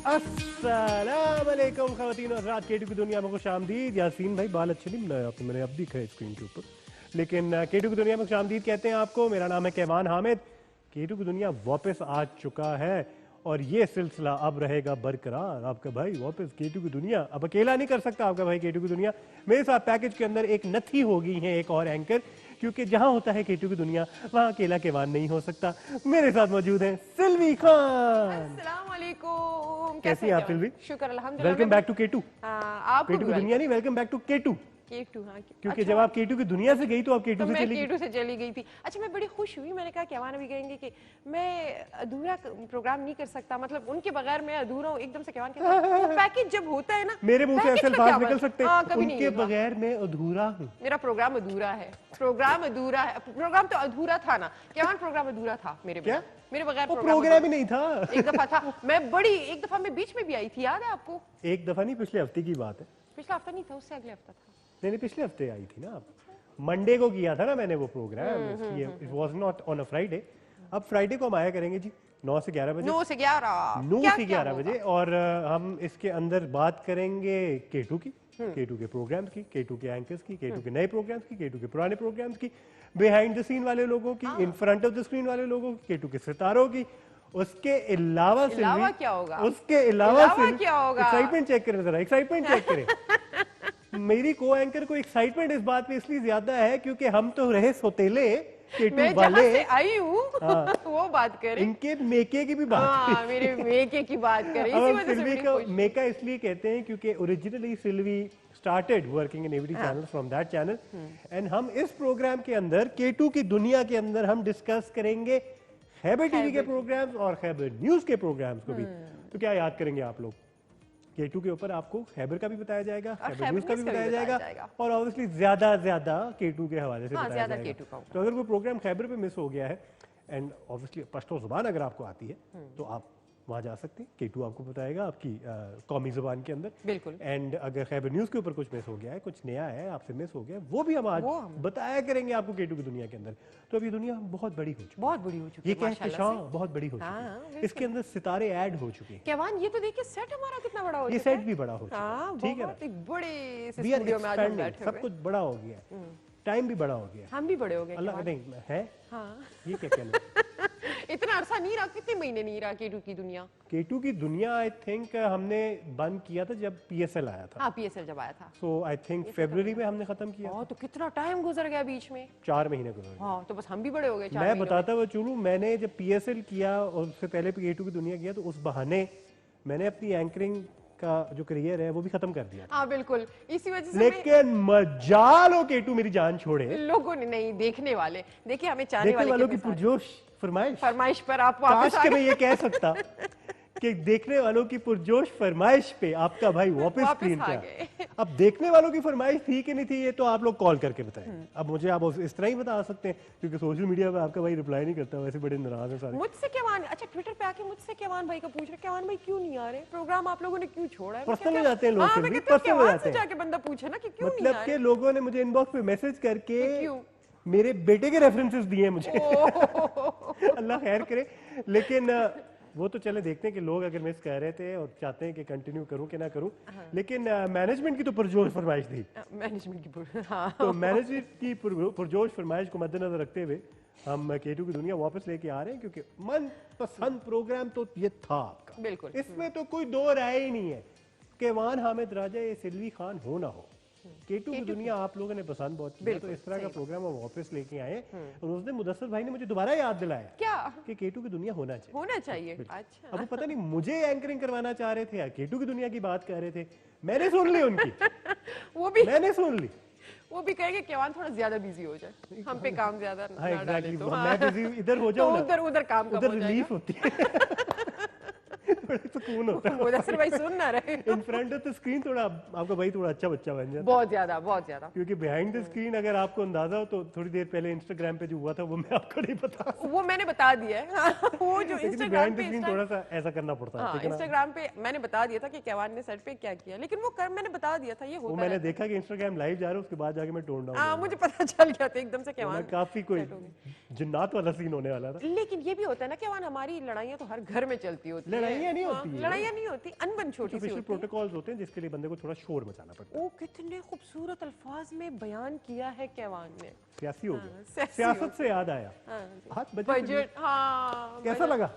अस्सलाम वालेकुम ख़वातीन और हज़रात, केटू की दुनिया में खुश आमदीद। यासीन भाई बाल अच्छे नहीं बनाए आपने, मैंने अब दिखा है स्क्रीन के ऊपर, लेकिन केटू की दुनिया में खुश आमदीद कहते हैं आपको। मेरा नाम है कैवान हामिद। केटू की दुनिया वापस आ चुका है और ये सिलसिला अब रहेगा बरकरार। आपका भाई वापस केटू की दुनिया अब अकेला नहीं कर सकता। आपका भाई केटू की दुनिया मेरे साथ पैकेज के अंदर एक नथी हो गई है, एक और एंकर, क्योंकि जहां होता है केटू की दुनिया वहां अकेला केवान नहीं हो सकता। मेरे साथ मौजूद है सिल्वी खान। अस्सलाम वालेकुम। कैसी हैं आप सिल्वी? शुक्र अल्हम्दुलिल्लाह। Welcome back to K two. आप केटू की दुनिया नहीं, welcome back to K two. K two, हाँ, क्योंकि जब आप केटू की दुनिया से गई तो आप केटू तो से मैं चली केटू से चली गई थी। अच्छा, मैं बड़ी खुश हुई। मैंने कहा कैवान अभी कहेंगे कि मैं अधूरा प्रोग्राम नहीं कर सकता, मतलब उनके बगैर मैं अधूरा हूँ। एकदम से कैवान कहता है वो पैकेज जब होता है ना, मेरे मुंह से ऐसे अल्फाज निकल सकते हैं, कभी नहीं उनके निकला। बगैर मैं अधूरा हूँ। मेरा प्रोग्राम अधूरा है, प्रोग्राम अधूरा है। प्रोग्राम तो अधूरा था ना कैवान, प्रोग्राम अधूरा था मेरे बगैर। मेरे बगैर प्रोग्राम ही नहीं था। एक दफा था, एक दफा मैं बीच में भी आई थी, याद है आपको? एक दफा नहीं, पिछले हफ्ते की बात है। पिछला हफ्ता नहीं था, उससे अगले हफ्ता था। नहीं, पिछले हफ्ते आई थी ना आप। मंडे को किया था ना मैंने वो programme. It was not on a Friday. अब फ्राइडे को हम आया करेंगे जी 9 से 11 बजे। 9 से 11 9 से 11 बजे। और हम इसके अंदर बात करेंगे केटू की, केटू के प्रोग्राम्स की, केटू के एंकर्स की, केटू के नए प्रोग्राम्स की, केटू के पुराने प्रोग्राम्स की, बिहाइंड द सीन वाले लोगों की, in front of the screen वाले लोगों की, केटू के सितारों की। उसके अलावा क्या होगा? उसके अलावा क्या होगा? एक्साइटमेंट चेक करें जरा, एक्साइटमेंट चेक करें। मेरी को एंकर को एक्साइटमेंट इस बात पे इसलिए ज्यादा है क्योंकि हम तो रहे सोतेले केटू मैं वाले। से आई हूँ वो बात करें, इनके मेके की भी बात मेरे मेके की बात करें। इसी वजह से बड़ी खुश। मेका इसलिए कहते हैं क्योंकि originally Silvi started working in every channel from that channel and हम इस प्रोग्राम के अंदर केटू की दुनिया के अंदर हम डिस्कस करेंगे खैबर टीवी के प्रोग्राम्स और खैबर न्यूज के प्रोग्राम्स को भी। तो क्या याद करेंगे आप लोग? केटू के ऊपर आपको खैबर का भी बताया जाएगा, खैबर न्यूज का भी बताया जाएगा और ऑब्वियसली ज्यादा केटू के हवाले से बताया जाएगा। तो अगर कोई प्रोग्राम खैबर पे मिस हो गया है एंड ऑब्वियसली पश्तो जुबान अगर आपको आती है तो आप वहां जा सकते हैं। केटू आपको बताएगा आपकी कौमी जुबान के अंदर। बिल्कुल। एंड अगर खैबर न्यूज के ऊपर कुछ मिस हो गया है, कुछ नया है आपसे मिस हो गया, वो भी हम आज बताया करेंगे आपको केटू की दुनिया के अंदर। तो अब ये दुनिया बहुत बड़ी हो चुकी है, बहुत बड़ी हो चुकी है, ये कहकशां बहुत बड़ी हो चुकी है। इसके अंदर सितारे ऐड हो चुके हैं। कैवान ये तो देखिए सेट हमारा कितना बड़ा हो ये चुका है। सेट भी बड़ा हो चुका है, ठीक है ना? एक बड़े से We are स्टूडियो में आज हम expanding, बैठे सब हुए कुछ बड़ा हो गया है, टाइम भी बड़ा हो गया है। हम भी बड़े हो गए अल्लाह कैवान। नहीं है। हाँ। ये क्या कहना है? इतना अरसा नहीं रहा, कितने महीने नहीं रहा केटू की दुनिया? केटू की दुनिया आई थिंक हमने बंद किया था जब पीएसएल आया था। हाँ, पीएसएल जब आया था। सो आई थिंक फरवरी में हमने खत्म किया। तो कितना टाइम गुजर गया बीच में? 4 महीने गुजर गए। हाँ, तो बस हम भी बड़े हो गए 4 मैं महीनों में। बताता हुआ चलूं, मैंने जब पीएसएल किया और उससे पहले केटू की दुनिया किया तो उस बहाने मैंने अपनी एंकरिंग का जो करियर है वो भी खत्म कर दिया। हाँ बिल्कुल, इसी वजह से लेकिन मजाल हो केटू मेरी जान छोड़े। लोगों ने नहीं, देखने वाले देखिए, हमें चाहने देखने वालों की कितने सारे। पुरजोश फरमाइश पर आप वापस काश के मैं ये कह सकता कि देखने वालों की पुरजोश फरमाइश पे आपका भाई वापस स्क्रीन पे आया। अब देखने वालों की फरमाइश थी कि नहीं थी ये तो आप लोग कॉल करके बताएं। अब मुझे आप इस तरह ही बता सकते हैं क्योंकि सोशल मीडिया पे आपका भाई रिप्लाई नहीं करता, वैसे बड़े नाराज हैं सारे। मुझसे कैवान, अच्छा ट्विटर पे आके मुझसे कैवान भाई का पूछ रहे, कैवान भाई क्यों नहीं आ रहे प्रोग्राम, आप लोगों ने क्यों छोड़ा है? पर्सनल हो जाते हैं लोग, हाँ, मैं कहती हूँ कैवान से जाके बंदा पूछे ना कि क्यों नहीं आ मतलब रहे। के लोगों ने मुझे इनबॉक्स पे मैसेज करके क्यों? मेरे बेटे के रेफरेंसेस दिए मुझे। अल्लाह खैर करे। लेकिन वो तो चले देखते हैं कि लोग अगर मिस कर रहे थे और चाहते हैं कि कंटिन्यू करूं कि ना करूं, लेकिन मैनेजमेंट की तो पुरजोश फरमाइश थी। मैनेजमेंट की हाँ। तो मैनेजमेंट की पुरजोश फरमाइश को मद्देनजर रखते हुए हम केटू की दुनिया वापस लेके आ रहे हैं क्योंकि मनपसंद प्रोग्राम तो ये था आपका। बिल्कुल, इसमें तो कोई दो राय ही नहीं है। केवान हामिद राजा ये सिल्वी खान हो ना हो, केटू की दुनिया आप लोगों ने पसंद बहुत किया, तो इस तरह का प्रोग्राम हम वापस लेके आए। और उस दिन मुदस्सिर भाई ने मुझे दोबारा याद दिलाया क्या कि केटू की दुनिया होना चाहिए। अच्छा। अब वो पता नहीं मुझे एंकरिंग करवाना चाह रहे थे या केटू की दुनिया की बात कर रहे थे, मैंने सुन ली उनकी। वो भी मैंने सुन ली। वो भी कहेंगे कैवान थोड़ा ज्यादा बिजी हो जाए, हम पे काम ज्यादा हाँ, ना डाले तो। मैं बिजी इधर हो जाऊं तो उधर काम कम उधर हो रिलीफ होती है। बड़ा सुकून होता है। मुदस्सिर भाई सुन ना रहे। In front of the screen थोड़ा आपका भाई थोड़ा अच्छा बच्चा बन जाता है। बहुत ज्यादा। क्योंकि बिहाइंड द स्क्रीन अगर आपको अंदाजा हो तो थोड़ी देर पहले इंस्टाग्राम पे जो हुआ था वो मैं आपको नहीं बता, वो मैंने बता दिया है। वो जो इंस्टाग्राम पे थोड़ा सा ऐसा करना पड़ता है। इंस्टाग्राम पे मैंने बता दिया था कि कैवान ने सेट पे क्या किया, लेकिन वो मैंने बता दिया था ये होता है। मैंने देखा कि इंस्टाग्राम लाइव जा रहा है, उसके बाद जाके मैं टोन डाउन, मुझे पता चल गया था एकदम से कैवान काफी कोई जिन्नात वाला सीन होने वाला था। लेकिन ये भी होता है ना कैवान, हमारी लड़ाइयाँ तो हर घर में चलती होती है। लड़ाइयाँ नहीं, नहीं होती है। लड़ाइयाँ नहीं होती, अनबन छोटी सी ऑफिशियल होती है। प्रोटोकॉल्स होते हैं जिसके लिए बंदे को थोड़ा शोर मचाना पड़ता है। ओ कितने खूबसूरत अल्फाज में बयान किया है कैवान ने। सियासी हो हाँ, गया। सियासी हो सियासत से याद आया, हाँ, आज बजट, हाँ कैसा लगा?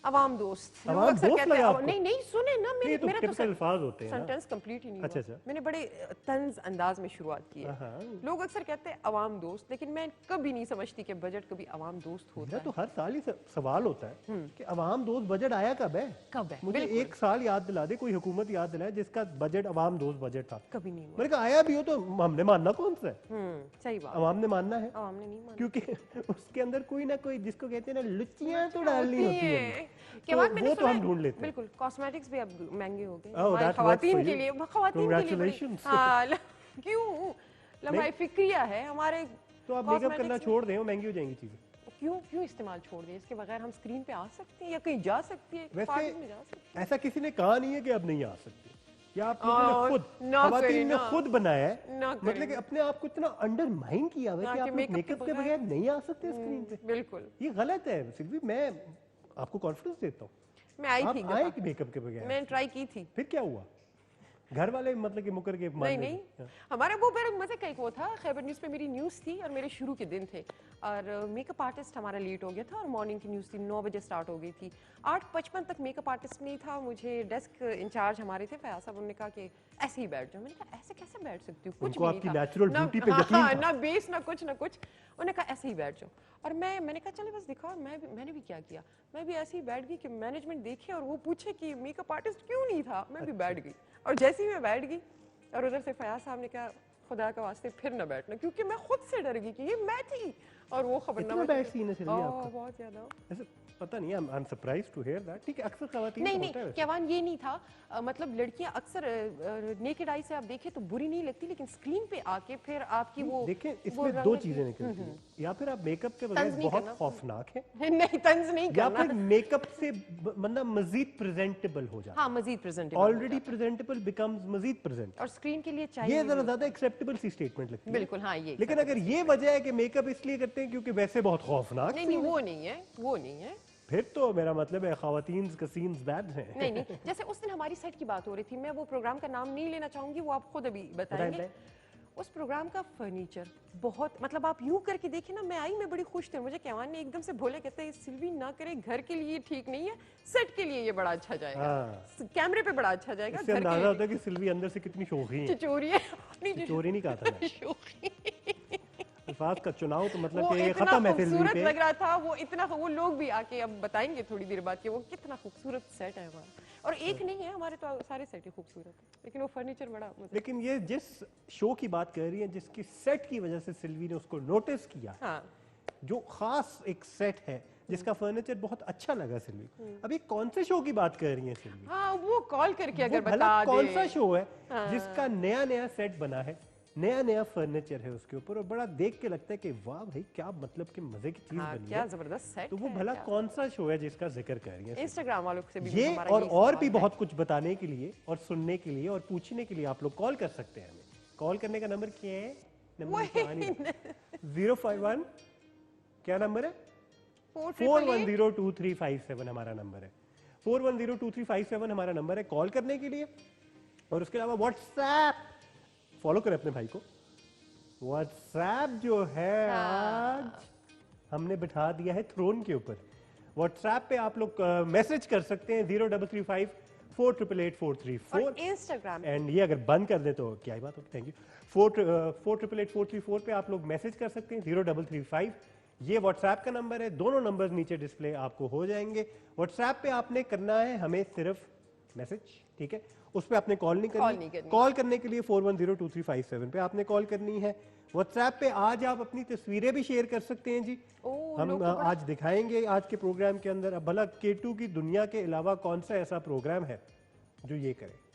अवाम दोस्त लोग अवाम अक्सर दोस्त कहते लगा हैं आपको? नहीं नहीं सुने ना ये तो मेरा टिपिकल अल्फाज होते हैं ना। सेंटेंस कंप्लीट ही नहीं अच्छा, हुआ। अच्छा। मैंने बड़े तंज अंदाज में शुरुआत की है। हाँ। लोग अक्सर कहते हैं अवाम दोस्त, लेकिन मैं कभी नहीं समझती कि बजट कभी अवाम दोस्त होता मेरा है। तो हर साल ही सवाल होता है कि अवाम दोस्त बजट आया कब है? कब है? मुझे बिल्कुल। एक साल याद दिला दे, कोई हुकूमत याद दिलाए जिसका बजट अवाम दोस्त बजट था। कभी नहीं हुआ। मैंने कहा आया भी हो तो हमने मानना कौन सा है? सही बात। अवाम ने मानना है, अवाम ने नहीं माना। क्योंकि उसके अंदर कोई ना कोई, जिसको कहते हैं ना, लुच्चियां तो डालनी होती है। के बाद मैंने वो तो सुना हम ढूंढ लेते हैं। बिल्कुल, कॉस्मेटिक्स भी अब महंगे हो गए Oh, हमारी that works खवातीन for के you. लिए, खवातीन के लिए बड़ी- Congratulations. हाँ, क्यों लम्हाई फिक्रिया है हमारे। तो आप मेकअप करना cosmetics में- छोड़ दें, वो महंगी हो जाएंगी चीजें। क्यों क्यों इस्तेमाल छोड़ दें? इसके बगैर हम स्क्रीन पे आ सकते हैं या कहीं जा सकती है, वैसे पार्टी में जा सकते ऐसा किसी ने कहा नहीं है कि अब नहीं आ सकती, या आप लोगों ने और खुद, ना खवातीन करें ने ना। खुद बनाया है, ना मतलब करें। कि अपने आप को इतना अंडरमाइन किया हुआ है हाँ, कि कि आप लोग makeup के मेकअप के बगैर- बगैर नहीं आ सकते स्क्रीन पे। बिल्कुल। ये गलत है सिल्वी, मैं आपको कॉन्फिडेंस देता हूँ, मैं आई थी आप आए कि मेकअप के बगैर। मैंने ट्राई की थी। फिर क्या हुआ? घर वाले मतलब कि मुकर के मान नहीं गए? नहीं, हमारे वो बड़े मजे का एक वो था, खैबर न्यूज़ पे मेरी न्यूज़ थी और मेरे शुरू के दिन थे और मेकअप आर्टिस्ट हमारा लेट हो गया था और मॉर्निंग की न्यूज़ थी 9 बजे स्टार्ट हो गई थी। 8:55 तक मेकअप आर्टिस्ट नहीं था। मुझे डेस्क इंचार्ज हमारे थे फयाज साहब, उन्होंने कहा कि ऐसे ही बैठ जाओ। मैंने कहा ऐसे कैसे बैठ सकती हूँ, कुछ उनको भी नहीं आपकी था natural ना, beauty पे यकीन हाँ, था। ना बेस ना कुछ। उन्होंने कहा ऐसे ही बैठ जाओ और मैंने कहा चले बस दिखाओ। मैंने भी क्या किया, मैं भी ऐसे ही बैठ गई कि मैनेजमेंट देखे और वो पूछे कि मेकअप आर्टिस्ट क्यों नहीं था। मैं भी बैठ गई और जैसे ही मैं बैठ गई और उधर से फयाज साहब ने कहा खुदा का वास्ते फिर न बैठना, क्योंकि मैं खुद से डर गई कि ये मैं थी और वो खबरनामा। इतना बैड सीन है सिल्वी आपका? बहुत ज्यादा। ऐसे पता नहीं, I am surprised to hear that. ठीक है, अक्सर खवातीन नहीं को नहीं, होता है वैसे। कैवान ये नहीं था। मतलब लड़कियां अक्सर नेकेड आई से आप देखें तो बुरी नहीं लगती, लेकिन स्क्रीन पे आके फिर आपकी वो देखें, वो इसमें रंग दो की- चीजें निकलती हैं, या फिर आप मेकअप के तंज बगैर नहीं बहुत करना। खौफनाक हैं, नहीं तंज नहीं या करना। फिर मेकअप से बंदा मजीद प्रेजेंटेबल हो जाता हाँ, मजीद प्रेजेंट है। ऑलरेडी प्रेजेंटेबल बिकम्स मजीद प्रेजेंट। और स्क्रीन के लिए चाहिए ये भी जरा होता ज्यादा एक्सेप्टेबल सी स्टेटमेंट लगती है। है। बिल्कुल हाँ, ये लेकिन अगर ये वजह है कि मेकअप इसलिए करते हैं क्योंकि वैसे बहुत खौफनाक नहीं scene नहीं, है, वो नहीं है, वो नहीं है। फिर तो मेरा मतलब है खवातीन का सीन्स बैड हैं। नहीं नहीं, जैसे उस दिन हमारी सेट की बात हो रही थी, मैं वो प्रोग्राम का नाम नहीं लेना चाहूंगी, वो आप खुद अभी बताएंगे। बताएं। उस प्रोग्राम का फर्नीचर बहुत, मतलब आप यूं करके देखिए ना, मैं आई मैं बड़ी खुश थी। मुझे कैवान ने एकदम से बोले, कहते हैं सिल्वी ना करे, घर के लिए ठीक नहीं है, सेट के लिए ये बड़ा अच्छा जाएगा, हाँ। कैमरे पे बड़ा अच्छा जाएगा, इससे घर के अंदाजा लिए होता है कि सिल्वी अंदर से कितनी शोखी है। चिचोरी है अपनी चोरी नहीं कहा था मैं। शोखी। अल्फाज का चुनाव तो मतलब वो कि ये इतना खत्म है सिल्वी खूबसूरत पे। लग रहा था, वो इतना, वो लोग भी आके अब बताएंगे थोड़ी देर बाद कि वो कितना खूबसूरत सेट है हमारा। और एक नहीं है, हमारे तो सारे सेट ही खूबसूरत है, लेकिन वो फर्नीचर बड़ा मजा। लेकिन ये जिस शो की बात कर रही है, जिसकी सेट की वजह से सिल्वी ने उसको नोटिस किया, हाँ, जो खास एक सेट है जिसका फर्नीचर बहुत अच्छा लगा सिल्वी। अभी कौन से शो की बात कर रही है सिल्वी? हाँ, वो कॉल करके वो अगर भला बता दे। कौन सा शो है हाँ। जिसका नया नया सेट बना है, नया नया फर्नीचर है उसके ऊपर, और बड़ा देख के लगता है कि वाह भाई क्या मतलब कि मजे की चीज हाँ, बनी क्या है। जबरदस्त सेट तो वो है, भला क्या। कौन सा शो है जिसका जिक्र कर रही है? इंस्टाग्राम वालों से भी ये हमारा और यही और सवाल भी है। बहुत कुछ बताने के लिए और सुनने के लिए और पूछने के लिए आप लोग कॉल कर सकते हैं हमें। कॉल करने का नंबर क्या है? नंबर वही 051, क्या नंबर है? 41023557 हमारा नंबर है। 41023557 हमारा नंबर है कॉल करने के लिए। और उसके अलावा व्हाट्सएप फॉलो करें अपने भाई को। व्हाट्सएप जो है आज हमने बिठा दिया है थ्रोन के ऊपर। व्हाट्सएप पे आप लोग मैसेज कर सकते हैं 0335 4888434। और इंस्टाग्राम एंड ये अगर बंद कर दे तो क्या ही बात होगी। Thank you. 4888434 पे आप लोग मैसेज कर सकते हैं 0335। ये व्हाट्सएप का नंबर है, दोनों नंबर नीचे डिस्प्ले आपको हो जाएंगे। व्हाट्सएप पे आपने करना है हमें सिर्फ मैसेज, ठीक है, उस पे आपने कॉल नहीं करनी। कॉल करने के लिए 41022357 पे आपने कॉल करनी है। व्हाट्सएप पे आज आप अपनी तस्वीरें भी शेयर कर सकते हैं जी। हम आज दिखाएंगे आज के प्रोग्राम के अंदर। अब भला K2 की दुनिया के अलावा कौन सा ऐसा प्रोग्राम है जो ये करे?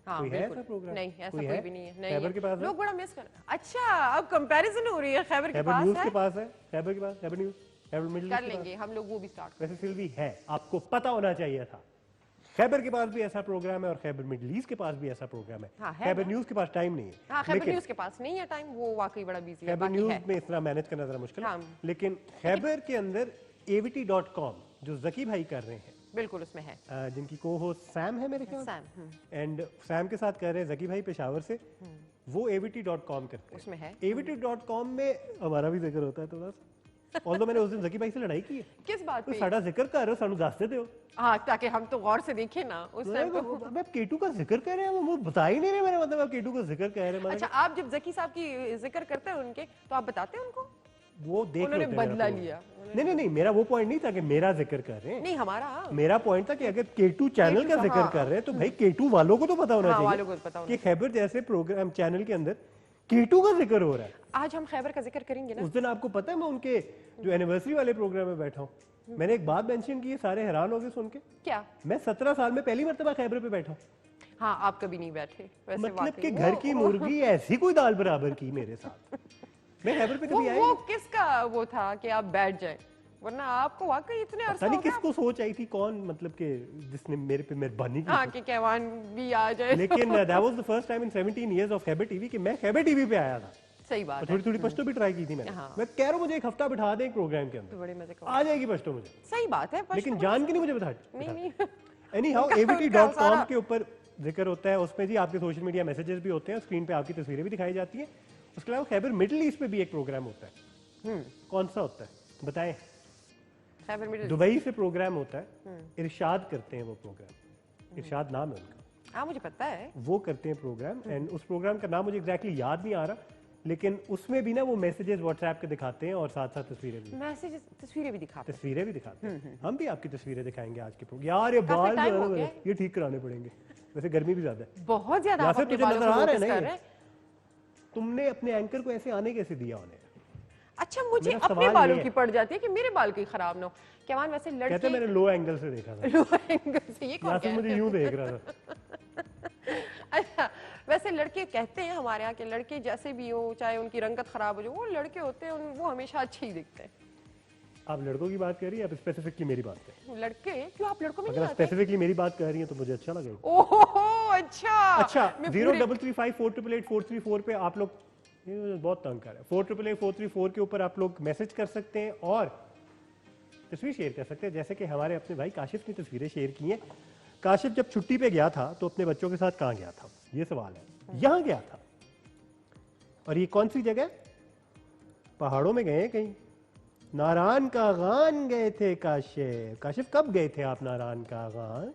हाँ, कोई है ऐसा प्रोग्राम? नहीं, ऐसा कोई भी नहीं है। खैबर के पास है? लोग बड़ा मिस कर। अच्छा, अब कंपैरिजन हो रही है, खैबर के पास न्यूज़ है। के पास है, खैबर के पास, Khyber news, Khyber middle east कर के पास। लेंगे हम लोग, वो भी स्टार्ट। वैसे सिल्वी है, आपको पता होना चाहिए था। खैबर के पास भी ऐसा प्रोग्राम है और खैबर मिडिल ईस्ट के पास भी ऐसा प्रोग्राम है। हाँ, है खैबर ना? न्यूज़ के पास टाइम नहीं है। हाँ, खैबर न्यूज़ के पास नहीं है टाइम, वो वाकई बड़ा बिजी है। खैबर बाकी न्यूज़ है। में इतना मैनेज करना जरा मुश्किल है। हाँ। लेकिन खैबर के अंदर avt.com जो जकी भाई कर रहे हैं बिल्कुल उसमें है। जिनकी को होस्ट सैम है मेरे ख्याल सैम, एंड सैम के साथ कर रहे हैं जकी भाई पेशावर से, वो avt.com करते हैं। उसमें है। avt.com में हमारा भी जिक्र होता है थोड़ा सा, ऑल्दो मैंने उस दिन जकी भाई से लड़ाई की है। किस बात तो पे? साडा जिक्र कर रहे हो, सानू दस दे हो। हाँ, ताकि हम तो गौर से देखें ना उस टाइम पे। मैं केटू का जिक्र कर रहे हैं, वो बता ही नहीं रहे मेरे, मतलब आप केटू का जिक्र कह रहे हैं। अच्छा, आप जब जकी साहब की जिक्र करते हैं उनके, तो आप बताते हैं उनको? वो देख उन्होंने लेते हैं बदला मेरा लिया। नहीं नहीं नहीं, मेरा वो पॉइंट नहीं था कि मेरा जिक्र कर रहे हैं। नहीं, हमारा मेरा पॉइंट था कि अगर केटू चैनल केटू का का, जिक्र हाँ, कर रहे हैं तो भाई केटू वालों को तो पता होना हाँ, वालों को चाहिए पता होना कि खैबर जैसे प्रोग्राम चैनल के अंदर केटू का जिक्र हो रहा है। आज हम खैबर का जिक्र करेंगे ना। उस दिन आपको पता है मैं उनके जो एनिवर्सरी वाले प्रोग्राम में बैठा हूँ, मैंने एक बात मेंशन की है, सारे हैरान हो गए सुन के। क्या? मैं 17 साल में पहली मर्तबा खैबर पे बैठा हूँ। हाँ, आप कभी नहीं बैठे वैसे। मतलब वाकई कि घर की मुर्गी ऐसी कोई दाल बराबर की मेरे साथ। मैं खैबर पे कभी आया वो नहीं। किसका वो था कि आप बैठ जाए, वरना आपको वाकई इतने पता अरसा नहीं हो गया। किसको सोच आई थी, कौन मतलब कि जिसने मेरे पे मेहरबानी की। हाँ, कि कैवान भी आ जाए। लेकिन that was the first time in 17 years of Khyber TV कि मैं खैबर टीवी पे आया था। सही बात और है। थोड़ी थोड़ी पश्तो भी ट्राई की थी मैंने। हाँ। मैं कह रहा हूँ मुझे एक हफ्ता बिठा दे एक प्रोग्राम के तो अंदर, बड़े मजे का। आ जाएगी पश्तो मुझे। सही बात है। लेकिन जान के नहीं मुझे बता। नहीं नहीं। एनी हाउ उनका avt.com सारा- के ऊपर जिक्र होता है, उसमें जी आपके सोशल मीडिया मैसेजेस भी होते हैं, स्क्रीन पे आपकी तस्वीरें भी दिखाई जाती हैं। उसके अलावा खैबर मिडिल ईस्ट पे भी एक प्रोग्राम होता है। कौन सा होता है बताएं? खैबर मिडिल। दुबई से प्रोग्राम होता है, इरशाद करते हैं वो प्रोग्राम, इरशाद नाम है उनका। हाँ, मुझे पता है। वो करते हैं प्रोग्राम, एंड उस प्रोग्राम का नाम मुझे एग्जैक्टली याद नहीं आ रहा, लेकिन उसमें भी ना वो मैसेजेस व्हाट्सएप के दिखाते हैं और साथ साथ तस्वीरें भी तस्वीरें भी दिखाते हैं। तस्वीरें भी दिखाते हैं। हम भी आपकी तस्वीरें दिखाएंगे आज के प्रोग्राम। यार ये काफी बाल टाइम जो हो है गया ना, ये ठीक कराने पड़ेंगे, वैसे गर्मी भी ज्यादा है। बहुत ज्यादा आप यासिर, अपने तुझे बालों नजर को आ रहा है notice ना कर ये? रहे हैं। तुमने अपने एंकर को ऐसे आने कैसे दिया उन्हें? अच्छा, मुझे मेरा अपने सवाल बालों ये की है। पड़ जाती है कि मेरे बाल कहीं खराब ना हो। कैवान वैसे कहते लड़के मैंने लो एंगल से देखा था, लो एंगल से, ये कौन यासिर कह मुझे रहा यूं देख रहा था। है? अच्छा, वैसे लड़के कहते हैं हमारे यहाँ के लड़के जैसे भी हो, चाहे उनकी रंगत खराब हो जाए, वो लड़के होते हैं वो हमेशा अच्छे ही दिखते हैं। आप लड़कों की बात कर रही है, आप स्पेसिफिकली मेरी बात कर। लड़के क्यों? आप लड़कों में अगर नहीं आप आते? स्पेसिफिकली मेरी बात कर रही हैं तो मुझे अच्छा लगेगा। ओहो, अच्छा। अच्छा, मैं पूरे- 0335438434 पे आप लोग, ये मुझे बहुत तंग कर रहा है, 488844 के ऊपर आप लोग मैसेज कर सकते हैं और तस्वीर शेयर कर सकते हैं, जैसे कि हमारे अपने भाई काशिफ ने तस्वीरें शेयर की हैं। काशिफ जब छुट्टी पे गया था तो अपने बच्चों के साथ कहाँ गया था, ये सवाल है। यहाँ गया था। और ये कौन सी जगह? पहाड़ों में गए हैं कहीं, नारायण का गान गए थे काशिफ। काशिफ कब गए थे आप नारायण का गान?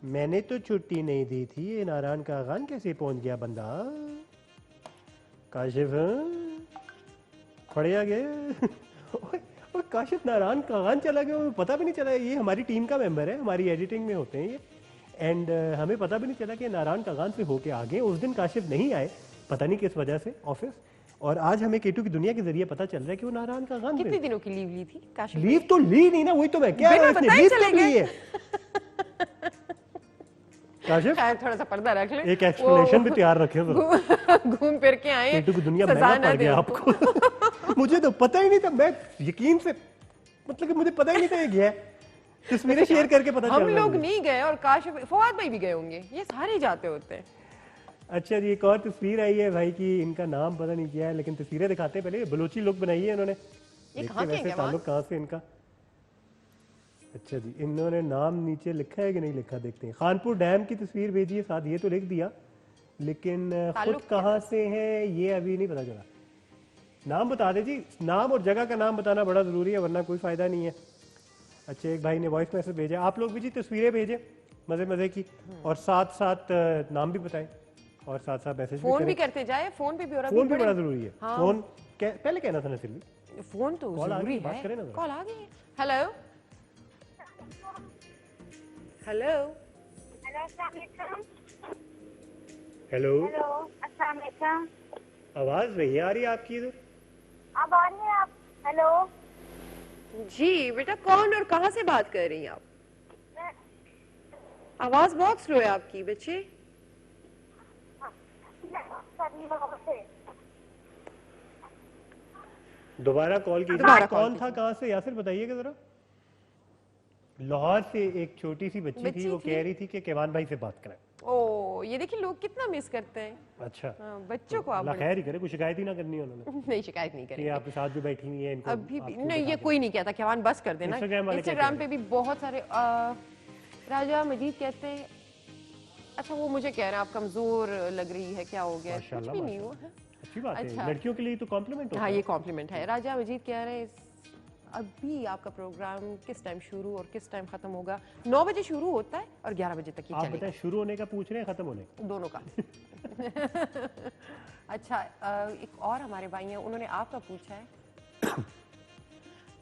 मैंने तो छुट्टी नहीं दी थी, ये नारायण का गान कैसे पहुंच गया बंदा? काशिफ पड़िया गया। और काशिफ नारायण का गान चला गया, हमें पता भी नहीं चला। ये हमारी टीम का मेंबर है, हमारी एडिटिंग में होते हैं ये, एंड हमें पता भी नहीं चला कि नारायण का गान से होके आ गए। उस दिन काशिफ नहीं आए, पता नहीं किस वजह से ऑफिस, और आज हमें केटू की दुनिया के जरिए पता चल रहा है कि वो नारायण का गान कितने दिनों की लीव ली थी काशिफ? लीव तो ली नहीं ना, वही तो मैं कह रहा हूं, बिना इसने बताए लीव चले कब ली गए। है? काशिफ खैर, थोड़ा सा पर्दा रख ले। एक एक्सप्लेनेशन भी तैयार रखे तो घूम फिर के आए, केटू की दुनिया सजा महंगा ना पड़ दे गया उनको। आपको। मुझे तो पता ही नहीं था, मैं यकीन से मतलब कि मुझे पता ही नहीं था ये गया है। तस्वीरें शेयर करके पता चल हम रहा है लोग मुझे। नहीं गए और काशिफ, फवाद भाई भी गए होंगे, ये सारे जाते होते हैं। अच्छा जी, एक और तस्वीर आई है भाई की, इनका नाम पता नहीं क्या है, लेकिन तस्वीरें दिखाते हैं। पहले बलोची लुक बनाई है इन्होंने, देखते कहाँ के हैं वैसे जवान? ताल्लुक कहाँ से इनका। अच्छा जी, इन्होंने नाम नीचे लिखा है कि नहीं लिखा, देखते हैं। खानपुर डैम की तस्वीर भेजी है, साथ ये तो लिख दिया, लेकिन खुद ताल्लुक कहाँ से है ये अभी नहीं पता चला। नाम बता दे जी, नाम और जगह का नाम बताना बड़ा जरूरी है, वरना कोई फायदा नहीं है। अच्छा, एक भाई ने वॉइस मैसेज भेजा, आप लोग भी जी तस्वीरें भेजें मजे मजे की, और साथ साथ नाम भी बताएं, और साथ साथ मैसेज भी फोन भी करें। करते जाए, फोन पे भी, और फोन भी अभी बड़ा जरूरी है। हाँ। फोन पहले कहना था ना सिल्वी, फोन तो कॉल आ जरूरी गई, बात है। करें ना जरा। कॉल आ गई। हेलो हेलो हेलो, अस्सलाम वालेकुम। हेलो, हेलो, अस्सलाम वालेकुम। आवाज नहीं आ रही आपकी इधर। अब आ रही है आप? हेलो, जी बेटा, कौन और कहाँ से बात कर रही हैं आप? आवाज बहुत स्लो है आपकी बच्चे। दोबारा कॉल कीजिए। दोबारा कॉल कौन था, कहाँ से? यासिर बताइएगा जरा। लाहौर से एक छोटी सी बच्ची थी, बच्ची वो थी। कह रही थी कि केवान भाई से बात करें। ओ ये देखिए लोग कितना मिस करते हैं। अच्छा, हाँ, बच्चों को आप अल्लाह बड़े- खैर ही करे, कुछ शिकायत ही ना करनी है उन्होंने नहीं शिकायत नहीं कि करेंगे आपके साथ जो बैठी हुई है इनको अभी भी आपको नहीं, बता ये दें। कोई नहीं कहता केवान बस कर देना। Instagram वाले क्या इंस्टाग्राम कह पे भी बहुत सारे राजा मजीद कहते हैं, अच्छा वो मुझे कह रहे हैं आप कमजोर लग रही है, क्या हो गया? कुछ माशाल्लाह, भी नहीं हुआ है। अच्छी बात अच्छा। है, लड़कियों के लिए तो कॉम्प्लीमेंट होता हाँ है। ये कॉम्प्लीमेंट है। राजा मजीद कह रहे हैं अभी आपका प्रोग्राम किस टाइम शुरू और किस टाइम खत्म होगा? 9 बजे शुरू होता है और 11 बजे तक ही आप चलेगा, बताएं, शुरू होने का पूछ रहे हैं, खत्म होने का? दोनों का। अच्छा एक और हमारे भाई हैं, उन्होंने आपका पूछा है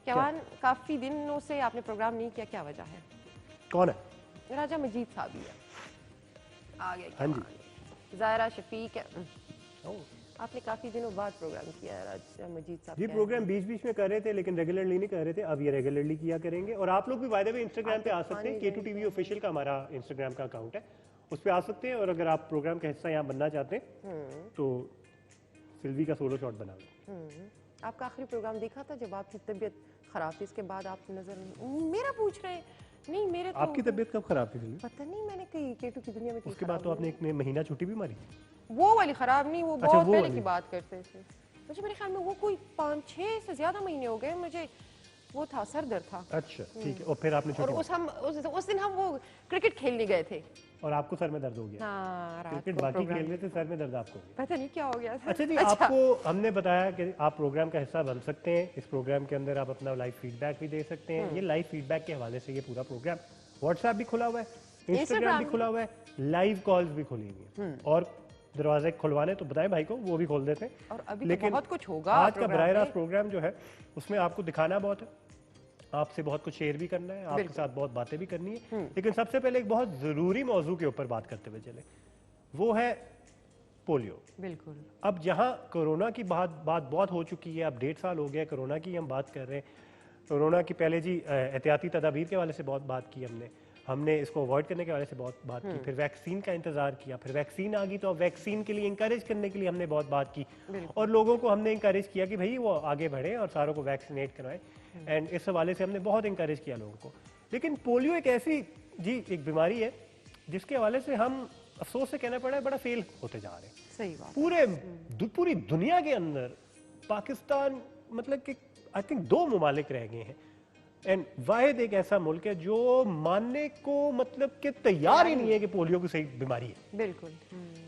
केवान काफी दिनों से आपने प्रोग्राम नहीं किया, क्या वजह है? कौन है? राजा मजीद साहब ही है, आ गए हाँ जी। केवान। जायरा शफीक है। ओह, आपने काफी दिनों बाद प्रोग्राम किया है राजा मजीद साहब। ये कह प्रोग्राम बीच बीच में कर रहे थे लेकिन रेगुलरली नहीं कर रहे थे, अब ये रेगुलरली किया करेंगे। और आप लोग भी बाय द वे इंस्टाग्राम पे आ सकते हैं, K2 TV ऑफिशियल का हमारा इंस्टाग्राम का अकाउंट है, उस पे आ सकते हैं। और अगर आप प्रोग्राम का हिस्सा यहाँ बनना चाहते हैं तो सिल्वी का सोलो शॉट बना लो। आपका आखिरी प्रोग्राम देखा था जब आपकी तबीयत खराब थी, इसके बाद आप नजर मेरा पूछ रहे हैं? नहीं मेरे तो आपकी तबीयत कब खराब थी सिल्वी? पता नहीं, मैंने कहीं K2 की दुनिया में कहीं उसके बाद तो खराब आपने एक महीना छुट्टी भी मारी। हुई। वो वाली खराब नहीं, वो अच्छा, बहुत वो पहले वाली। की बात करते थे मुझे, मेरे ख्याल में वो कोई 5-6 से ज्यादा महीने हो गए मुझे, वो था सर दर्द था। अच्छा ठीक है, और फिर आपने और छुट्टी उस दिन हम वो क्रिकेट खेलने गए थे। और आपको सर में दर्द हो गया। हाँ रात क्रिकेट को बाकी प्रोग्राम- खेल रहे थे, सर में दर्द आपको हो गया। पता नहीं क्या हो गया था। अच्छा जी, आपको हमने बताया कि आप प्रोग्राम का हिस्सा बन सकते हैं। इस प्रोग्राम के अंदर आप अपना लाइव फीडबैक भी दे सकते हैं। ये लाइव फीडबैक के हवाले से ये पूरा प्रोग्राम, व्हाट्सएप भी खुला हुआ है, इंस्टाग्राम भी खुला हुआ है, लाइव कॉल्स भी खुली हुई है। और दरवाजे खुलवाने तो बताएं भाई को, वो भी खोल देते हैं। और अभी तो लेकिन बहुत कुछ होगा आज का प्रोग्राम बराह में। रास्त प्रोग्राम जो है उसमें आपको दिखाना बहुत है, आपसे बहुत कुछ शेयर भी करना है, आपके बिल्कुल। साथ बहुत बातें भी करनी है। लेकिन सबसे पहले एक बहुत जरूरी मौजू के ऊपर बात करते हुए चले, वो है पोलियो। बिल्कुल अब जहां कोरोना की बात बहुत हो चुकी है, अब 1.5 साल हो गया कोरोना की हम बात कर रहे हैं। कोरोना की पहले जी एहतियाती तदाबीर के हवाले से बहुत बात की हमने इसको अवॉइड करने के हवाले से बहुत बात की, फिर वैक्सीन का इंतजार किया, फिर वैक्सीन आ गई तो अब वैक्सीन के लिए इंकरेज करने के लिए हमने बहुत बात की और लोगों को हमने इंकरेज किया कि भाई वो आगे बढ़े और सारों को वैक्सीनेट करवाएं। एंड इस हवाले से हमने बहुत इंकरेज किया लोगों को। लेकिन पोलियो एक ऐसी जी एक बीमारी है जिसके हवाले से हम अफसोस से कहना पड़ा है बड़ा फेल होते जा रहे हैं। सही बात। पूरी दुनिया के अंदर पाकिस्तान मतलब कि आई थिंक 2 मुमालिक रह गए हैं एंड वाहिद एक ऐसा मुल्क है जो मानने को मतलब कि तैयार ही नहीं है कि पोलियो की सही बीमारी है। बिल्कुल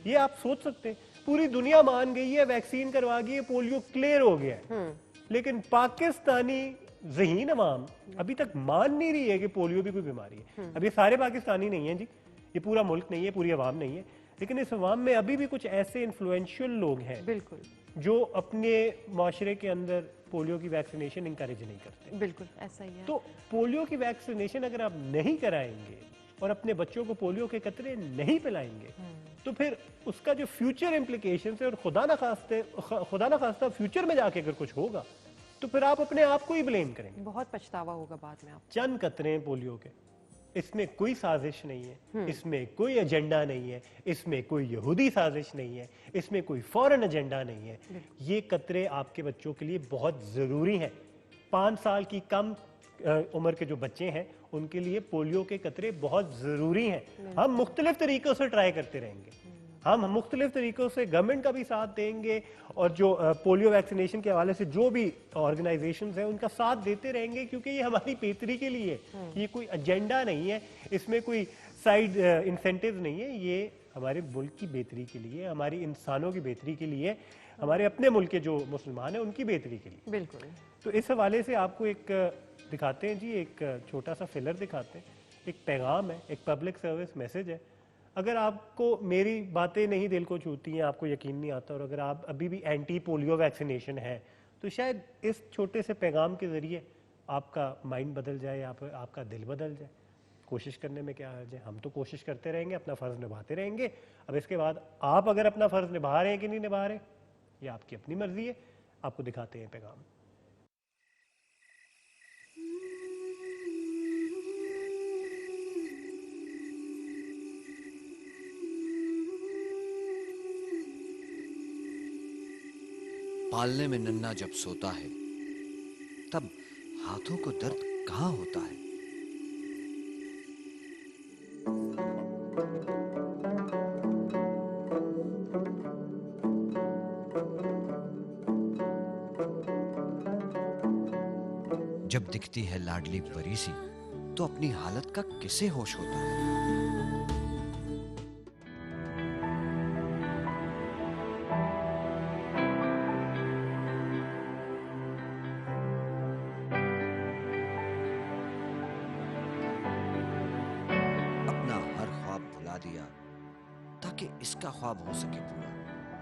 ये आप सोच सकते हैं, पूरी दुनिया मान गई है, वैक्सीन करवा गई है, पोलियो क्लियर हो गया है, लेकिन पाकिस्तानी ज़हीन अवाम अभी तक मान नहीं रही है कि पोलियो भी कोई बीमारी है। अब ये सारे पाकिस्तानी नहीं है जी, ये पूरा मुल्क नहीं है, पूरी अवाम नहीं है, लेकिन इस अवाम में अभी भी कुछ ऐसे इन्फ्लुएंशियल लोग हैं बिल्कुल जो अपने माशरे के अंदर पोलियो की वैक्सीनेशन इंकरेज नहीं करते। बिल्कुल ऐसा ही है। तो पोलियो की वैक्सीनेशन अगर आप नहीं कराएंगे और अपने बच्चों को पोलियो के कतरे नहीं पिलाएंगे तो फिर उसका जो फ्यूचर इम्प्लीकेशन है और खुदा ना खास्ता फ्यूचर में जाके अगर कुछ होगा तो फिर आप अपने आप को ही ब्लेम करेंगे। बहुत पछतावा होगा बाद में आप। चंद कतरे हैं पोलियो के, इसमें कोई साजिश नहीं है, इसमें कोई एजेंडा नहीं है, इसमें कोई यहूदी साजिश नहीं है, इसमें कोई फॉरेन एजेंडा नहीं है। ये कतरे आपके बच्चों के लिए बहुत ज़रूरी हैं। 5 साल की कम उम्र के जो बच्चे हैं उनके लिए पोलियो के कतरे बहुत ज़रूरी हैं। हम मुख्तलिफ तरीक़ों से ट्राई करते रहेंगे, हम मुख्तलिफ तरीक़ों से गवर्नमेंट का भी साथ देंगे और जो पोलियो वैक्सीनेशन के हवाले से जो भी ऑर्गेनाइजेशंस हैं उनका साथ देते रहेंगे, क्योंकि ये हमारी बेहतरी के लिए, ये कोई एजेंडा नहीं है, इसमें कोई साइड इंसेंटिव नहीं है, ये हमारे मुल्क की बेहतरी के लिए, हमारी इंसानों की बेहतरी के लिए, हमारे अपने मुल्क के जो मुसलमान हैं उनकी बेहतरी के लिए। बिल्कुल। तो इस हवाले से आपको एक दिखाते हैं जी, एक छोटा सा फिलर दिखाते हैं, एक पैगाम है, एक पब्लिक सर्विस मैसेज है। अगर आपको मेरी बातें नहीं दिल को छूती हैं, आपको यकीन नहीं आता और अगर आप अभी भी एंटी पोलियो वैक्सीनेशन है तो शायद इस छोटे से पैगाम के ज़रिए आपका माइंड बदल जाए, आपका दिल बदल जाए। कोशिश करने में क्या हर्ज है, हम तो कोशिश करते रहेंगे, अपना फ़र्ज़ निभाते रहेंगे। अब इसके बाद आप अगर अपना फ़र्ज़ निभा रहे हैं कि नहीं निभा रहे, ये आपकी अपनी मर्ज़ी है। आपको दिखाते हैं पैगाम। पालने में नन्हा जब सोता है तब हाथों को दर्द कहाँ होता है। दिखती है लाडली परी सी, तो अपनी हालत का किसे होश होता है। अपना हर ख्वाब भुला दिया ताकि इसका ख्वाब हो सके पूरा,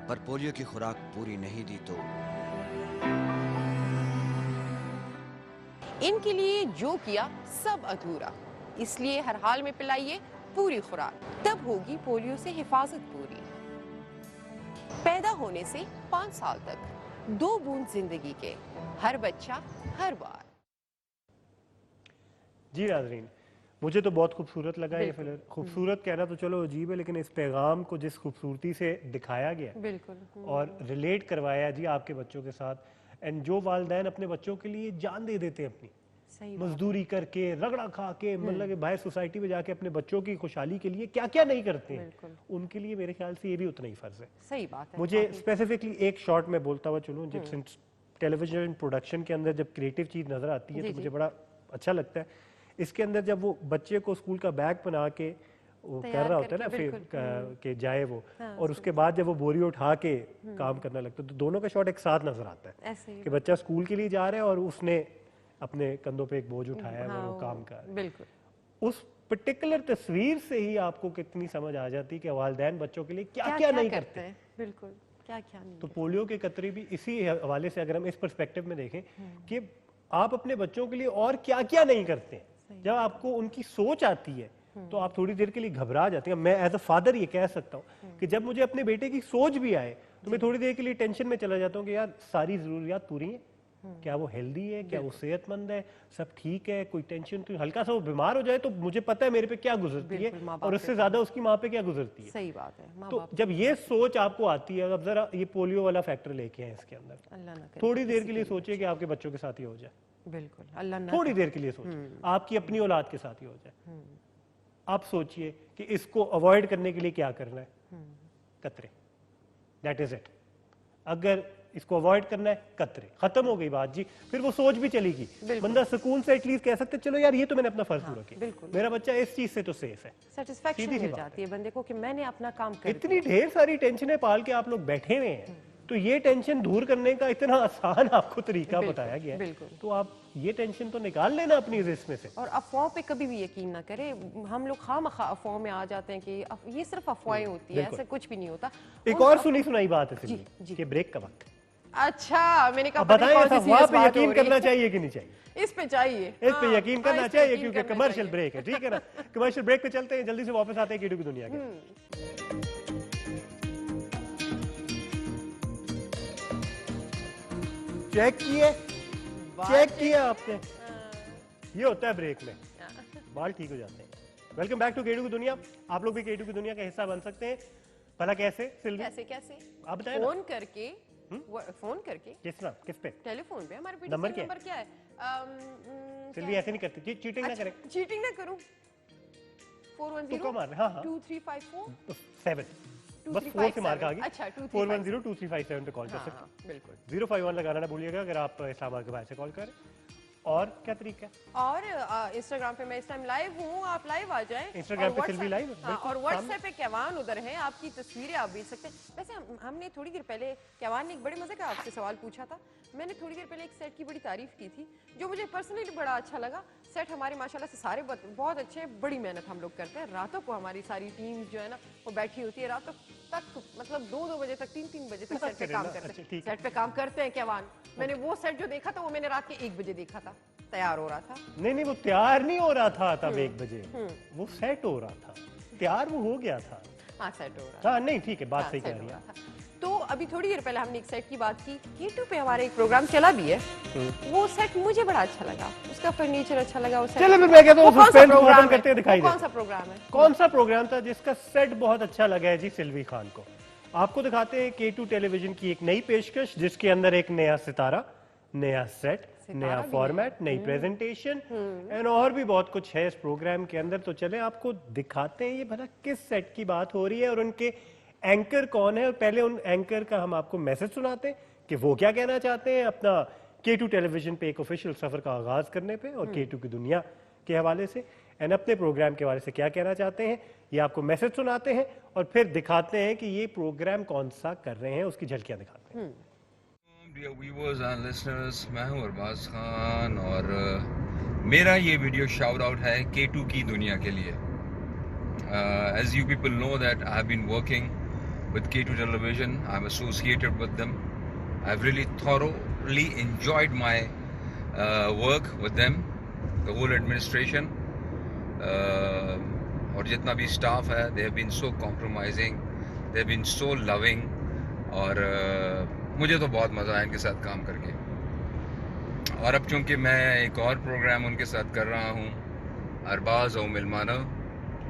पर पोलियो की खुराक पूरी नहीं दी तो इनके लिए जो किया सब अधूरा, इसलिए हर हाल में पिलाइए पूरी खुराक, तब होगी पोलियो से हिफाजत पूरी। पैदा होने से 5 साल तक 2 बूंद जिंदगी के, हर बच्चा हर बार। जी नाज़रीन, मुझे तो बहुत खूबसूरत लगा ये फिल्म। खूबसूरत कहना तो चलो अजीब है, लेकिन इस पैगाम को जिस खूबसूरती से दिखाया गया बिल्कुल और रिलेट करवाया जी आपके बच्चों के साथ, एंड जो वालिदैन अपने बच्चों के लिए जान दे देते हैं अपनी, सही मजदूरी करके, रगड़ा खा के, मतलब कि बाहर सोसाइटी में जाके अपने बच्चों की खुशहाली के लिए क्या क्या नहीं करते हैं, उनके लिए मेरे ख्याल से ये भी उतना ही फर्ज है। सही बात है। मुझे स्पेसिफिकली एक शॉट में बोलता हुआ चलूं, जब टेलीविजन प्रोडक्शन के अंदर जब क्रिएटिव चीज नजर आती है तो मुझे बड़ा अच्छा लगता है। इसके अंदर जब वो बच्चे को स्कूल का बैग बना के वो कर रहा होता है ना, फिर के जाए वो, और उसके बाद जब वो बोरी उठा के काम करने लगता है, तो दोनों का शॉट एक साथ नजर आता है ऐसे ही कि बच्चा स्कूल के लिए जा रहा है और उसने अपने कंधों पे एक बोझ उठाया है और वो काम कर रहा है। बिल्कुल उस पर्टिकुलर तस्वीर से ही आपको कितनी समझ आ जाती है कि वालिदैन बच्चों के लिए क्या क्या नहीं करते हैं। बिल्कुल क्या क्या नहीं। तो पोलियो के कतरे भी इसी हवाले से अगर हम इस पर्सपेक्टिव में देखें कि आप अपने बच्चों के लिए और क्या क्या नहीं करते हैं, जब आपको उनकी सोच आती है तो आप थोड़ी देर के लिए घबरा जाते हैं। मैं एज अ फादर ये कह सकता हूँ कि जब मुझे अपने बेटे की सोच भी आए तो मैं थोड़ी देर के लिए टेंशन में चला जाता हूँ कि यार सारी जरूरियात पूरी हैं, क्या वो हेल्दी है, क्या वो सेहतमंद है, सब ठीक है, कोई टेंशन तो, हल्का सा वो बीमार हो जाए तो मुझे पता है मेरे पे क्या गुजरती है और उससे ज्यादा उसकी माँ पे क्या गुजरती है। सही बात है। तो जब ये सोच आपको आती है, अब जरा ये पोलियो वाला फैक्टर लेके आए इसके अंदर, अल्लाह ना करे थोड़ी देर के लिए सोचिए कि आपके बच्चों के साथ ही हो जाए, बिल्कुल अल्लाह ना थोड़ी देर के लिए सोचिए आपकी अपनी औलाद के साथ ही हो जाए। आप सोचिए कि इसको अवॉइड करने के लिए क्या करना है, कतरे, दैट इज इट। अगर इसको अवॉइड करना है, कतरे, खत्म हो गई बात जी, फिर वो सोच भी चलेगी, बंदा सुकून से एटलीस्ट कह सकते चलो यार ये तो मैंने अपना फर्ज पूरा किया, मेरा बच्चा इस चीज से तो सेफ है, सेटिस्फेक्शन मिल जाती है बंदे को कि मैंने अपना काम कर दिया। इतनी ढेर सारी टेंशनें पाल के आप लोग बैठे हुए हैं, तो ये टेंशन दूर करने का इतना आसान आपको तरीका बताया गया है, तो आप ये टेंशन तो निकाल लेना अपनी इसमें से। और अफवाह पे कभी भी यकीन ना करें, हम लोग खामखा अफवाह में आ जाते हैं कि ये सिर्फ अफवाहें होती है, ऐसा कुछ भी नहीं होता। एक और सुनी सुनाई बात है सिर्फ कि ब्रेक का वक्त। अच्छा, मैंने कहा बताएं इस अफवाह पे यकीन करना चाहिए कि नहीं चाहिए? इस पे चाहिए, इस पे यकीन करना चाहिए क्योंकि कमर्शियल ब्रेक है, ठीक है ना। कमर्शियल ब्रेक पे चलते हैं, जल्दी से वापस आते हैं केटू की दुनिया के। चेक किया आपने, ये होता है ब्रेक में, बाल ठीक हो जाते हैं। वेलकम बैक टू केटू की दुनिया। आप लोग भी केटू की दुनिया का हिस्सा बन सकते हैं। भला कैसे सिल्वी? कैसे आप बताएं। फोन करके किस तरह, किस पे? टेलीफोन पे। हमारे नंबर क्या है? सिल्वी ऐसे नहीं करती, चीटिंग ना करें। चीटिंग ना करूं। 410-7 बस 4 से मार्क आ गई। अच्छा, 410-2357 पे कॉल कर सकते हैं। बिल्कुल 051 लगाना ना भूलिएगा अगर आप इस्लामाबाद के बाहर से कॉल करें। और क्या तरीका है? और इंस्टाग्राम पे मैं इस टाइम लाइव हूँ, आप लाइव आ जाएं। इंस्टाग्राम पे सिल्वी लाइव है। हाँ, और व्हाट्सएप पे कैवान उधर है, आपकी तस्वीरें आप भेज सकते हैं। वैसे हमने थोड़ी देर पहले कैवान ने एक बड़े मजे का आपसे सवाल पूछा था। मैंने थोड़ी देर पहले एक सेट की बड़ी तारीफ की थी जो मुझे पर्सनली बड़ा अच्छा लगा। सेट हमारे माशाल्लाह से सारे बहुत अच्छे हैं, बड़ी मेहनत हम लोग करते हैं। रातों को हमारी सारी टीम जो है ना वो बैठी होती है रातों तक, मतलब 2-2 बजे तक, 3-3 बजे तक सेट पे काम करते हैं। सेट पे काम करते हैं कैवान। मैंने वो सेट जो देखा था वो मैंने रात के 1 बजे देखा था, तैयार हो रहा था। नहीं, वो तैयार नहीं हो रहा था तब 1 बजे, वो सेट हो रहा था, तैयार वो हो गया था। हाँ, सेट हो रहा था। हाँ, नहीं ठीक है, बात सही कह रही है। तो अभी थोड़ी देर पहले हमने एक सेट की बात की, यूट्यूब पे हमारा एक प्रोग्राम चला भी है, वो सेट मुझे बड़ा अच्छा लगा, उसका फर्नीचर अच्छा लगा। उस चलो फिर मैं कहता हूँ सस्पेंस खत्म करते हैं, दिखाई दे। कौन सा प्रोग्राम है? कौन सा प्रोग्राम था जिसका सेट बहुत अच्छा लगा है जी सिल्वी खान को? आपको दिखाते हैं K2 टेलीविजन की एक नई पेशकश जिसके अंदर एक नया सितारा, नया सेट, नया फॉर्मेट, नई प्रेजेंटेशन एंड और भी बहुत कुछ है इस प्रोग्राम के अंदर। तो चले आपको दिखाते हैं ये भला किस सेट की बात हो रही है और उनके एंकर कौन है। और पहले उन एंकर का हम आपको मैसेज सुनाते हैं कि वो क्या कहना चाहते हैं, अपना K2 टेलीविजन पे एक ऑफिशियल सफर का आगाज करने पे और K2 की दुनिया के हवाले से एंड अपने प्रोग्राम के हवाले से क्या कहना चाहते हैं ये आपको मैसेज सुनाते हैं और फिर दिखाते हैं कि ये प्रोग्राम कौन सा कर रहे हैं, उसकी झलकियां दिखाते हैं। डियर व्यूअर्स एंड लिसनर्स, मैं हूं अरबाज खान और मेरा ये वीडियो शाउट आउट है K2 की दुनिया के लिए। As you people know that I have been working with K2 television. I'm associated with them. I've really thoroughly enjoyed my work with them, the whole administration. और जितना भी staff है, they have been so compromising, they have been so loving और मुझे तो बहुत मज़ा आया इनके साथ काम करके। और अब चूँकि मैं एक और प्रोग्राम उनके साथ कर रहा हूँ, अरबाज और मिलमाना,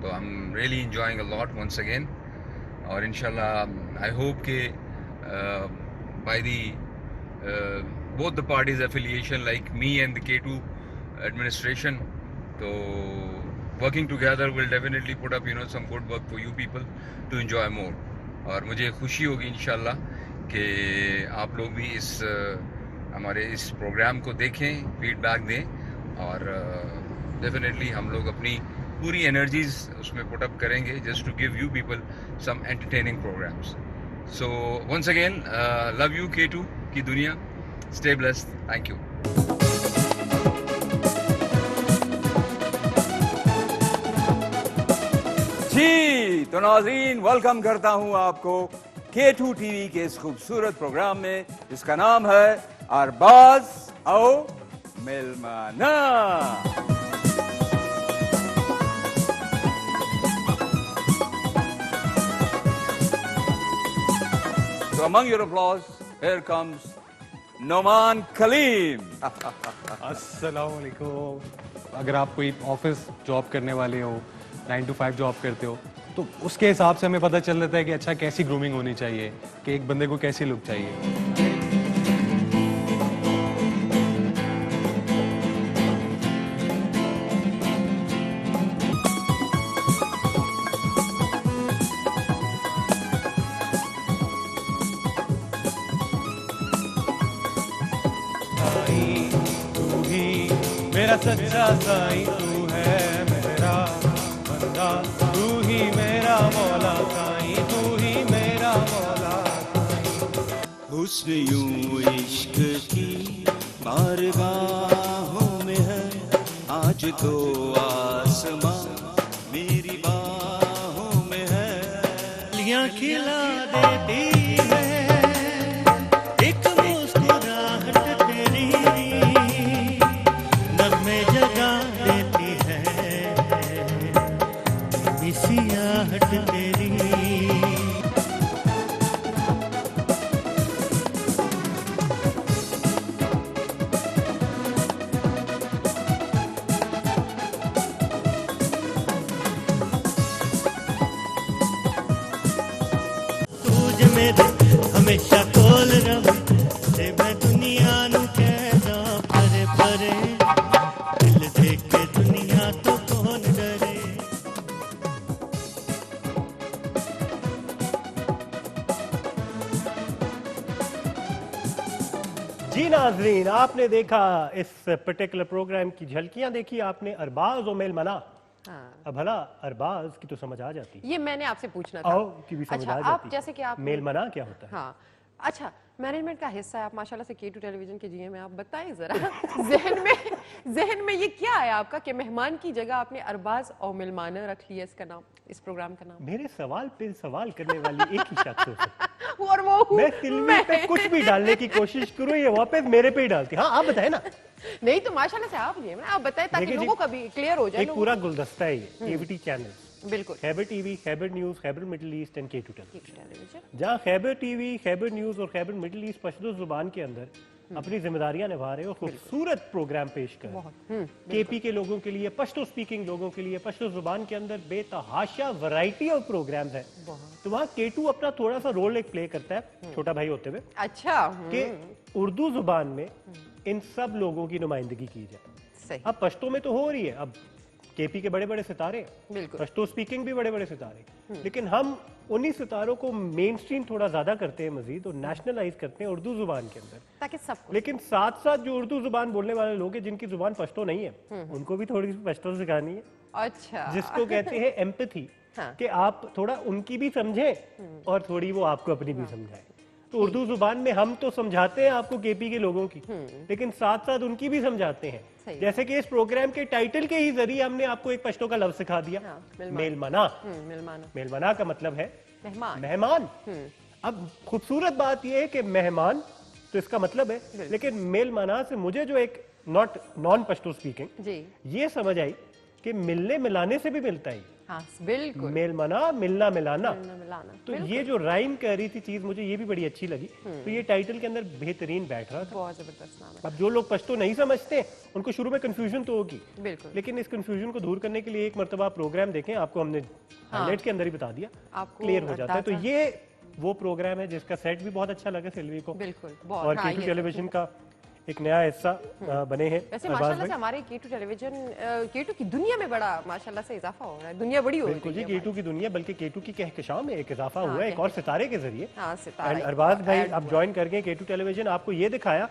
तो I'm really enjoying a lot once again. और इंशाल्लाह आई होप के by the both the parties affiliation like me and the K2 administration, तो working together will definitely put up some good work for you people to enjoy more. और मुझे खुशी होगी इंशाल्लाह कि आप लोग भी इस हमारे इस प्रोग्राम को देखें, फीडबैक दें और डेफिनेटली हम लोग अपनी पूरी एनर्जीज उसमें पुट अप करेंगे just to give you people some entertaining programmes. So once again love you K2 की दुनिया, स्टे ब्लेस्ड, थैंक यू। जी तो नाज़रीन, वेलकम करता हूं आपको K2 टीवी के इस खूबसूरत प्रोग्राम में जिसका नाम है अरबाज और मिलमाना। So among your applause, here comes Noman Kaleem. अस्सलाम वालेकुम। अगर आप कोई ऑफिस जॉब करने वाले हो, 9 to 5 जॉब करते हो, तो उसके हिसाब से हमें पता चल जाता है कि अच्छा कैसी ग्रूमिंग होनी चाहिए, कि एक बंदे को कैसी लुक चाहिए। मेरा सच्चा साईं तू है, मेरा बंदा तू ही मेरा मौला साईं, तू ही मेरा मौला। हुस्न यूं इश्क की बारगाहों में है, आज तो आसमां मेरी बाहों में है। लियां खिला देती है एक मुस्कुराहट तेरी, नगमे जगा देती है मिसियाहट तेरी। तुझ मेरे हमेशा कोल रहे, ते मैं दुनिया नू कहदा परे परे, दिल देख के दुनिया तो कौन डरे। जी नाजरीन, आपने देखा इस पर्टिकुलर प्रोग्राम की झलकियां देखी आपने, अरबाज और मेलमना। हाँ। अब भला अरबाज की तो समझ आ जाती है, ये मैंने आपसे पूछना था। आओ की भी समझ अच्छा, आ आप जाती है। जैसे कि आप मेलमना क्या होता है? हाँ, अच्छा, मैनेजमेंट का हिस्सा है आप माशाल्लाह से K2 टेलीविजन के जीएम में, आप बताएं जरा जहन में ये क्या है आपका कि मेहमान की जगह आपने अरबाज और मिलमाना रख लिया इसका नाम, इस प्रोग्राम का नाम? मेरे सवाल पे सवाल करने वाली एक ही शख्स हो सकती है। और वो हूँ मैं सिल्वी पे कुछ भी डालने की कोशिश करूं, ये वापस मेरे पे ही डालती है। हाँ आप बताएं ना। नहीं तो माशाल्लाह से आप जीएम, आप बताएं ताकि देखिए जी, लोगों का भी क्लियर हो जाए। एक पूरा गुलदस्ता है ये एवीटी चैनल, बिल्कुल Khyber TV, Khyber news, Khyber middle east and K2 television, television. जहाँ खैबर टीवी, खैबर न्यूज और खैबर मिडिल ईस्ट पश्तो जुबान के अंदर अपनी जिम्मेदारियां निभा रहे हो, खूबसूरत प्रोग्राम पेश कर रहे हैं। केपी के लोगों के लिए, पश्तो स्पीकिंग लोगों के लिए, पश्तो जुबान के अंदर बेतहाशा वैरायटी ऑफ प्रोग्राम्स है। तो वहाँ K2 अपना थोड़ा सा रोल एक प्ले करता है, छोटा भाई होते हुए, अच्छा कि उर्दू जुबान में इन सब लोगों की नुमाइंदगी की जाए। सही। अब पश्तो में तो हो रही है, अब केपी के बड़े बड़े सितारे हैं, बिल्कुल। पश्तो स्पीकिंग भी बड़े बड़े सितारे हैं, लेकिन हम उन्हीं सितारों को मेन स्ट्रीम थोड़ा ज्यादा करते हैं मजीद और नेशनलाइज करते हैं उर्दू जुबान के अंदर। ताकि सबको लेकिन साथ साथ जो उर्दू जुबान बोलने वाले लोग हैं जिनकी जुबान पश्तो नहीं है, उनको भी थोड़ी सी पश्तो सिखानी है, अच्छा जिसको कहते हैं एम्पैथी, हाँ। कि आप थोड़ा उनकी भी समझें और थोड़ी वो आपको अपनी भी समझाएं। तो उर्दू जुबान में हम तो समझाते हैं आपको केपी के लोगों की, लेकिन साथ साथ उनकी भी समझाते हैं। सही। जैसे कि इस प्रोग्राम के टाइटल के ही जरिए हमने आपको एक पश्तो का लफ्ज सिखा दिया, हाँ, मेलमान। मेलमना। मेलमाना मेलमना का मतलब है मेहमान। मेहमान। अब खूबसूरत बात यह है कि मेहमान तो इसका मतलब है, लेकिन मेलमना से मुझे जो एक नॉन पश्तो स्पीकिंग जी ये समझ आई कि मिलने मिलाने से भी मिलता है। हाँ बिल्कुल। मेलमना मिलना मिलाना, मिलाना तो ये जो राइम कर रही थी चीज मुझे ये भी बड़ी अच्छी लगी, तो ये टाइटल के अंदर बेहतरीन बैठ रहा था। बहुत जबरदस्त नाम है। अब जो लोग पश्तो नहीं समझते उनको शुरू में कंफ्यूजन तो होगी, बिल्कुल। लेकिन इस कंफ्यूजन को दूर करने के लिए एक मरतबा प्रोग्राम देखें, आपको हमने हाईलाइट के अंदर ही बता दिया, आपको क्लियर हो जाता है। तो अंदाजा- ये वो प्रोग्राम है जिसका सेट भी बहुत अच्छा लगा सिल्वी को, बिल्कुल बहुत। और हाँ, केटू ये- टेलीविजन का एक नया हिस्सा बने हैं वैसे अरबाज माशाल्लाह भाई। से हमारे केटू टेलीविजन केटू की दुनिया में बड़ा माशाल्लाह से इजाफा हो रहा है, दुनिया बड़ी हो रही बिल्कुल है जी, हमारी। केटू की दुनिया, बल्कि केटू की कहकशां में एक इजाफा हाँ, हुआ है एक और सितारे के जरिए। हाँ सितारा एंड अरबाज भाई ऐड आप हुआ। ज्वाइन कर गए केटू टेलीविजन, आपको ये दिखाया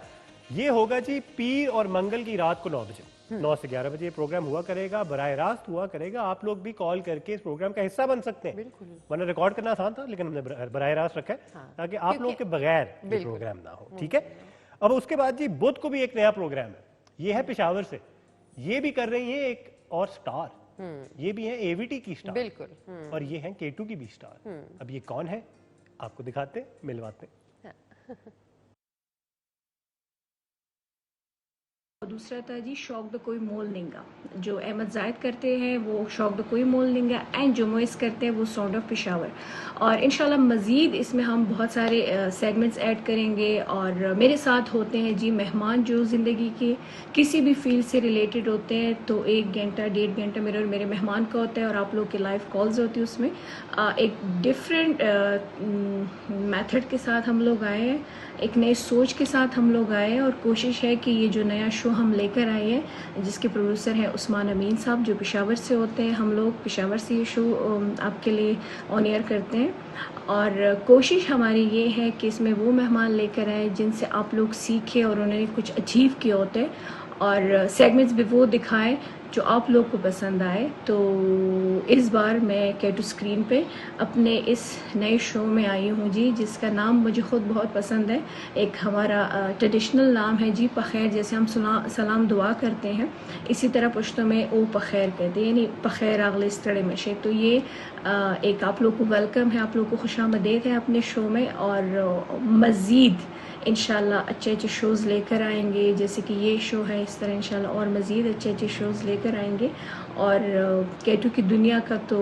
ये होगा जी पीर और मंगल की रात को 9 बजे, 9 से 11 बजे ये प्रोग्राम हुआ करेगा, बराह रास्त हुआ करेगा। आप लोग भी कॉल करके इस प्रोग्राम का हिस्सा बन सकते हैं। बिल्कुल। वरना रिकॉर्ड करना आसान था, लेकिन हमने बराह रास्त रखा है ताकि आप लोग के बगैर ये बिल्कुल। प्रोग्राम ना हो। ठीक है, अब उसके बाद जी बुध को भी एक नया प्रोग्राम है, ये है पेशावर से, ये भी कर रही है एक और स्टार, ये भी है एवीटी की स्टार, बिल्कुल। और ये है केटू की भी स्टार। अब ये कौन है आपको दिखाते हैं, मिलवाते हैं। और दूसरा था जी शौक द कोई मोल नहींगा, जो अहमद जायद करते हैं वो शौक द कोई मोल नहींगा, एंड जो मोइस करते हैं वो साउंड ऑफ पेशावर। और इंशाल्लाह मज़ीद इसमें हम बहुत सारे सेगमेंट्स ऐड करेंगे, और मेरे साथ होते हैं जी मेहमान जो ज़िंदगी के किसी भी फील्ड से रिलेटेड होते हैं। तो 1 घंटा 1.5 घंटा मेरे और मेरे मेहमान का होता है, और आप लोग के लाइव कॉल्स होती है। उसमें एक डिफरेंट मेथड के साथ हम लोग आए हैं, एक नई सोच के साथ हम लोग आए हैं, और कोशिश है कि ये जो नया शो हम लेकर आए हैं, जिसके प्रोड्यूसर हैं उस्मान अमीन साहब जो पेशावर से होते हैं, हम लोग पेशावर से ये शो आपके लिए ऑन एयर करते हैं। और कोशिश हमारी ये है कि इसमें वो मेहमान लेकर आए जिनसे आप लोग सीखें और उन्होंने कुछ अचीव किया होता है, और सेगमेंट्स भी वो दिखाएं जो आप लोग को पसंद आए। तो इस बार मैं केटू स्क्रीन पे अपने इस नए शो में आई हूँ जी, जिसका नाम मुझे ख़ुद बहुत पसंद है। एक हमारा ट्रेडिशनल नाम है जी पखैर, जैसे हम सलाम दुआ करते हैं इसी तरह पश्तो में ओ पखैर कहते हैं, यानी पखैर अगले तड़े मशे। तो ये एक आप लोग को वेलकम है, आप लोग को खुशामदीद है अपने शो में, और मज़ीद इंशाल्लाह अच्छे अच्छे शोज़ लेकर आएंगे। जैसे कि ये शो है, इस तरह इंशाल्लाह और मज़ीद अच्छे अच्छे शोज़ लेकर आएंगे। और केटू की दुनिया का तो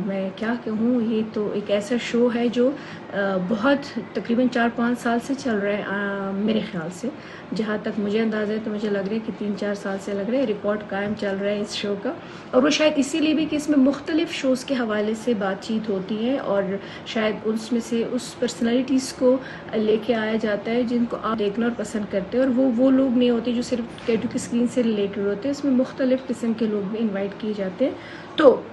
मैं क्या कहूँ, ये तो एक ऐसा शो है जो बहुत तकरीबन 4-5 साल से चल रहा है मेरे ख्याल से, जहाँ तक मुझे अंदाज़ा है। तो मुझे लग रहा है कि 3-4 साल से लग रहा है रिकॉर्ड कायम चल रहा है इस शो का। और वो शायद इसीलिए भी कि इसमें मुख्तलिफ़ शोज़ के हवाले से बातचीत होती है, और शायद उसमें से उस पर्सनैलिटीज़ को लेके आया जाता है जिनको आप देखना और पसंद करते हैं। और वो लोग नहीं होते जो सिर्फ केटू की स्क्रीन से रिलेटेड होते हैं, इसमें मुख्तलिफ़ किस्म के लोग भी इन्वाइट किए जाते हैं। तो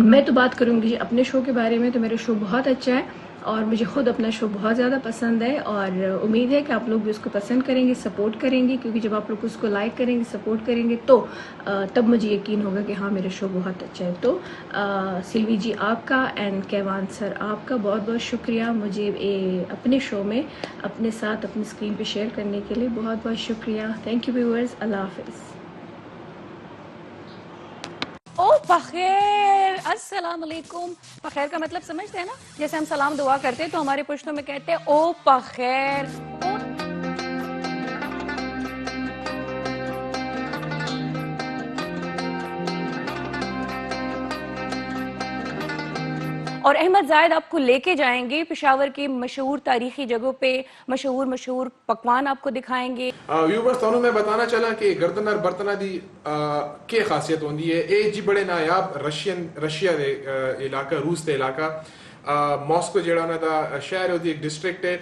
मैं तो बात करूँगी जी अपने शो के बारे में। तो मेरा शो बहुत अच्छा है, और मुझे ख़ुद अपना शो बहुत ज़्यादा पसंद है, और उम्मीद है कि आप लोग भी उसको पसंद करेंगे, सपोर्ट करेंगे, क्योंकि जब आप लोग उसको लाइक करेंगे, सपोर्ट करेंगे, तो तब मुझे यकीन होगा कि हाँ मेरा शो बहुत अच्छा है। तो सिल्वी जी आपका एंड कैवान सर आपका बहुत बहुत शुक्रिया मुझे अपने शो में अपने साथ अपनी स्क्रीन पे शेयर करने के लिए, बहुत बहुत शुक्रिया। थैंक यू व्यूअर्स, अल्लाह हाफिज़। ओ पखैर, अस्सलाम वालेकुम। पखैर का मतलब समझते हैं ना, जैसे हम सलाम दुआ करते हैं तो हमारे पुश्तों में कहते हैं ओ पखैर। और अहमद जायद आपको लेके जाएंगे पेशावर की मशहूर तारीखी जगहों पे, मशहूर पकवान आपको दिखाएंगे। व्यूवर्स थानू मैं बताना चला कि गर्दन और बर्तना दी के खासियत होंदी है। ए जी बड़े नायाब रशिया दे इलाका, रूस दे इलाका, मॉस्को जेड़ा उन्हां दा शहर है, एक डिस्ट्रिक्ट है।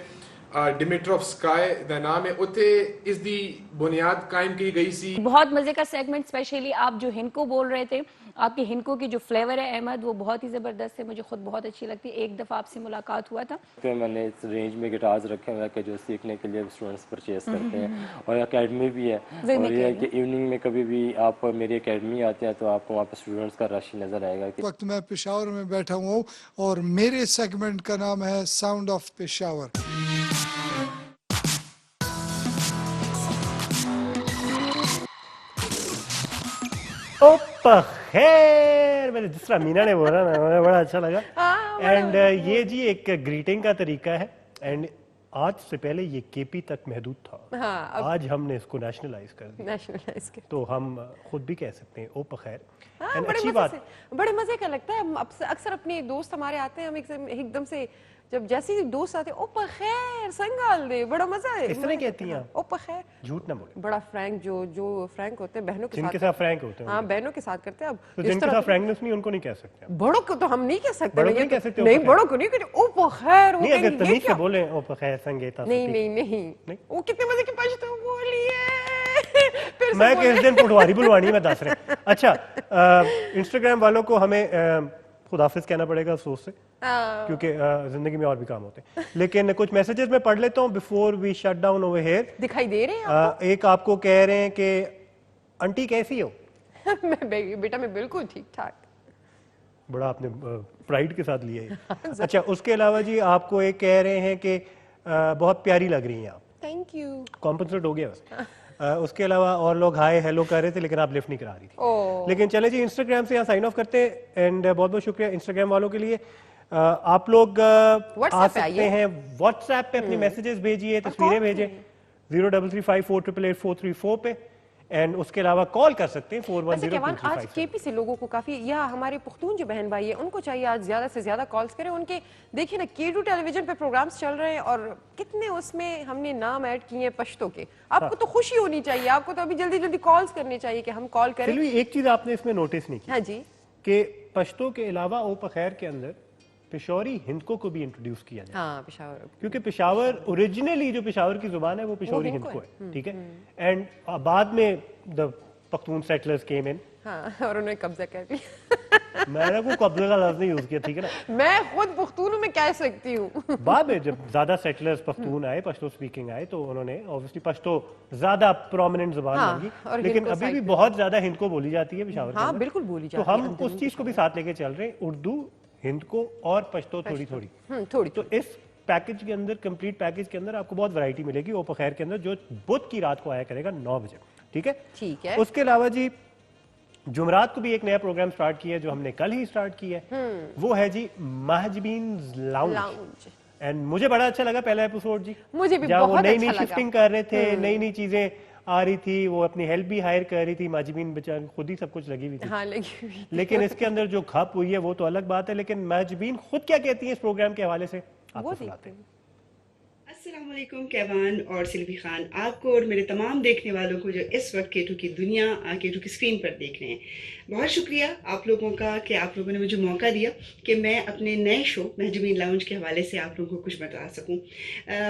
डिमिट्रोव स्काई दा नाम है उत्थे इस दी बुनियाद कायम की गई सी। बहुत मजे का सेगमेंट, स्पेशली आप जो हिनको बोल रहे थे, आपकी हिनको की जो फ्लेवर है अहमद, वो बहुत ही ज़बरदस्त है, मुझे खुद बहुत अच्छी लगती है। एक दफ़ा आपसे मुलाकात हुआ था तो मैंने इस रेंज में गिटार्स रखे हुए हैं कि जो सीखने के लिए स्टूडेंट्स परचेज करते हैं, और एकेडमी भी है। और ये है कि इवनिंग में कभी भी आप मेरी एकेडमी आते हैं तो आपको वहाँ पर स्टूडेंट्स का रश नज़र आएगा। इस वक्त मैं पेशावर में बैठा हुआ हूँ और मेरे सेगमेंट का नाम है साउंड ऑफ पेशावर। खैर, मैंने जिस तरह मीना ने बोला ना, मुझे बड़ा अच्छा लगा। एंड ये जी एक ग्रीटिंग का तरीका है, एंड आज से पहले ये केपी तक महदूद था। हाँ, आज हमने इसको नेशनलाइज कर दिया, तो हम खुद भी कह सकते हैं ओ पखैर। हाँ, अच्छी बात, बड़े मजे का लगता है। अक्सर अपने दोस्त हमारे आते हैं, हम एकदम से जब जैसे ही दोस्त आते हैं ओ पखैर संगाल दे, बड़ा मजा है। इस तरह कहती हैं ओ पखैर, झूठ ना बोले। बड़ा फ्रैंक, जो फ्रैंक होते हैं बहनों के जिनके साथ फ्रैंक होते हैं, हाँ बहनों के साथ करते हैं। अब तो जिनके साथ फ्रैंकनेस नहीं उनको नहीं कह सकते। बड़ों को तो हम नहीं कह सकते। बड़ों को नहीं कह सकते, नहीं बड़ों को नहीं कहते ओ पखैर। नहीं, अगर तमीज से बोले ओ पखैर संगीता। नहीं, वो कितने मजे की पश्तो बोलिए। मैं किस दिन पटवारी बुलवानी में दस रहे। अच्छा, इंस्टाग्राम वालों को हमें खुदाफिज कहना पड़ेगा अफसोस से, क्योंकि जिंदगी में और भी काम होते हैं। लेकिन कुछ मैसेजेस मैं पढ़ लेता हूँ before we shut down over here. दिखाई दे रहे हैं एक आपको कह रहे हैं कि आंटी कैसी हो? बेटा मैं बिल्कुल ठीक ठाक। बड़ा आपने प्राइड के साथ लिया है। अच्छा, उसके अलावा जी आपको एक कह रहे हैं कि बहुत प्यारी लग रही हैं आप। थैंक यू, कॉम्पनसेट हो गया बस। उसके अलावा और लोग हाय हेलो कर रहे थे, लेकिन आप लिफ्ट नहीं करा रही थी। लेकिन चले जी, इंस्टाग्राम से यहाँ साइन ऑफ करते हैं। एंड बहुत बहुत शुक्रिया इंस्टाग्राम वालों के लिए। आप लोग आ सकते हैं व्हाट्सएप पे अपनी मैसेजेस भेजिए, तस्वीरें भेजें 033548884434 पे। एंड उसके अलावा कॉल कर सकते हैं 410235। आज केपी से लोगों को काफी, या हमारे पुख्तून जो बहन भाई है उनको चाहिए आज ज्यादा से ज्यादा कॉल्स करें। उनके देखिए ना K2 टेलीविजन पे प्रोग्राम्स चल रहे हैं और कितने उसमें हमने नाम ऐड किए हैं पश्तो के। आपको तो खुशी होनी चाहिए, आपको तो अभी जल्दी जल्दी कॉल्स करनी चाहिए कि हम कॉल करें। एक चीज आपने इसमें नोटिस नहीं की? हाँ जी, कि पश्तो के अलावा ओ पखैर के अंदर पेशौरी हिंदको को भी इंट्रोड्यूस किया जाए। हाँ, पेशावर, क्योंकि पेशावर ओरिजिनली जो पेशावर की जुबान है वो पेशौरी हिंदको है, ठीक है। एंड बाद में द पख्तून सेटलर्स केम इन, हाँ, और उन्होंने कब्जा कर लिया। मैंने कोई कब्जा का लफ्ज नहीं यूज किया, ठीक है ना। मैं खुद पख्तून में कह सकती हूँ। बाद में जब ज्यादा सेटलर्स पख्तून आए, पश्तो स्पीकिंग आए, तो उन्होंने ऑब्वियसली पश्तो ज्यादा प्रोमिनेंट जुबान होगी, लेकिन अभी भी बहुत ज्यादा हिंदको बोली जाती है पेशावर। हाँ, बिल्कुल बोली जाती है। तो हम उस चीज को भी साथ लेके चल रहे हैं, उर्दू, हिंदको और पश्तो थोड़ी थोड़ी। तो इस पैकेज के अंदर, कंप्लीट पैकेज के अंदर आपको बहुत वैरायटी मिलेगी ओ पखैर के अंदर, जो बुध की रात को आया करेगा 9 बजे, ठीक है। ठीक है। उसके अलावा जी जुमरात को भी एक नया प्रोग्राम स्टार्ट किया है, जो हमने कल ही स्टार्ट किया है। वो है जी महजबीन लाउंज। एंड मुझे बड़ा अच्छा लगा पहला एपिसोड जी। मुझे भी बहुत बहुत नई अच्छा नई लगा। शिफ्टिंग कर रहे थे, नई नई चीजें आ रही थी, वो अपनी हेल्प भी हायर कर रही थी। माजिबीन बेचारी खुद ही सब कुछ लगी हुई थी। हाँ, लगी हुई। लेकिन इसके अंदर जो खप हुई है वो तो अलग बात है। लेकिन माजिबीन खुद क्या कहती है इस प्रोग्राम के हवाले से, आपको सुनाते हैं। अस्सलाम वालेकुम कैवान और सिल्वी खान, आपको और मेरे तमाम देखने वालों को जो इस वक्त K2 की दुनिया, K2 की स्क्रीन पर देख रहे हैं, बहुत शुक्रिया आप लोगों का कि आप लोगों ने मुझे मौका दिया कि मैं अपने नए शो महजबीन लाउंज के हवाले से आप लोगों को कुछ बता सकूं।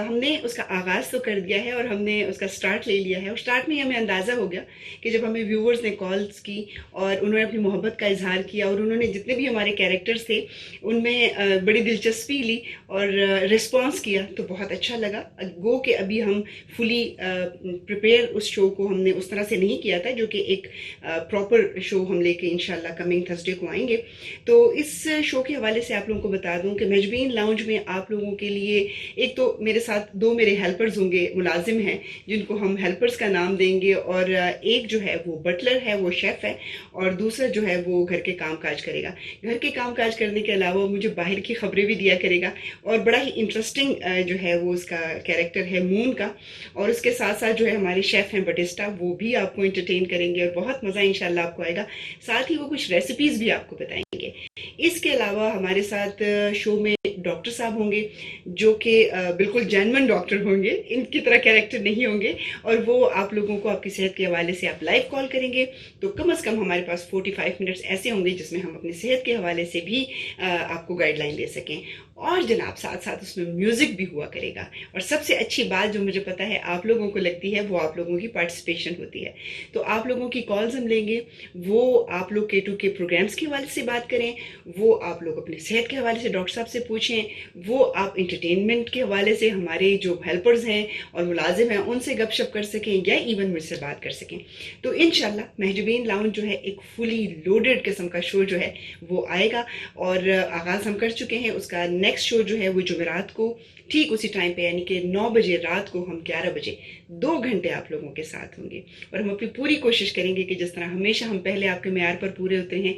हमने उसका आगाज़ तो कर दिया है और हमने उसका स्टार्ट ले लिया है, और स्टार्ट में हमें अंदाज़ा हो गया कि जब हमें व्यूवर्स ने कॉल्स की और उन्होंने अपनी मोहब्बत का इजहार किया, और उन्होंने जितने भी हमारे कैरेक्टर्स थे उनमें बड़ी दिलचस्पी ली और रिस्पॉन्स किया, तो बहुत अच्छा लगा। गो कि अभी हम फुली प्रिपेयर उस शो को हमने उस तरह से नहीं किया था, जो कि एक प्रॉपर शो हम लेके इंशाल्लाह कमिंग थर्सडे को आएंगे। तो इस शो के हवाले से आप लोगों को बता दूं कि महजबीन लाउंज में आप लोगों के लिए एक तो मेरे साथ 2 मेरे हेल्पर्स होंगे, मुलाजिम हैं, जिनको हम हेल्पर्स का नाम देंगे, और एक जो है वो बटलर है, वो शेफ़ है, और दूसरा जो है वो घर के काम काज करेगा। घर के काम काज करने के अलावा मुझे बाहर की खबरें भी दिया करेगा, और बड़ा ही इंटरेस्टिंग जो है वो उसका कैरेक्टर है मून का। और उसके साथ साथ जो है हमारे शेफ़ हैं बटिस्टा, वो भी आपको एंटरटेन करेंगे और बहुत मज़ा इंशाल्लाह आपको आएगा। साथ ही वो कुछ रेसिपीज़ भी आपको बताएंगे। इसके अलावा हमारे साथ शो में डॉक्टर साहब होंगे, जो कि बिल्कुल जेन्युइन डॉक्टर होंगे, इनकी तरह कैरेक्टर नहीं होंगे, और वो आप लोगों को आपकी सेहत के हवाले से आप लाइव कॉल करेंगे, तो कम से कम हमारे पास 45 मिनट्स ऐसे होंगे जिसमें हम अपनी सेहत के हवाले से भी आपको गाइडलाइन दे सकें। और जनाब साथ साथ उसमें म्यूजिक भी हुआ करेगा। और सबसे अच्छी बात जो मुझे पता है आप लोगों को लगती है वो आप लोगों की पार्टिसिपेशन होती है। तो आप लोगों की कॉल्स हम लेंगे, वो आप लोग K2 के प्रोग्राम्स के हवाले से बात करें, वो आप लोग अपने सेहत के हवाले से डॉक्टर साहब से पूछें, वो आप इंटरटेनमेंट के हवाले से हमारे जो हेल्पर्स हैं और मुलाजिम हैं उनसे गपशप कर सकें या इवन मुझसे बात कर सकें। तो इंशाल्लाह महजबीन लाउंज जो है एक फुली लोडेड किस्म का शो जो है वो आएगा और आगाज़ हम कर चुके हैं। उसका नेक्स्ट शो जो है वो जुमेरात को ठीक उसी टाइम पे यानी कि 9 बजे रात को हम 11 बजे 2 घंटे आप लोगों के साथ होंगे और हम अपनी पूरी कोशिश करेंगे कि जिस तरह हमेशा हम पहले आपके मेयार पर पूरे होते हैं,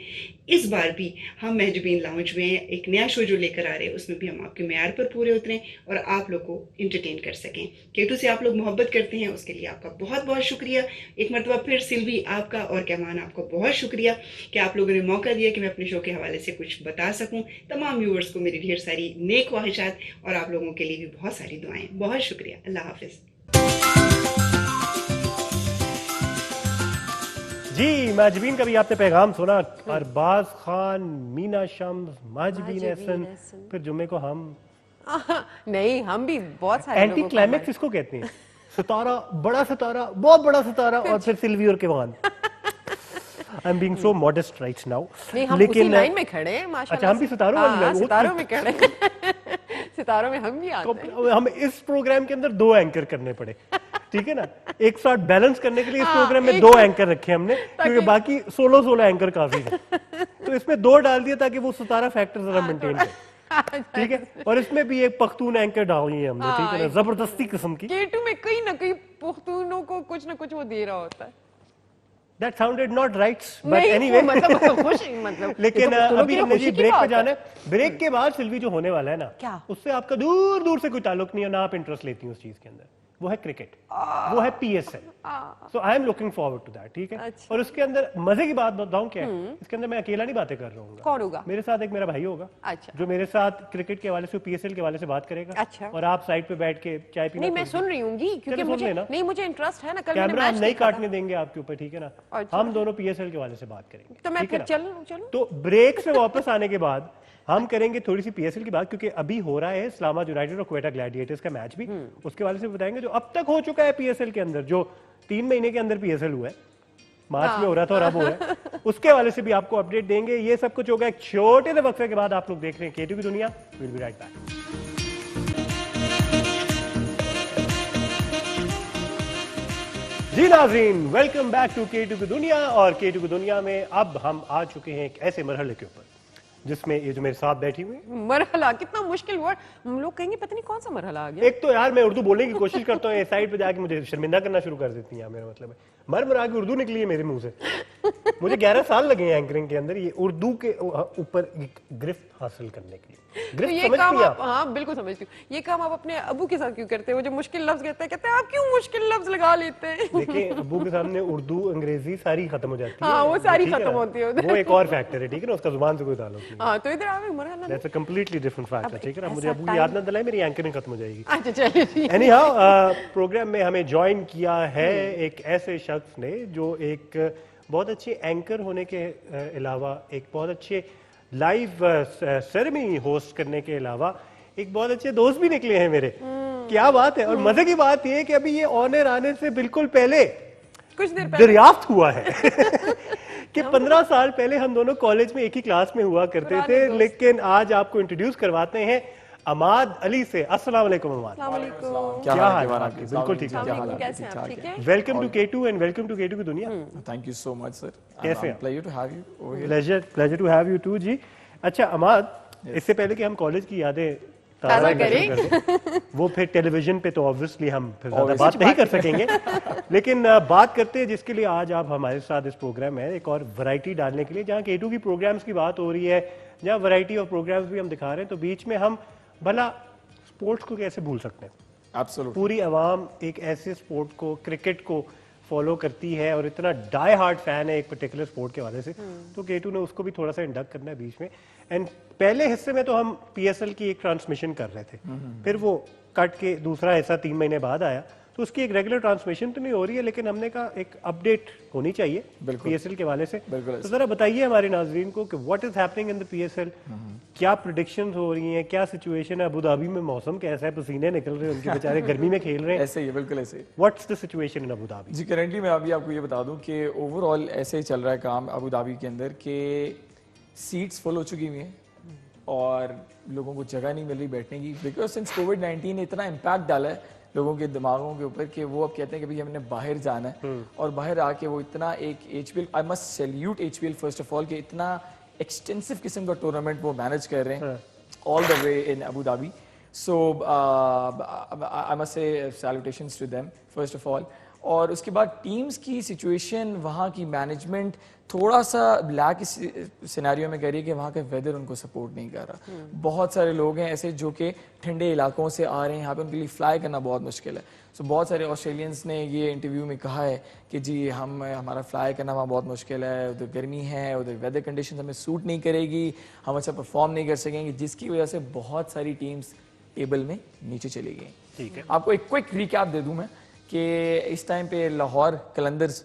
इस बार भी हम महजबीन लाउंज में एक नया शो जो लेकर आ रहे हैं उसमें भी हम आपके मेयार पर पूरे उतरें और आप लोग को इंटरटेन कर सकें। K2 से आप लोग मोहब्बत करते हैं, उसके लिए आपका बहुत बहुत शुक्रिया। एक मरतबा फिर सिल्वी आपका और कैमान आपका बहुत शुक्रिया कि आप लोगों ने मौका दिया कि मैं अपने शो के हवाले से कुछ बता सकूं। तमाम व्यूअर्स को मेरी ढेर सारी नेक ख्वाहिशात और आप लोगों के लिए भी बहुत सारी दुआएं। बहुत शुक्रिया। अल्लाह हाफिज। जी माजबीन का भी आपने पैगाम सुना। अरबाज खान, मीना शम्स, माजबीन एहसन, फिर जुम्मे को हम नहीं, हम भी बहुत सारे एंटी क्लाइमेक्स इसको कहते हैं। सितारा, बड़ा सितारा, बहुत बड़ा सितारा और फिर सिल्वी और Kevan. I am being so modest right now. लेकिन उसी लाइन में खड़े हैं माशाल्लाह। अच्छा हम भी सितारों वाली लाइन, सितारों में खड़े सितारों में हम भी आते हैं। तो हम इस प्रोग्राम के अंदर 2 एंकर करने पड़े, ठीक है ना। एक साथ बैलेंस करने के लिए इस प्रोग्राम में 2 एंकर रखे हमने क्योंकि बाकी 16 एंकर काफी है। तो इसमें 2 डाल दिया ताकि वो सितारा फैक्टर जरा मेंटेन करे, ठीक है। और इसमें भी एक पख्तून एंकर डाली है हमने, ठीक है ना, जबरदस्ती किस्म की। K2 में कहीं ना कहीं पख्तूनों को कुछ ना कुछ वो दे रहा होता है। That sounded not right, but anyway. मतलब लेकिन अभी हमने जी ब्रेक पे जाना है। ब्रेक के बाद सिल्वी जो होने वाला है ना, क्या? उससे आपका दूर दूर से कोई ताल्लुक नहीं है ना आप इंटरेस्ट लेती हैं उस चीज के अंदर। वो है क्रिकेट, वो है PSL। So I am looking forward to that, ठीक है। अच्छा। और उसके अंदर मजे की बात बताऊं क्या है, इसके अंदर मैं अकेला नहीं बातें कर रहा हूँ। कौन होगा? मेरे साथ एक मेरा भाई होगा, अच्छा, जो मेरे साथ क्रिकेट के हवाले से PSL के हवाले से बात करेगा। अच्छा। और आप साइड पे बैठ के चाय पीना। नहीं, मैं सुन रही हूँ क्योंकि मुझे नहीं, मुझे इंटरेस्ट है ना। कल मैंने कैमरा हम मैच नहीं देखा काटने देंगे आपके ऊपर, ठीक है ना। अच्छा। हम दोनों PSL के हवाले से बात करेंगे, तो मैं ठीक है फिर ना? चलूं? तो ब्रेक से वापस आने के बाद हम करेंगे थोड़ी सी PSL की बात, क्योंकि अभी हो रहा है इस्लामाबाद यूनाइटेड और क्वेटा ग्लैडिएटर्स का मैच भी। उसके वाले से बताएंगे जो अब तक हो चुका है PSL के अंदर, जो 3 महीने के अंदर PSL हुआ है, मार्च में हो रहा था और अब हो रहा है, उसके वाले से भी आपको अपडेट देंगे। ये सब कुछ होगा एक छोटे से वक्फे के बाद। आप लोग देख रहे हैं K2 की दुनिया। Will be right back. जी नाज़रीन, वेलकम बैक टू K2 की दुनिया। और K2 की दुनिया में अब हम आ चुके हैं एक ऐसे मरहले के ऊपर जिसमें ये जो मेरे साथ बैठी हुई मरहला, कितना मुश्किल वर्ड। हम लोग कहेंगे पता नहीं कौन सा मरहला आ गया। एक तो यार मैं उर्दू बोलने की कोशिश करता हूँ, साइड पे जाके मुझे शर्मिंदा करना शुरू कर देती हैं। मेरा मतलब है मर के उर्दू निकली है मेरे मुंह से। मुझे 11 साल लगे हैं एंकरिंग के अंदर ये उर्दू के ऊपर गिरफ्त हासिल करने के लिए। तो ये काम आप, हाँ बिल्कुल समझती हूँ, ये काम आप अपने अबू के साथ क्यों करते हैं? वो जो मुश्किल लफ्ज कहते हैं आप क्यों मुश्किल लफ्ज लगा लेते हैं? देखिए अबू के सामने उर्दू अंग्रेजी सारी खत्म हो जाती है। हाँ वो सारी खत्म होती है, वो एक और फैक्टर है, ठीक है ना, उसका जुबान से कोई ताल्लुक नहीं। हाँ तो इधर आवे मरहला, that's a completely different factor, ठीक है ना। मुझे अबू याद ना दिलाए, मेरी एंकरिंग खत्म हो जाएगी। अच्छा चलिए। एनी हाउ प्रोग्राम में हमें ज्वाइन किया है एक ऐसे शख्स ने जो एक बहुत अच्छे एंकर होने के अलावा, एक बहुत अच्छे लाइव सेरेमनी होस्ट करने के अलावा एक बहुत अच्छे दोस्त भी निकले हैं मेरे। क्या बात है। और मजे की बात यह है कि अभी ये ऑनर आने से बिल्कुल पहले कुछ देर पहले दरियाफ्त हुआ है कि 15 साल पहले हम दोनों कॉलेज में एक ही क्लास में हुआ करते थे। लेकिन आज आपको इंट्रोड्यूस करवाते हैं अमाद अली से। अस्सलाम वालेकुम अमाद। क्या हाल है आपके? बिल्कुल ठीक है। Welcome to K2 and welcome to K2 की दुनिया। Thank you so much sir. कैसे हैं? Pleasure to have you over here. Pleasure to have you too जी। अच्छा अमाद, इससे पहले कि हम कॉलेज की यादें ताज़ा करें, वो फिर टेलीविजन पे तो ऑब्वियसली हम फिर ज्यादा बात नहीं कर सकेंगे। लेकिन बात करते हैं जिसके लिए आज आप हमारे साथ इस प्रोग्राम में, एक और वैरायटी डालने के लिए, जहाँ K2 की प्रोग्राम्स की बात हो रही है, जहाँ वैरायटी ऑफ प्रोग्राम्स भी हम दिखा रहे हैं, तो बीच में हम भला स्पोर्ट्स को कैसे भूल सकते हैं? एब्सोल्युटली। पूरी आवाम एक ऐसे स्पोर्ट को, क्रिकेट को फॉलो करती है और इतना डाई हार्ड फैन है एक पर्टिकुलर स्पोर्ट के हवाले से, तो K2 ने उसको भी थोड़ा सा इंडक्ट करना है बीच में। एंड पहले हिस्से में तो हम PSL की एक ट्रांसमिशन कर रहे थे, फिर वो कट के दूसरा हिस्सा 3 महीने बाद आया, तो उसकी एक रेगुलर ट्रांसमिशन तो नहीं हो रही है, लेकिन हमने कहा एक अपडेट होनी चाहिए पीएसएल के वाले से। तो जरा बताइए हमारे नाजरीन को कि what is happening in the PSL, क्या प्रेडिक्शंस हो रही हैं, क्या सिचुएशन है, अबू धाबी में मौसम कैसा है, पसीने निकल रहे हैं उनके बेचारे गर्मी में खेल रहे हैं। ऐसे ही है, बिल्कुल ऐसे ही। What's the situation in Abu Dhabi? जी करेंटली मैं अभी आपको ये बता दूं कि ओवरऑल ऐसे ही चल रहा है काम अबू धाबी के अंदर कि सीट्स फुल हो चुकी हुई हैं और लोगों को जगह नहीं मिल रही बैठने की, बिकॉज सिंस कोविड-19 ने इतना इम्पैक्ट डाला है लोगों के दिमागों के ऊपर कि वो अब कहते हैं कि भाई हमने बाहर जाना है, और बाहर आके वो इतना एक HPL, I must salute HPL first of all कि इतना एक्सटेंसिव किस्म का टूर्नामेंट वो मैनेज कर रहे हैं all the way in Abu Dhabi. So I must say salutations to them first of all. और उसके बाद टीम्स की सिचुएशन, वहाँ की मैनेजमेंट थोड़ा सा ब्लैक सिनेरियो में कह रही है कि वहाँ का वेदर उनको सपोर्ट नहीं कर रहा। बहुत सारे लोग हैं ऐसे जो कि ठंडे इलाकों से आ रहे हैं यहाँ पे, उनके लिए फ्लाई करना बहुत मुश्किल है। सो बहुत सारे ऑस्ट्रेलियंस ने ये इंटरव्यू में कहा है कि जी हमारा फ्लाई करना वहाँ बहुत मुश्किल है, उधर गर्मी है, उधर वेदर कंडीशन हमें सूट नहीं करेगी, हम अच्छा परफॉर्म नहीं कर सकेंगे, जिसकी वजह से बहुत सारी टीम्स टेबल में नीचे चली गई। ठीक है, आपको एक क्विक रिकैप दे दूं मैं कि इस टाइम पे लाहौर कलंदर्स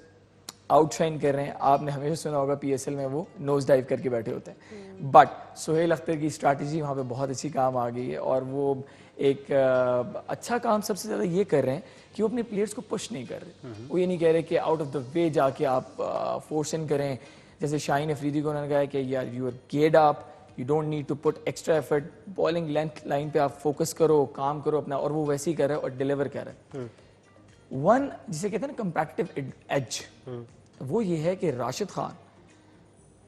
आउटशाइन कर रहे हैं। आपने हमेशा सुना होगा पीएसएल में वो नोज डाइव करके बैठे होते हैं, बट सोहेल अख्तर की स्ट्रैटेजी वहाँ पे बहुत अच्छी काम आ गई है और वो एक अच्छा काम सबसे ज़्यादा ये कर रहे हैं कि वो अपने प्लेयर्स को पुश नहीं कर रहे। वो ये नहीं कह रहे कि आउट ऑफ द वे जाके आप फोर्स इन करें, जैसे शाहीन अफरीदी को उन्होंने कहा कि यार यू आर गेड up, you don't need to put extra effort, bowling length line पे आप फोकस करो, काम करो अपना, और वो वैसे ही कर रहा है और डिलीवर कर रहा है। वन जिसे कहते हैं ना कंपैक्टिव एज, वो ये है कि Rashid Khan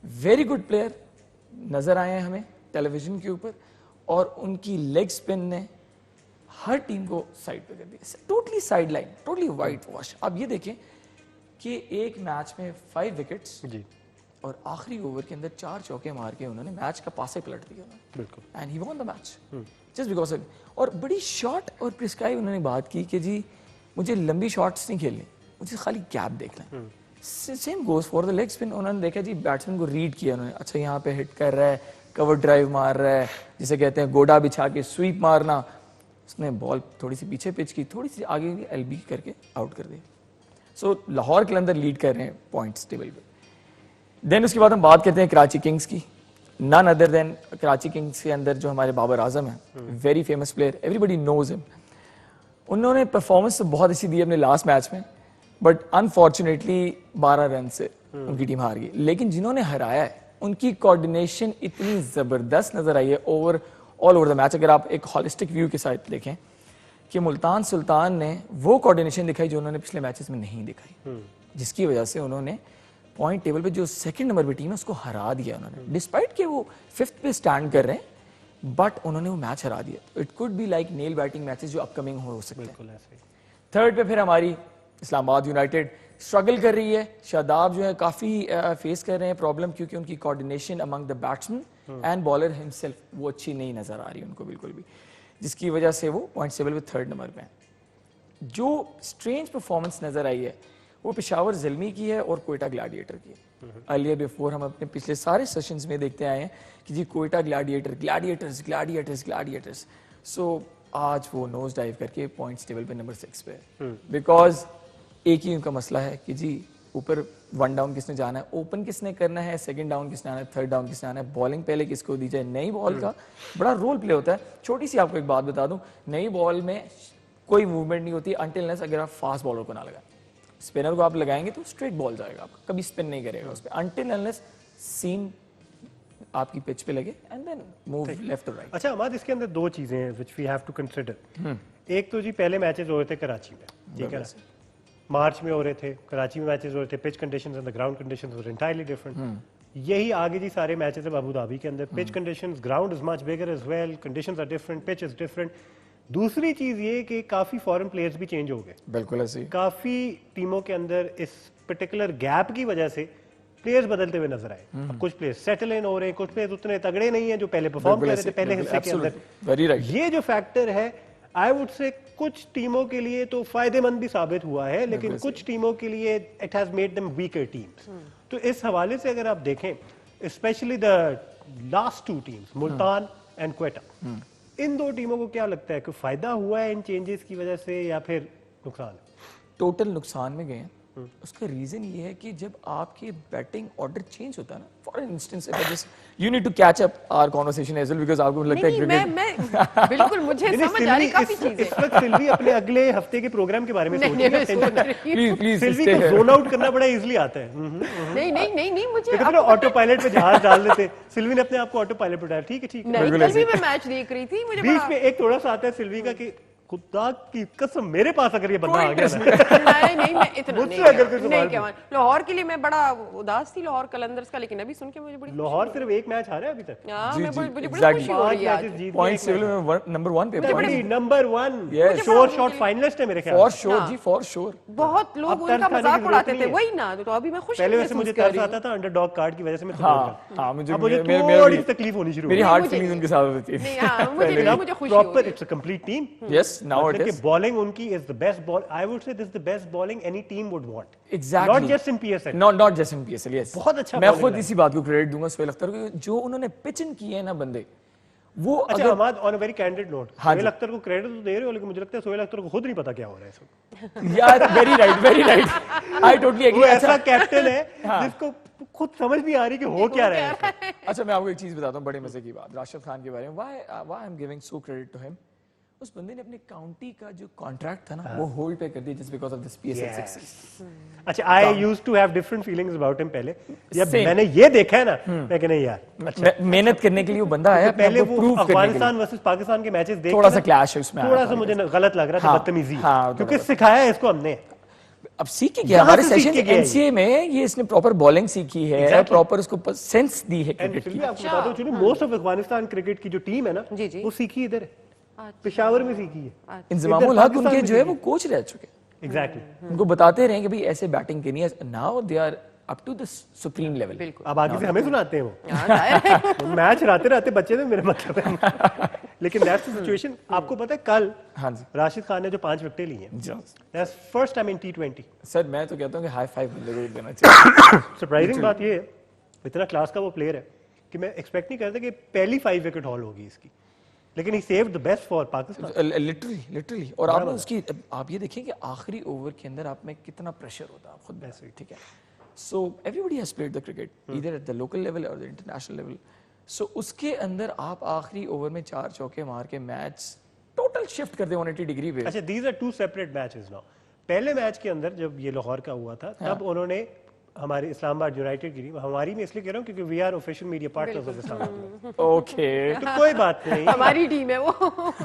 very good player नजर आए हैं हमें टेलीविजन के ऊपर, और उनकी लेग स्पिन ने हर टीम को साइड पे कर दिया, totally side line, totally white wash. अब ये देखें कि एक मैच में 5 विकेट्स और आखिरी ओवर के अंदर 4 चौके मार के उन्होंने मैच का पासे पलट दिया, बिल्कुल, and he won the match just because. और बड़ी शॉर्ट और प्रिस्क्राइब उन्होंने बात की कि जी मुझे लंबी शॉट्स नहीं खेलनी, मुझे खाली गैप देखना है। Same goes for the leg spin. उन्होंने देखा जी बैट्समैन को रीड किया उन्होंने, अच्छा यहाँ पे हिट कर रहा है, कवर ड्राइव मार रहा है, जिसे कहते हैं गोडा बिछा के स्वीप मारना, उसने बॉल थोड़ी सी पीछे पिच की, थोड़ी सी आगे एलबी करके आउट कर दिया। सो लाहौर के अंदर लीड कर रहे हैं पॉइंट्स टेबल पे। देन उसके बाद हम बात करते हैं कराची किंग्स की। None other than Karachi Kings के अंदर जो हमारे बाबर आजम है, very famous player, everybody knows him. उन्होंने परफॉर्मेंस तो बहुत अच्छी दी अपने लास्ट मैच में, बट अनफॉर्चुनेटली 12 रन से उनकी टीम हार गई। लेकिन जिन्होंने हराया है उनकी कोऑर्डिनेशन इतनी जबरदस्त नजर आई है over all over the match. अगर आप एक हॉलिस्टिक व्यू के साथ देखें कि मुल्तान सुल्तान ने वो कोऑर्डिनेशन दिखाई जो उन्होंने पिछले मैचेस में नहीं दिखाई, जिसकी वजह से उन्होंने पॉइंट टेबल पे जो सेकंड नंबर पे टीम है उसको हरा दिया उन्होंने, डिस्पाइट कि वो 5th पे स्टैंड कर रहे हैं, बट उन्होंने वो मैच हरा दिया। It could be like nail batting matches जो अपकमिंग हो सकते हैं। थर्ड पे फिर हमारी इस्लामाबाद यूनाइटेड स्ट्रगल कर रही है। शादाब जो है काफ़ी फेस कर रहे हैं प्रॉब्लम, क्योंकि उनकी coordination among the batsman and bowler himself वो अच्छी नहीं नजर आ रही उनको बिल्कुल भी, जिसकी वजह से वो पॉइंट टेबल पे 3rd नंबर पे हैं। जो स्ट्रेंज परफॉर्मेंस नजर आई है वो पेशावर ज़ल्मी की है और कोयटा ग्लैडिएटर की है। अर्लियर बिफोर हम अपने पिछले सारे सेशंस में देखते आए हैं कि जी Quetta gladiator, gladiators gladiators gladiators. So आज वो नोज डाइव करके पॉइंट्स टेबल पे नंबर 6 पे है, बिकॉज एक ही उनका मसला है कि जी ऊपर 1 डाउन किसने जाना है, ओपन किसने करना है, 2nd डाउन किसने आना है, 3rd डाउन किसने आना है, बॉलिंग पहले किसको दी जाए। नई बॉल का बड़ा रोल प्ले होता है। छोटी सी आपको एक बात बता दूं, नई बॉल में कोई मूवमेंट नहीं होती अनटिल अनलेस अगर आप फास्ट बॉलर को ना लगाएं। स्पिनर को आप लगाएंगे तो स्ट्रेट बॉल जाएगा आपका, कभी स्पिन नहीं करेगा उस पर अनटिल अनलेस सीम आपकी पिच पे लगे and then move left to right. अच्छा अहमद, इसके अंदर 2 चीजें हैं which we have to consider. एक तो जी पहले मैचेस हो रहे थे कराची में, ठीक है ना, मार्च में हो रहे थे, कराची में मैचेस हो रहे थे, pitch conditions and the ground conditions were entirely different. यही आगे जी सारे मैचेस अब अबू धाबी के अंदर, pitch conditions, ground is much bigger as well, conditions are different, pitch is different. दूसरी चीज ये कि काफी फॉरेन प्लेयर्स भी चेंज हो गए, बिल्कुल ऐसे। काफी टीमों के अंदर इस पर्टिकुलर गैप की वजह से प्लेयर्स बदलते हुए नजर आए। अब कुछ प्लेयर्स सेटल इन हो रहे हैं, कुछ प्लेयर्स उतने तगड़े नहीं हैं जो पहले परफॉर्म कर रहे थे पहले हिस्से के अंदर। Very right. ये जो फैक्टर है आई वुड से कुछ टीमों के लिए तो फायदेमंद भी साबित हुआ है, लेकिन कुछ टीमों के लिए it has made them weaker teams. तो इस हवाले से अगर आप देखें, specially the last 2 teams Multan and Quetta, इन 2 टीमों को क्या लगता है कि फायदा हुआ है इन चेंजेस की वजह से, या फिर नुकसान टोटल नुकसान में गए हैं। उसका रीजन ये है कि जब आपके बैटिंग ऑर्डर चेंज होता है ना, for instance if I just you need to catch up our conversation as well because आपको लगता है क्रिकेट मैं बिल्कुल मुझे समझ आ रही काफी चीजें। इस वक्त सिल्वी अपने अगले हफ्ते के प्रोग्राम के बारे में सोच रही है। प्लीज सिल्वी को जोन आउट करना बड़ा इजीली आता है। नहीं मुझे ऑटो पायलट पे जहाज डाल देते। सिल्वी ने अपने आप को ऑटो पायलट पे डाला। ठीक है नहीं, कल भी मैं मैच देख रही थी, मुझे बीच में एक थोड़ा सा आता है सिल्वी का कि खुदा की कसम मेरे पास अगर ये बंदा आ गया नहीं मैं इतना नहीं क्या लाहौर के लिए मैं बड़ा उदास थी, लाहौर कलंदर्स का, लेकिन अभी सुन के मुझे बड़ी लाहौर सिर्फ एक मैच हारा है अभी तक। मुझे बड़ी खुशी हो रही है। पॉइंट्स टेबल में नंबर 1 पे नंबर 1 श्योर शॉट फाइनलिस्ट है मेरे ख्याल फॉर श्योर जी, फॉर श्योर। बहुत लोग उनका मजाक उड़ाते थे, वही ना, तो अभी मैं खुश पहले वैसे मुझे तरस आता था अंडरडॉग कार्ड की वजह से मैं हां मुझे थोड़ी तकलीफ होनी शुरू मेरी हार्ट फीलिंग्स उनके साथ होती थी। नहीं हां मुझे खुशी हो रही है। Proper it's a complete team. Yes now it is bowling उनकी is the best ball. I would say this is the best bowling any team would want. Exactly. Not just in PSL. Not just in PSL. Yes. बहुत अच्छा। मैं खुद इसी बात को credit दूंगा सोहेल अख्तर को, जो उन्होंने पिच इन किए हैं ना बंदे, वो अच्छा Hamad on a very candid note, Sohail Akhtar को क्रेडिट तो दे रहे हो, लेकिन मुझे लगता है सोहेल अख्तर को खुद नहीं पता क्या हो रहा है इस वक्त। यार very right I totally agree. वो ऐसा कैप्टन है जिसको खुद समझ नहीं आ रही कि हो क्या रहा है। अच्छा मैं आपको एक चीज बताता हूँ बड़े मजे की बात राशिद खान के बारे में। Why I am giving so credit to him. उस बंदे ने अपने काउंटी का जो कॉन्ट्रैक्ट था ना वो होल्ड पे कर दिया just because of this PSL 6. अच्छा I used to have different feelings about him पहले, जब मैंने ये देखा है ना मैं कहने यार अच्छा मेहनत करने के लिए वो बंदा आया, पहले वो अफगानिस्तान वर्सेस पाकिस्तान के मैचेस देख थोड़ा सा क्लैश है उसमें, थोड़ा सा मुझे गलत लग रहा था, बदतमीजी, क्योंकि सिखाया है इसको हमने। अब सीख के गया हमारे सेशन एनसीए में, ये इसने प्रॉपर बॉलिंग सीखी है, प्रॉपर उसको सेंस दी है क्रिकेट की। आपको बता दूं चलो मोस्ट ऑफ अफगानिस्तान क्रिकेट की जो टीम है ना वो सीखी इधर है, पेशावर में सीखी है। इंजमामुल हक उनके जो है वो कोच रह चुके हैं। एग्जैक्टली उनको बताते रहे कि भाई ऐसे बैटिंग करनी है, now they are up to the supreme level. अब आगे से हमें सुनाते हैं वो मैच रहते रहते बच्चे थे मेरे मतलब है। लेकिन दैट्स द सिचुएशन। आपको पता है कल राशिद खान ने जो 5 विकेटें ली हैं, that's first time in T20। Sir मैं तो कहता हूं कि हाई फाइव बंदे को देना चाहिए। सरप्राइजिंग बात ये है इतना क्लास का वो प्लेयर है कि मैं एक्सपेक्ट नहीं करता कि पहली 5 विकेट हॉल होगी इसकी, लेकिन he saved the best for Pakistan literally. और आपने उसकी आप ये देखिए कि आखिरी ओवर के अंदर आप में कितना प्रेशर होता है, आप खुद ऐसे ठीक है। So everybody has played the cricket either at the local level और द इंटरनेशनल लेवल। सो उसके अंदर आप आखिरी ओवर में 4 चौके मार के मैच टोटल शिफ्ट कर दे 180 डिग्री पे। अच्छा these are 2 separate matches now. पहले मैच के अंदर जब ये लाहौर का हुआ था तब उन्होंने हमारे इस्लामाबाद यूनाइटेड की, हमारी में इसलिए कह रहा हूँ क्योंकि we are official media partners of Islamabad. Okay तो कोई बात नहीं, हमारी टीम है वो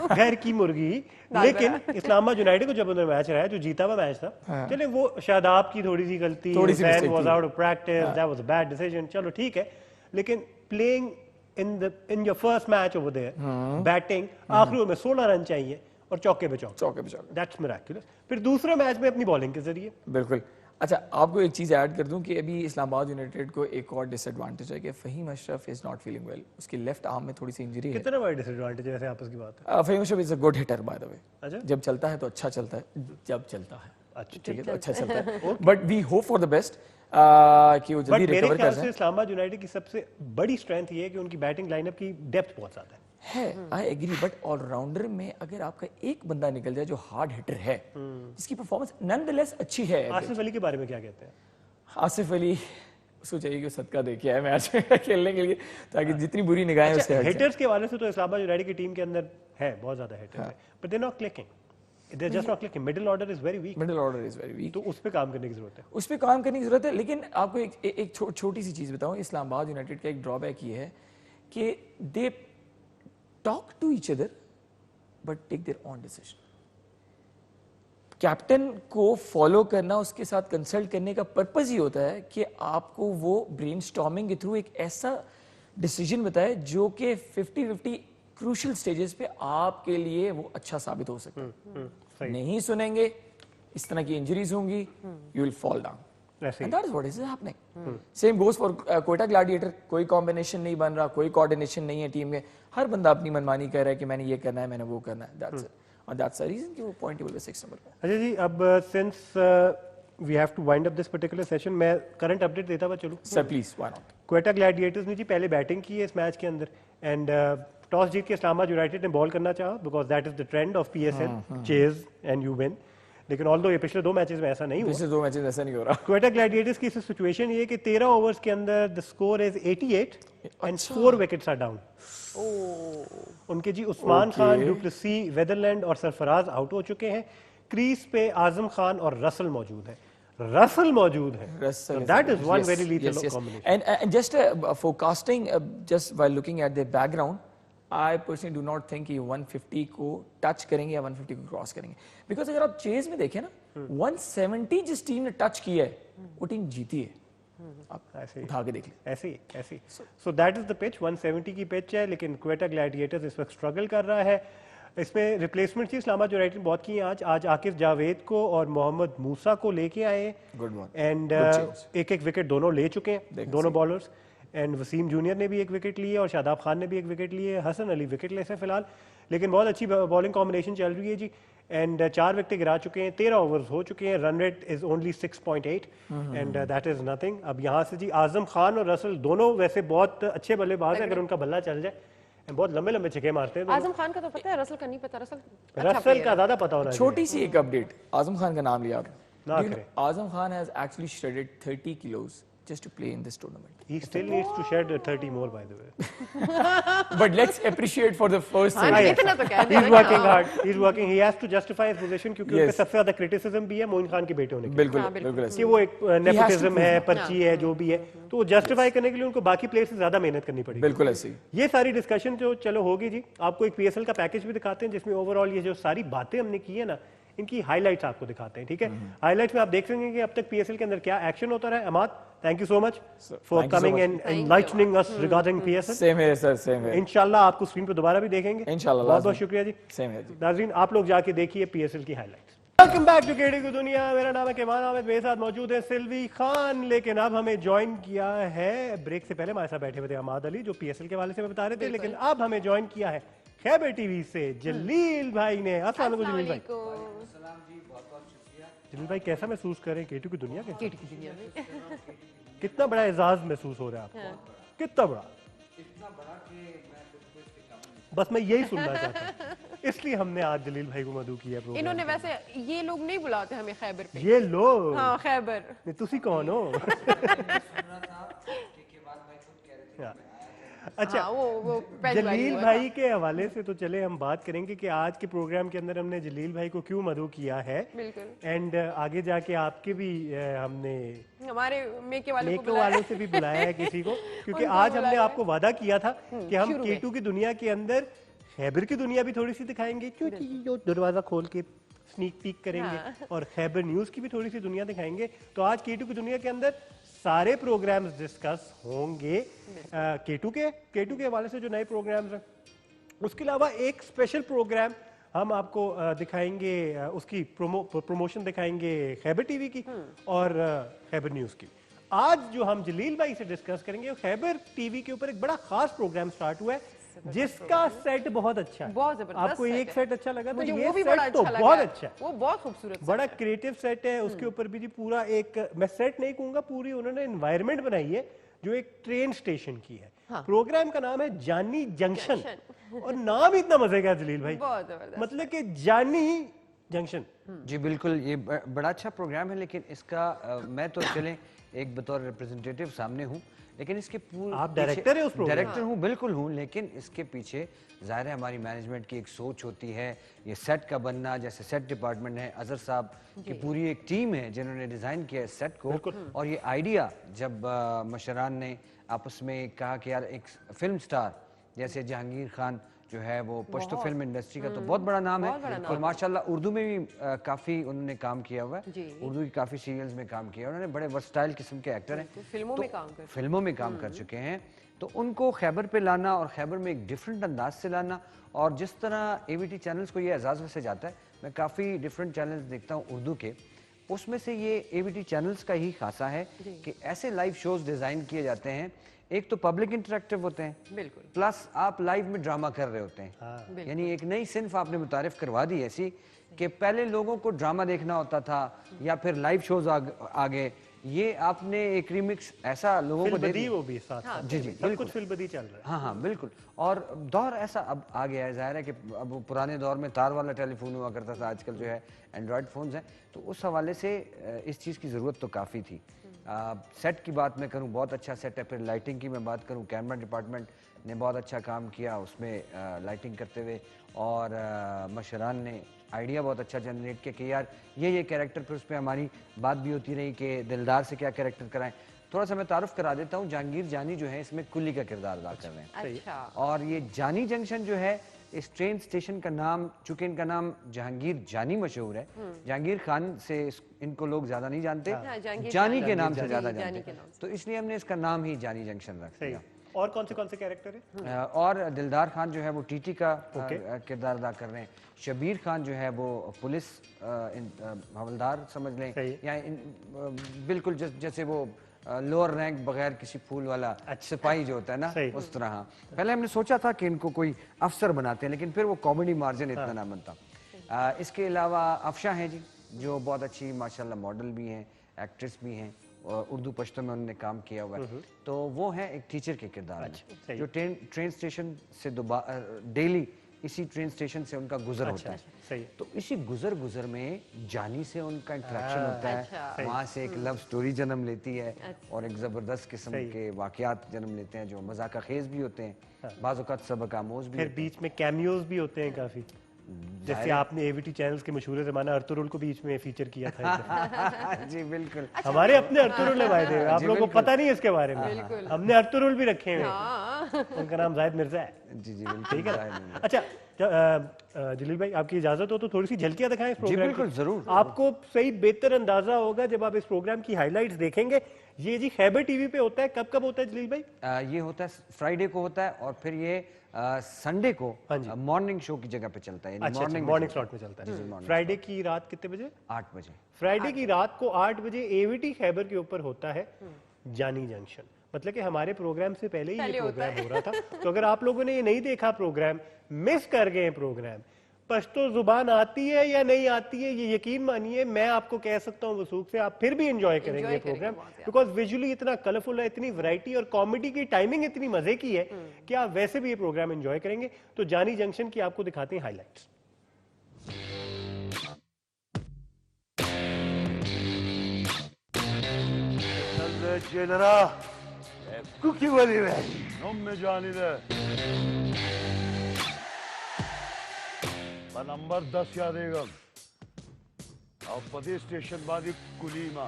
घर की मुर्गी। लेकिन इस्लामाबाद यूनाइटेड को जब उन्होंने मैच रहा जो जीता हुआ मैच था, चले वो शादाब की थोड़ी सी गलती, fan was out of practice, that was a bad decision, चलो ठीक है। लेकिन playing in your first match over there, batting आखिरी में 16 रन चाहिए और चौके पे चौके, दैट्स मिरेकुलस। फिर दूसरे मैच में अपनी बॉलिंग के जरिए बिल्कुल। अच्छा आपको एक चीज ऐड कर दूं कि अभी इस्लामाबाद यूनाइटेड को एक और डिसएडवांटेज है कि Faheem Ashraf is not feeling well. उसकी लेफ्ट आर्म में थोड़ी सी इंजरी है। कितना बड़ा डिसएडवांटेज है वैसे आपस की बात है। Faheem Ashraf is a good hitter by the way. अच्छा जब चलता है तो अच्छा चलता है, जब चलता है अच्छा ठीक है तो अच्छा चलता है। But we hope for the best कि वो जल्दी रिकवर कर जाए। इस्लामाबाद यूनाइटेड की सबसे बड़ी स्ट्रेंथ ये है कि उनकी बैटिंग लाइनअप की डेप्थ बहुत ज्यादा है। आई एग्री, बट ऑलराउंडर में अगर आपका एक बंदा निकल जाए जो हार्ड हिटर है, जिसकी परफॉर्मेंस नॉनदलेस अच्छी है। आसिफ अली के बारे में क्या कहते हैं? आसिफ अली उसको चाहिए कि सदका देके आए मैच खेलने के लिए, ताकि जितनी बुरी निगाहें उससे हट जाए। हिटर्स के हवाले से तो इस्लामाबाद यूनाइटेड की टीम के अंदर है बहुत ज्यादा हिटर्स है, but they are not clicking, they are just not clicking. Middle order is very weak, middle order is very weak, तो उस पे काम करने की जरूरत है। उस पे काम करने की जरूरत है। लेकिन आपको एक छोटी सी चीज बताऊं, इस्लामाबाद यूनाइटेड का एक ड्रॉबैक ये है कि they talk to each other but take their own decision. Captain को फॉलो करना, उसके साथ कंसल्ट करने का पर्पस ही होता है कि आपको वो ब्रेनस्टॉर्मिंग के थ्रू एक ऐसा डिसीजन बताए जो कि 50-50 क्रूशियल स्टेजेस पे आपके लिए वो अच्छा साबित हो सकता है। नहीं सुनेंगे, इस तरह की इंजरीज होंगी, you will fall down, and that is what is happening. Same goes for Quetta gladiator. कोई कॉम्बिनेशन नहीं बन रहा, कोई कोऑर्डिनेशन नहीं है टीम में, हर बंदा अपनी मनमानी कर रहा है कि मैंने ये करना है, मैंने वो करना है, that's it. And that's the reason कि वो point टेबल पे 6 नंबर पे। अच्छा जी, अब since we have to wind up this particular session, मैं current update देता हुआ चलूँ। Sir please, why not? Quetta Gladiators ने जी पहले बैटिंग की है इस मैच के अंदर, एंड टॉस जीत के इस्लामाबाद यूनाइटेड ने बॉल करना चाहा, because that is the trend of PSL, chase and you win. लेकिन ऑल्दो ये पिछले 2 मैचेस में ऐसा नहीं हुआ। पिछले 2 मैचेस ऐसा नहीं हो रहा। क्वेटा ग्लैडिएटर्स की सिचुएशन ये है कि 13 ओवर्स के अंदर the score is 88 and 4 wickets are down. उनके जी उस्मान खान, डुप्लेसी, वेदरलैंड और सरफराज आउट हो चुके हैं। क्रीज पे आजम खान और रसल मौजूद है। रसल मौजूद है, so that is one very lethal combination. And just forecasting, just while looking at their background, I personally do not think कि 150 को टच करेंगे या 150 को क्रॉस करेंगे, बिकॉज अगर आप चेज में देखें ना 170 जिस टीम ने टच किया है वो टीम जीती है। आप ऐसे उठा के देख लें, ऐसे so that is the pitch. 170 की पिच है, लेकिन क्वेटा ग्लैडिएटर्स इस वक्त स्ट्रगल कर रहा है। इसमें रिप्लेसमेंट थी, इस्लामाबाद यूनाइटेड बहुत की हैं आज आकिफ जावेद को और मोहम्मद मूसा को लेके आए एंड एक विकेट दोनों ले चुके हैं, दोनों बॉलर्स। एंड वसीम जूनियर ने भी एक विकेट ली है और शादाब खान ने भी एक विकेट ली है। हसन अली विकेटलेस है फिलहाल, लेकिन बहुत अच्छी बॉलिंग कॉम्बिनेशन चल रही है जी। एंड 4 विकेट गिरा चुके हैं, 13 ओवर्स हो चुके हैं, run rate is only 6.8 and that is nothing. अब यहाँ से जी आजम खान और रसल दोनों वैसे बहुत अच्छे बल्लेबाज हैं, अगर उनका बल्ला चल जाए बहुत लंबे लंबे छक्के मारते हैं। आजम खान का तो पता है, रसल का नहीं पता। रसल का ज्यादा पता होना। छोटी सी एक अपडेट, आजम खान का नाम लिया आपने। Azam Khan has actually shredded 30 kilos just to play in this tournament. He still needs to shed 30 more, by the way. But let's appreciate for the first time. He's working hard. He's working. He has to justify his position क्योंकि उनपे सबसे ज्यादा criticism भी है मोइन खान के बेटे होने की। बिल्कुल कि वो एक nepotism है, पर्ची है, जो भी है, तो वो justify करने के लिए उनको बाकी प्लेयर्स से ज्यादा मेहनत करनी पड़ेगी। बिल्कुल ऐसे। ये सारी डिस्कशन जो चलो होगी जी, आपको एक PSL का पैकेज भी दिखाते हैं जिसमें ओवरऑल ये जो सारी बातें हमने की है ना, इनकी हाइलाइट्स आपको दिखाते हैं, ठीक है। हाइलाइट्स में आप देख सकेंगे कि अब तक PSL के अंदर क्या एक्शन होता रहा है। Amad, thank you so much for coming and enlightening us regarding PSL। Same है सर, सेम है। इंशाल्लाह आपको स्क्रीन पे दोबारा भी देखेंगे इंशाल्लाह। बहुत बहुत शुक्रिया जी। सेम है जी। नाज़रीन, आप लोग जाके देखिए PSL की हाइलाइट्स। वेलकम बैक टू केटी की दुनिया। मेरा नाम है केमान अहमद, मेरे साथ मौजूद है सिल्वी खान। लेकिन अब हमें ज्वाइन किया है, ब्रेक से पहले हमारे साथ बैठे हुए थे अमाद अली जो PSL के वाले से बता रहे थे, लेकिन अब हमें ज्वाइन किया है खैबर टीवी से जलील भाई ने। अस्सलाम वालेकुम जलील भाई। जलील भाई, कैसा महसूस करें केटू की दुनिया के? केटू की दुनिया में कितना बड़ा एजाज महसूस हो रहा है आपको? कितना बड़ा? बस मैं यही सुनना चाहता हूँ, इसलिए हमने आज जलील भाई को मदऊ किया प्रोग्राम। इन्होंने वैसे ये लोग नहीं बुलाते हमें खैबर पे। ये लोग? हाँ, खैबर। नहीं, तुसी कौन हो? अच्छा, वो जलील भाई के हवाले से तो चले हम बात करेंगे कि आज के प्रोग्राम के अंदर हमने जलील भाई को क्यों मदऊ किया है। बिल्कुल। एंड आगे जाके आपके भी हमने हमारे मेके वालों से भी बुलाया है किसी को, क्योंकि आज हमने आपको वादा किया था कि हम केटू की दुनिया के अंदर खैबर की दुनिया भी थोड़ी सी दिखाएंगे, क्योंकि जो दरवाजा खोल के स्नीक पीक करेंगे और खैबर न्यूज की भी थोड़ी सी दुनिया दिखाएंगे। तो आज केटू की दुनिया के अंदर सारे प्रोग्राम्स डिस्कस होंगे केटू के हवाले से जो नए प्रोग्राम्स हैं। उसके अलावा एक स्पेशल प्रोग्राम हम आपको दिखाएंगे, उसकी प्रमोशन दिखाएंगे खैबर टीवी की और खैबर न्यूज की। आज जो हम जलील भाई से डिस्कस करेंगे, खैबर टीवी के ऊपर एक बड़ा खास प्रोग्राम स्टार्ट हुआ है जिसका सेट बहुत अच्छा है। बहुत जबरदस्त। आपको एक सेट अच्छा लगा था? ये वो भी सेट तो बहुत अच्छा है, वो बहुत खूबसूरत, बड़ा क्रिएटिव सेट है। उसके ऊपर भी जी पूरा एक, मैं सेट नहीं कहूंगा, पूरी उन्होंने एनवायरनमेंट बनाई है जो एक ट्रेन स्टेशन की है। हाँ। प्रोग्राम का नाम है जानी जंक्शन और नाम ही इतना मजे का जलील भाई, बहुत जबरदस्त। मतलब कि जानी जंक्शन। जी बिल्कुल, ये बड़ा अच्छा प्रोग्राम है, लेकिन इसका मैं तो चले एक बतौर रिप्रेजेंटेटिव सामने हूँ, लेकिन इसके पूरे आप डायरेक्टर है उस प्रोग्राम? डायरेक्टर हूँ, बिल्कुल हूँ, लेकिन इसके पीछे ज़ाहिर है हमारी मैनेजमेंट की एक सोच होती है। ये सेट का बनना, जैसे सेट डिपार्टमेंट है, अजहर साहब की पूरी एक टीम है जिन्होंने डिज़ाइन किया है सेट को। और ये आइडिया जब मशरान ने आपस में कहा कि यार एक फिल्म स्टार जैसे जहांगीर खान जो है वो पश्तो फिल्म इंडस्ट्री का तो बहुत बड़ा नाम है, और माशाल्लाह उर्दू में भी काफ़ी उन्होंने काम किया हुआ है, उर्दू की काफ़ी सीरियल्स में काम किया, उन्होंने बड़े वर्सटाइल किस्म के एक्टर हैं, फिल्मों में काम कर चुके हैं। तो उनको खैबर पे लाना और खैबर में एक डिफरेंट अंदाज से लाना, और जिस तरह AVT चैनल्स को ये एजाज़ वैसे जाता है, मैं काफ़ी डिफरेंट चैनल्स देखता हूँ उर्दू के, उसमें से ये AVT चैनल्स का ही खासा है कि ऐसे लाइव शोज डिज़ाइन किए जाते हैं। एक तो पब्लिक इंटरेक्टिव होते हैं, बिल्कुल, प्लस आप लाइव में ड्रामा कर रहे होते हैं। यानी एक नई सिन्फ आपने मुतारिफ करवा दी ऐसी कि पहले लोगों को ड्रामा देखना होता था या फिर लाइव शोज आगे ये आपने एक रिमिक्स ऐसा लोगों को दे फिल्म दिया। वो भी साथ हाँ, जी जी सब कुछ फिल्म चल रहा है। हाँ हाँ बिल्कुल। और दौर ऐसा अब आ गया है, जाहिर है कि अब वो पुराने दौर में तार वाला टेलीफोन हुआ करता था, आजकल जो है एंड्रॉयड फ़ोन्स हैं, तो उस हवाले से इस चीज़ की ज़रूरत तो काफ़ी थी। सेट की बात मैं करूँ, बहुत अच्छा सेट है। फिर लाइटिंग की मैं बात करूँ, कैमरा डिपार्टमेंट ने बहुत अच्छा काम किया उसमें लाइटिंग करते हुए, और मशरान ने आइडिया बहुत अच्छा जनरेट किया कि यार ये कैरेक्टर, फिर उस पर हमारी बात भी होती रही कि दिलदार से क्या कैरेक्टर कराएं। थोड़ा सा मैं तारुफ करा देता हूँ, जहांगीर जानी जो है इसमें कुली का किरदार अदा कर रहे हैं। अच्छा। और ये जानी जंक्शन जो है, इस ट्रेन स्टेशन का नाम, चूंकि इनका नाम जहांगीर जानी मशहूर है, जहांगीर खान से इनको लोग ज्यादा नहीं जानते, जानी के नाम से ज्यादा जानते हैं, तो इसलिए हमने इसका नाम ही जानी जंक्शन रख दिया। और कौन से कैरेक्टर है? और दिलदार खान जो है वो टीटी का किरदार अदा कर रहे हैं। शबीर खान जो है वो पुलिस हवलदार समझ लें, या बिल्कुल जैसे वो लोअर रैंक बगैर किसी फूल वाला सिपाही जो होता है ना, उस तरह। पहले हमने सोचा था कि इनको कोई अफसर बनाते हैं, लेकिन फिर वो कॉमेडी मार्जिन इतना ना बनता। इसके अलावा अफशा हैं जी, जो बहुत अच्छी माशाल्लाह मॉडल भी हैं, एक्ट्रेस भी हैं, और उर्दू पश्तो में उन्होंने काम किया हुआ है। तो वो है एक टीचर के किरदार में, जो ट्रेन स्टेशन से डेली इसी ट्रेन स्टेशन से उनका गुजर होता है। तो इसी गुजर में जानी से उनका इंटरेक्शन होता है, वहाँ से एक लव स्टोरी जन्म लेती है, और एक जबरदस्त किस्म के वाकयात जन्म लेते हैं जो मजाक खेज भी होते हैं, बाज़ औक़ात सबक आमोज भी। फिर बीच में कैमियोज भी होते हैं काफी, जैसे आपने एवीटी चैनल्स के मशहूर ज़माना अर्तुरुल को बीच में फीचर किया था। जी बिल्कुल। हमारे अपने अर्तुरुल है भाई, आप लोगों को पता नहीं है इसके बारे में, हमने अर्तुरुल भी रखे हैं। उनका नाम जाहिद मिर्जा है। जी जी बिल्कुल। ठीक है। अच्छा जलील भाई, आपकी इजाजत हो तो थोड़ी सी झलकियां दिखाएं इस प्रोग्राम की। बिल्कुल जरूर। आपको सही बेहतर अंदाजा होगा जब आप इस प्रोग्राम की हाइलाइट्स देखेंगे। ये जी खैबर टीवी पे होता है, कब होता है जलील भाई? ये होता है फ्राइडे को होता है, और फिर ये संडे को मॉर्निंग शो की जगह पे चलता है। मॉर्निंग स्लॉट में चलता है। फ्राइडे की रात कितने बजे? 8 बजे। फ्राइडे की रात को 8 बजे एवीटी खैबर के ऊपर होता है जानी जंक्शन। मतलब कि हमारे प्रोग्राम से पहले ही ये प्रोग्राम हो रहा था। तो अगर आप लोगों ने ये नहीं देखा प्रोग्राम, मिस कर गए प्रोग्राम, पश्तो जुबान आती है या नहीं आती है, ये यकीन मानिए मैं आपको कह सकता हूँ वसूख से, आप फिर भी एंजॉय करेंगे ये प्रोग्राम, बिकॉज विजुअली इतना कलरफुल है, इतनी वैरायटी और कॉमेडी की टाइमिंग इतनी मजे की है कि आप वैसे भी ये प्रोग्राम एंजॉय करेंगे। तो जानी जंक्शन की आपको दिखाते हैं highlights. Cookie vali ve. Nomme canide. Number 10 यादेगा अब पदे स्टेशन बादी कुलीमा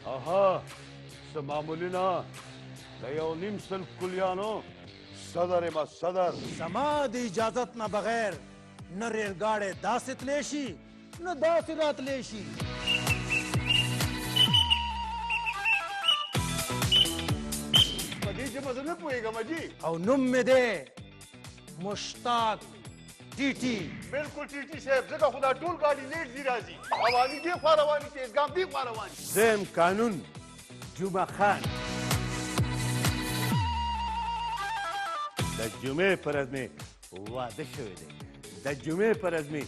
आहा समामुलिना लयोनिम सल कुलियानो सदर मा सदर समाधि इजाजत ना बगैर न रेलगाड़े दासित लेशी न दासिरात लेशी। मजी जे मजे में पोएगा मजी और नुम में दे मुश्ताक टीटी। बिल्कुल टीटी साहब जगह खुदा टूल गाड़ी लेट जी राजी आवानी दे फारवानी तेज गाम दी फारवानी ज़ेम कानून जुमा खान दजुमे परज में वादे शवे दे दजुमे परज में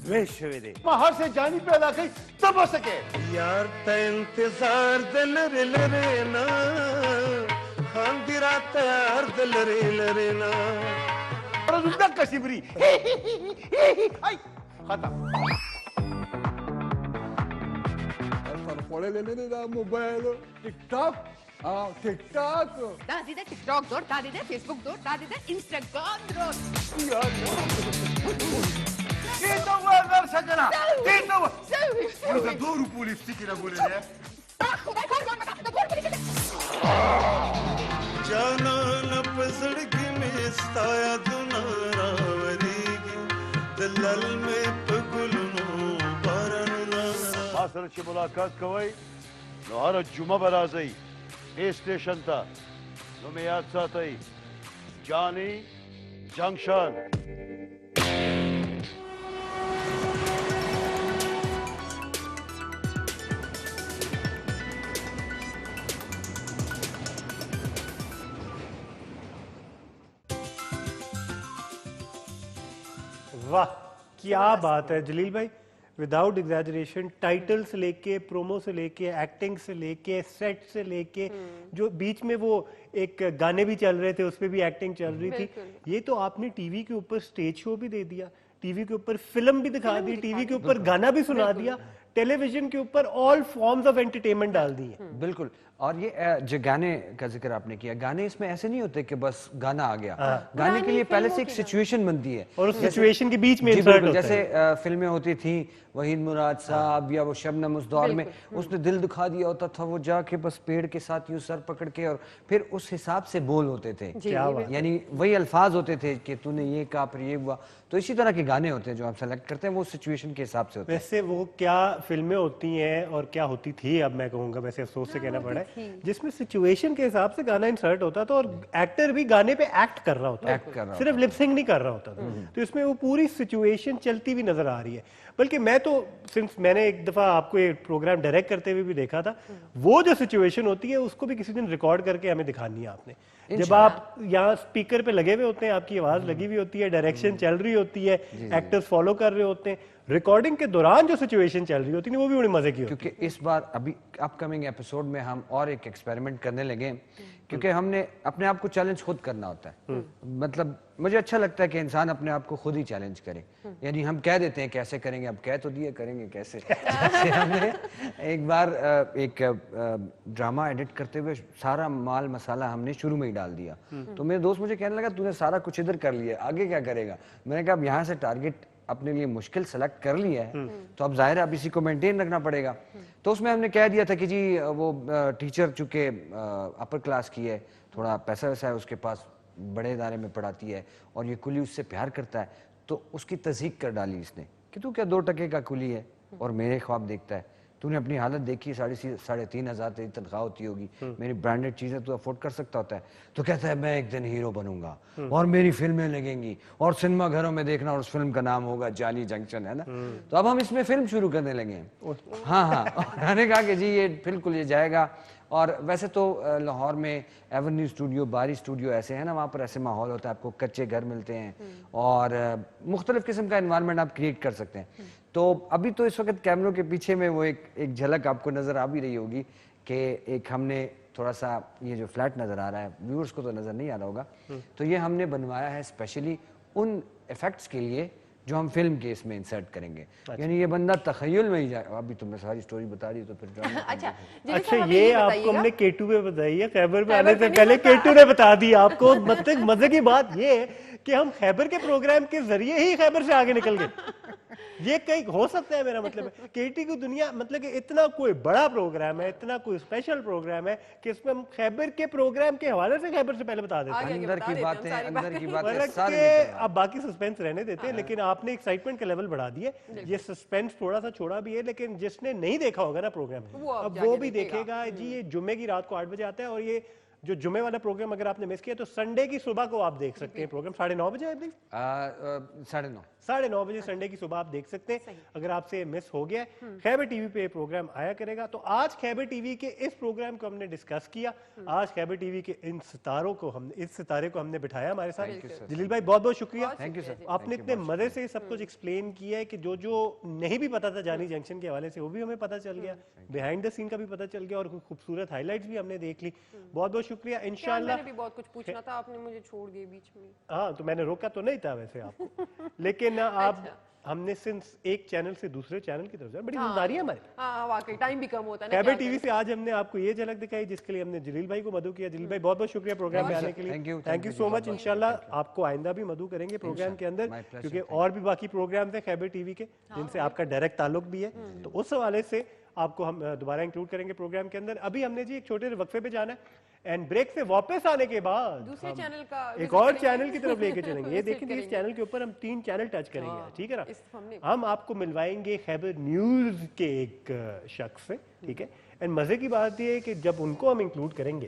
द्वेष शवे दे हर से जानी पैदा कई तब हो सके यार ते इंतजार दिल रे ना खान दी रात यार दिल रे ना रुद्दा कशिबरी आई खत्म पर खोले ले लेने दा मोबाइल टिकटॉक टिकटॉक दादी दे टिकटॉक जोड़, दादी दे फेसबुक जोड़, दादी दे इंस्टाग्राम जोड़। ये तो वो अगर सजना ये तो वो तो 2 रुपए लिपस्टिक ना बोले ले जाना न पसड़गी में स्ताया दुनारा वरीगी दलल में पगुलनो बारन लाना मासर से मुलाकात कवई नहर जुमा बराज़ई ए स्टेशन था नो में याद साथई जानी जंक्शन। वाह क्या बात है जलील भाई, विदाउट एग्जैजरेशन, टाइटल से लेके, प्रोमो से लेके, एक्टिंग से लेके, सेट से लेके, जो बीच में वो एक गाने भी चल रहे थे उसपे भी एक्टिंग चल रही थी। ये तो आपने टीवी के ऊपर स्टेज शो भी दे दिया, टीवी के ऊपर फिल्म भी दिखा दी, टीवी के ऊपर गाना भी सुना दिया, टेलीविजन के ऊपर ऑल फॉर्म्स ऑफ एंटरटेनमेंट डाल दी है। बिल्कुल। और ये जो गाने का जिक्र आपने किया, गाने इसमें ऐसे नहीं होते कि बस गाना आ गया, गाने के लिए पहले से एक सिचुएशन बनती है और उस सिचुएशन के बीच में जी इंसर्ट बिल्कुल, होता है। जैसे फिल्में होती थी वहीद मुराद साहब या वो शबनम उस दौर में, उसने दिल दुखा दिया होता था, वो जाके बस पेड़ के साथ यूं सर पकड़ के, और फिर उस हिसाब से बोल होते थे, यानी वही अल्फाज होते थे कि तूने ये कहा फिर ये हुआ। तो इसी तरह के गाने होते हैं जो आप सेलेक्ट करते हैं, वो सिचुएशन के हिसाब से होते हैं। वैसे वो क्या फिल्में होती हैं और क्या होती थी, अब मैं कहूँगा वैसे अफसोस से कहना पड़ा है, जिसमें सिचुएशन के हिसाब से गाना इंसर्ट होता था और एक्टर भी गाने पे एक्ट कर रहा होता था, सिर्फ लिपसिंग नहीं कर रहा होता था। तो इसमें वो पूरी सिचुएशन चलती हुई नजर आ रही है। बल्कि मैं तो सिंस मैंने एक दफा आपको ये प्रोग्राम डायरेक्ट करते हुए भी देखा था, वो जो सिचुएशन होती है उसको भी किसी दिन रिकॉर्ड करके हमें दिखानी है आपने। जब आप यहाँ स्पीकर पे लगे हुए होते हैं, आपकी आवाज लगी हुई होती है, डायरेक्शन चल रही होती है, एक्टर्स फॉलो कर रहे होते हैं, रिकॉर्डिंग के दौरान जो सिचुएशन चल रही होती है वो भी बड़ी मजे की होती है। क्योंकि इस बार अभी अपकमिंग एपिसोड में हम और एक एक्सपेरिमेंट करने लगे, क्योंकि हमने अपने आप को चैलेंज खुद करना होता है। मतलब मुझे अच्छा लगता है कि इंसान अपने आप को खुद ही चैलेंज करे, यानी हम कह देते हैं कैसे करेंगे, अब कह तो दिए करेंगे कैसे। जैसे हमने एक बार एक ड्रामा एडिट करते हुए सारा माल मसाला हमने शुरू में ही डाल दिया, तो मेरे दोस्त मुझे कहने लगा तूने सारा कुछ इधर कर लिया, आगे क्या करेगा। मैंने कहा अब यहाँ से टारगेट अपने लिए मुश्किल सेलेक्ट कर लिया है, तो अब जाहिर है अब इसी को मेंटेन रखना पड़ेगा। तो उसमें हमने कह दिया था कि जी वो टीचर चूंकि अपर क्लास की है, थोड़ा पैसा वैसा है उसके पास, बड़े इदारे में पढ़ाती है और ये कुली उससे प्यार करता है, तो उसकी तज़हीक कर डाली इसने कि तू क्या 2 टके का कुली है और मेरे ख्वाब देखता है, तूने अपनी हालत देखी, 3,500 तेरी तनख्वाह होती होगी, मेरी ब्रांडेड चीजें तू अफोर्ड कर सकता होता है। तो कहता है मैं एक दिन हीरो बनूंगा और मेरी फिल्में लगेंगी और सिनेमा घरों में देखना, और उस फिल्म का नाम होगा जानी जंक्शन, है ना। तो अब हम इसमें फिल्म शुरू करने लगे हैं। हाँ, मैंने कहा कि जी ये बिल्कुल ये जाएगा। और वैसे तो लाहौर में एवेन्यू स्टूडियो, बारी स्टूडियो ऐसे हैं ना, वहाँ पर ऐसे माहौल होता है, आपको कच्चे घर मिलते हैं और मुख्तलिफ किस्म का एनवायरनमेंट आप क्रिएट कर सकते हैं। तो अभी तो इस वक्त कैमरों के पीछे में वो एक झलक आपको नजर आ भी रही होगी कि एक हमने थोड़ा सा ये जो फ्लैट नजर आ रहा है, व्यूअर्स को तो नजर नहीं आ रहा होगा, तो ये हमने बनवाया है स्पेशली उन इफेक्ट्स के लिए जो हम फिल्म के इसमें इंसर्ट करेंगे। यानी ये बंदा तखय्युल में ही जाए। अभी तुमने सारी स्टोरी बता दी तो फिर अच्छा ये आपको हमने केटू पे बताई है, खैबर पे आने से पहले केटू ने बता दी आपको। मतलब मजे की बात ये है कि हम खैबर के प्रोग्राम के जरिए ही खैबर से आगे निकल गए। ये कहीं हो सकता है, मेरा मतलब है केटी की दुनिया, मतलब कि इतना कोई बड़ा प्रोग्राम है, इतना कोई स्पेशल प्रोग्राम है कि इसमें हम खैबर के प्रोग्राम के हवाले से खैबर से पहले बता देते हैं। अंदर की बातें अब बाकी सस्पेंस रहने देते हैं, लेकिन आपने एक्साइटमेंट का लेवल बढ़ा दिया। ये सस्पेंस थोड़ा सा छोड़ा भी है, लेकिन जिसने नहीं देखा होगा ना प्रोग्राम, अब वो भी देखेगा। जी ये जुम्मे की रात को 8 बजे आता है, और ये जो जुम्मे वाला प्रोग्राम अगर आपने मिस किया तो संडे की सुबह को आप देख सकते हैं। प्रोग्राम 9:30 बजे है, 9:30 बजे संडे की सुबह आप देख सकते हैं। अगर आपसे मिस हो गया, खैबर टीवी पे प्रोग्राम आया करेगा। तो आज खैबर टीवी के इस प्रोग्राम को हमने डिस्कस किया। आज खैबर टीवी के इन सितारों को इस सितारे को हमने बिठाया हमारे साथ। जलील भाई बहुत बहुत शुक्रिया, थैंक यू सर। आपने इतने मजे से सब कुछ एक्सप्लेन किया है कि जो जो नहीं भी पता था जानी जंक्शन के हवाले से वो भी हमें पता चल गया, बिहाइंड द सीन का भी पता चल गया, और खूबसूरत हाईलाइट्स भी हमने देख ली। बहुत बहुत शुक्रिया। इंशाल्लाह मैंने भी बहुत कुछ पूछना था, आपने मुझे छोड़ दिए बीच में। हाँ, तो मैंने रोका तो नहीं था वैसे आपको, लेकिन आप हमने सिंस एक चैनल से दूसरे चैनल की तरफ जाए, बड़ी जिम्मेदारी है हमारी। हाँ, वाकई टाइम भी कम होता है ना। खैबर टीवी से आज हमने आपको ये झलक दिखाई, जिसके लिए हमने जलील भाई को मदू किया। जलील भाई बहुत बहुत शुक्रिया प्रोग्राम में आने के लिए, थैंक यू सो मच। इंशाल्लाह आपको आइंदा भी मदू करेंगे प्रोग्राम के अंदर, क्योंकि और भी बाकी प्रोग्राम्स हैं खैबर टीवी के जिनसे आपका डायरेक्ट ताल्लुक भी है, तो उस हवाले से आपको हम दोबारा इंक्लूड करेंगे प्रोग्राम के अंदर। अभी हमने जी एक छोटे से वक्फे पे जाना है, एंड ब्रेक से वापस आने के बाद दूसरे चैनल का एक और चैनल की तरफ लेके चलेंगे। ये देखिए इस चैनल के ऊपर हम 3 चैनल टच करेंगे, ठीक है ना। हम आपको मिलवाएंगे खैबर न्यूज के एक शख्स से, ठीक है। एंड मजे की बात ये है कि जब उनको हम इंक्लूड करेंगे,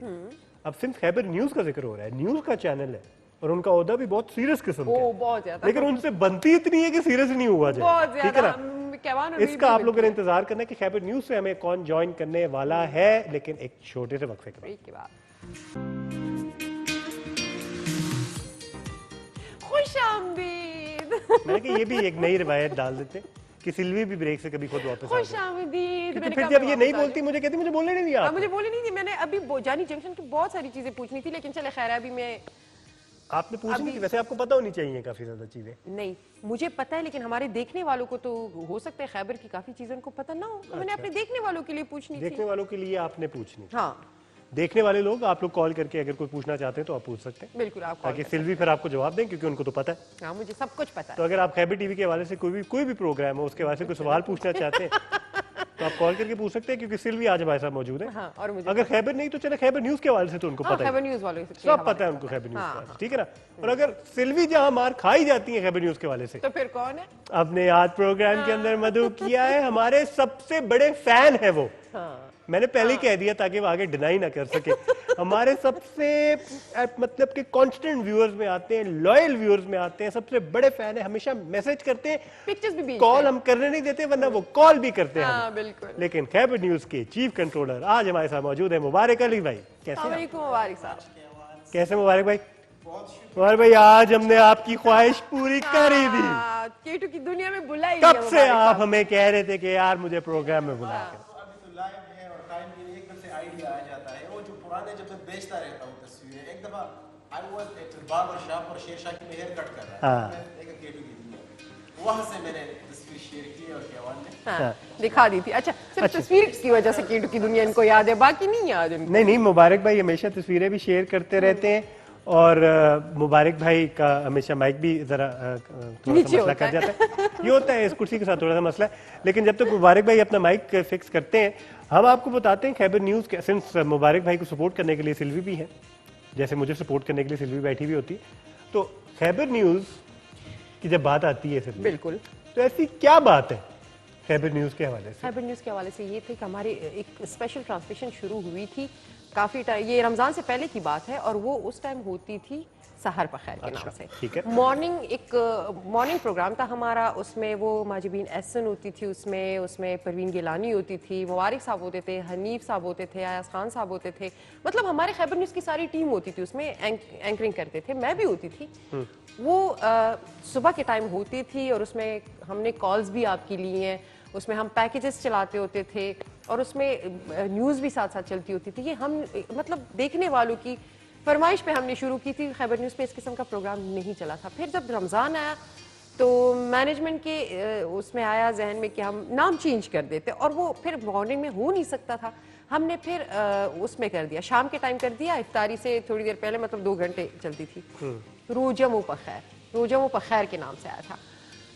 अब सिर्फ खैबर न्यूज का जिक्र हो रहा है, न्यूज का चैनल है और उनका ओहदा भी बहुत सीरियस किस्म का है, लेकिन उनसे बनती इतनी है कि सीरियस नहीं हुआ जाए, ठीक है ना। इसका आप लोगों ने इंतजार करना है कि खैबर न्यूज से हमें कौन ज्वाइन करने वाला है, लेकिन एक छोटे से वक्फे के बाद। खुशामदीद। मैंने कहा ये भी एक नई रिवायत डाल देते कि सिल्वी भी ब्रेक से कभी खुद वापस आ खुश गई। आमदीद। तो मैंने फिर कहा जब मैं ये नहीं वापस आ बोलती मुझे कहती मुझे बोलने नहीं दिया हाँ, आपने। मुझे बोली नहीं थी। मैंने अभी जानी जंक्शन की बहुत सारी चीजें पूछनी थी, लेकिन चले खैर अभी मैं आपने पूछी नहीं थी, वैसे आपको पता होनी चाहिए काफी ज्यादा चीजें। नहीं, मुझे पता है, लेकिन हमारे देखने वालों को तो हो सकता है खैबर की काफी चीजें उनको पता ना हो, तो मैंने अच्छा। अपने देखने वालों के लिए पूछनी देखने थी। वालों के लिए आपने पूछनी थी। हाँ देखने वाले लोग आप लोग कॉल करके अगर कोई पूछना चाहते हैं तो आप पूछ सकते हैं, बिल्कुल, आप कॉल ताकि कर सिल्वी फिर आपको जवाब दें, क्योंकि उनको तो पता है। हाँ, मुझे सब कुछ पता तो है। अगर आप खैबर टीवी के हवाले से कोई भी प्रोग्राम हो उसके हवाले से कोई सवाल पूछना चाहते हैं तो आप कॉल करके पूछ सकते हैं, क्योंकि सिल्वी आज हमारे साथ मौजूद है। हाँ, और मुझे अगर खैबर नहीं तो चले खैबर न्यूज के हवाले से तो उनको हाँ, पता है, खैबर न्यूज वालों से सब पता है उनको खैबर न्यूज के हवाले से, ठीक है ना। और अगर सिल्वी जहां मार खाई जाती है खैबर न्यूज के हवाले से, तो फिर कौन है? अपने आज प्रोग्राम के अंदर मधु किया है, हमारे सबसे बड़े फैन है वो। हाँ। मैंने पहले ही कह दिया ताकि वो आगे डिनाई ना कर सके। हमारे सबसे मतलब कि कांस्टेंट व्यूअर्स में आते हैं, लॉयल व्यूअर्स में आते हैं, सबसे बड़े फैन है, हमेशा मैसेज करते हैं, पिक्चर्स भी भेजते कॉल हैं। हम करने नहीं देते, वरना वो कॉल भी करते हैं हाँ, हमें। बिल्कुल। लेकिन खैबर न्यूज के चीफ कंट्रोलर आज हमारे साथ मौजूद है मुबारक अली भाई। कैसे हैं? वालेकुम मुबारक साहब। कैसे मुबारक भाई? मुबारक भाई, आज हमने आपकी ख्वाहिश पूरी कर ही दी। केटू की दुनिया में बुला ही कब लिया से मुबारक आप साहब। हमें कह रहे थे कि यार मुझे प्रोग्राम में बुला कर। आइडिया आ जाता है। वो जो पुराने जब मैं बेचता रहता हूँ तस्वीरें, एक दफा I was at barber shop और शेरशाह की में हेयर कट कर रहा हाँ। था, एक केटू की दुनिया, वहां से मैंने तस्वीर शेयर की और केवान ने हाँ, दिखा दी थी। अच्छा, सिर्फ तस्वीर की वजह से केटू की दुनिया इनको याद है, बाकी नहीं याद इनको। नहीं नहीं, मुबारक भाई हमेशा तस्वीरें भी शेयर करते रहते हैं, और मुबारक भाई का हमेशा माइक भी जरा थोड़ा सा नीचे मसला होता कर है। जाता है। ये होता है इस कुर्सी के साथ थोड़ा सा मसला है, लेकिन जब तक मुबारक भाई अपना माइक फिक्स करते हैं, हम आपको बताते हैं खैबर न्यूज़ के सिंस मुबारक भाई को सपोर्ट करने के लिए सिल्वी भी है, जैसे मुझे सपोर्ट करने के लिए सिल्वी बैठी हुई होती है, तो खैबर न्यूज़ की जब बात आती है सिल्वी, बिल्कुल, तो ऐसी क्या बात है खैबर न्यूज़ के हवाले से? खैबर न्यूज़ के हवाले से ये थे कि हमारी एक स्पेशल ट्रांसमिशन शुरू हुई थी काफ़ी टाइम, ये रमज़ान से पहले की बात है, और वो उस टाइम होती थी सहर पखैर के नाम से। ठीक है। मॉर्निंग प्रोग्राम था हमारा, उसमें वो माजिबीन एहसन होती थी, उसमें परवीन गिलानी होती थी, मुबारक साहब होते थे, हनीफ साहब होते थे, अयाज खान साहब होते थे, मतलब हमारे खैबर न्यूज़ की सारी टीम होती थी उसमें, एंकरिंग करते थे, मैं भी होती थी। वो सुबह के टाइम होती थी, और उसमें हमने कॉल्स भी आपकी ली हैं, उसमें हम पैकेजेस चलाते होते थे, और उसमें न्यूज़ भी साथ साथ चलती होती थी। ये हम मतलब देखने वालों की फरमाइश पे हमने शुरू की थी। खैबर न्यूज़ पे इस किस्म का प्रोग्राम नहीं चला था। फिर जब रमज़ान आया तो मैनेजमेंट के उसमें आया जहन में कि हम नाम चेंज कर देते, और वो फिर मॉर्निंग में हो नहीं सकता था। हमने फिर उसमें कर दिया, शाम के टाइम कर दिया, इफ्तारी से थोड़ी देर पहले, मतलब 2 घंटे चलती थी, रोजम व खैर के नाम से आया था।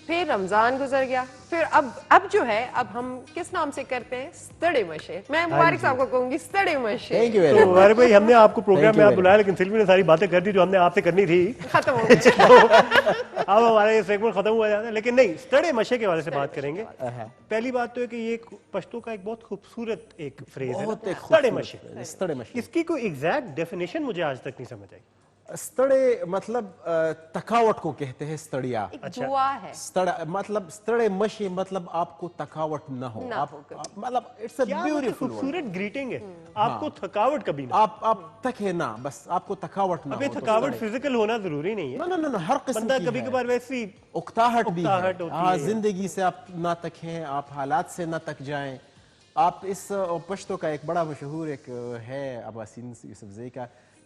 फिर रमजान गुजर गया, फिर अब जो है, अब हम किस नाम से करते हैं? सड़े मशे। मैं मुबारक साहब को कहूंगी सड़े मशे। तो मुबारक भाई, हमने आपको प्रोग्राम में आप बुलाया, लेकिन सिल्वी ने सारी बातें कर दी जो हमने आपसे करनी थी, खत्म हो गया। अब हमारा ये सेगमेंट खत्म हुआ जाता है। लेकिन नहीं, सड़े मशे के हवाले से बात करेंगे। पहली बात तो है कि ये पश्तो का एक बहुत खूबसूरत एक फ्रेज है, सड़े मशे। सड़े मशे, इसकी कोई एग्जैक्ट डेफिनेशन मुझे आज तक नहीं समझ आई। स्तड़े मतलब थकावट को कहते हैं स्तड़िया। दुआ है। स्तड़ा मतलब स्तड़े मशे मतलब आपको थकावट ना हो, मतलब इट्स अ ब्यूटीफुल खूबसूरत ग्रीटिंग है। आपको थकावट कभी ना, आप थके ना, बस आपको थकावट ना अबे हो। थकावट फिजिकल होना जरूरी नहीं है। ना हर किस्म बंदा की कभी है। कभार वैसी उकताहट भी है। होती हाँ, है। जिंदगी से आप ना तकें, आप हालात से ना तक जाएं। आप इस पश्तो का एक बड़ा मशहूर एक है अबासीन यूसुफजई का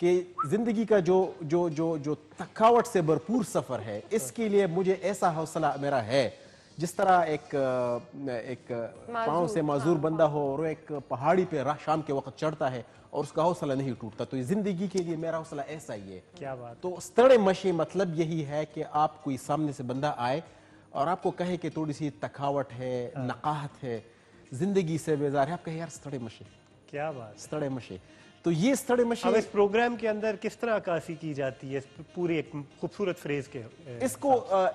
कि जिंदगी का जो थकावट से भरपूर सफर है, इसके लिए मुझे ऐसा हौसला मेरा है, जिस तरह एक पाँव से माजूर बंदा हो और एक पहाड़ी पे शाम के वक्त चढ़ता है और उसका हौसला नहीं टूटता, तो जिंदगी के लिए मेरा हौसला ऐसा ही है। क्या बात। तो स्तड़े मशे मतलब यही है कि आप कोई सामने से बंदा आए और आपको कहे कि थोड़ी सी थकावट है, नकाहत है, जिंदगी से बेजार है, आप कहे यार स्तड़े मशे। क्या बात। स्तड़े मशे, तो ये स्तड़े मशे। अब इस प्रोग्राम के अंदर किस तरह अक्कासी की जाती है पूरी एक खूबसूरत फ्रेज के? इसको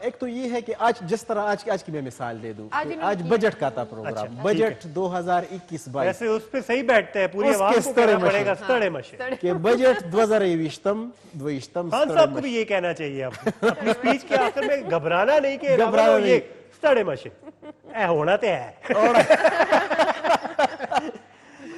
एक तो ये है कि आज जिस तरह आज की मैं मिसाल दे दूं, आज बजट का था प्रोग्राम। अच्छा, बजट 2021-22 वैसे उस पे सही बैठता है, पूरी आवाम को कहना पड़ेगा सड़े मशे के बजट 2022 खान साहब को भी ये कहना चाहिए अपनी स्पीच के आखिर में, घबराना नहीं कि घबराना ये सड़े मशे होना तो है।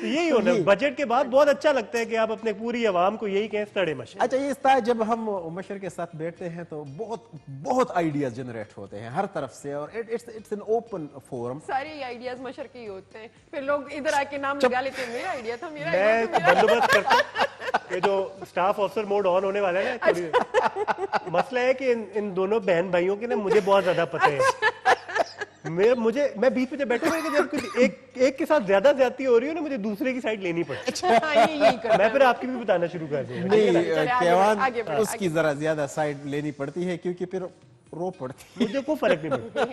यही होना बजट के बाद बहुत अच्छा लगता है कि आप अपने पूरी आवाम को यही कहें सड़े मशे। अच्छा, ये था जब हम मशर के साथ बैठते हैं तो बहुत बहुत आइडियाज जनरेट होते हैं हर तरफ से, और इट्स एन ओपन फोरम। सारे आइडियाज मशर के ही होते हैं, फिर लोग इधर आके नाम लगा लेते हैं, मेरा आइडिया था, मेरा मैं बंदोबस्त करता ये जो स्टाफ ऑफिसर मोड ऑन होने वाला है ना, थोड़ी मसला है कि इन दोनों बहन भाइयों के ना मुझे बहुत ज्यादा पता है। मैं बीच में जब बैठा हूँ कि जब कुछ एक के साथ ज्यादा ज्यादती हो रही हो ना, मुझे दूसरे की साइड लेनी पड़ती है। मैं फिर आपकी भी बताना शुरू कर दूंगा। नहीं केवान, उसकी जरा ज्यादा साइड लेनी पड़ती है क्योंकि फिर रो पड़ती है। मुझे कोई फर्क नहीं पड़ता।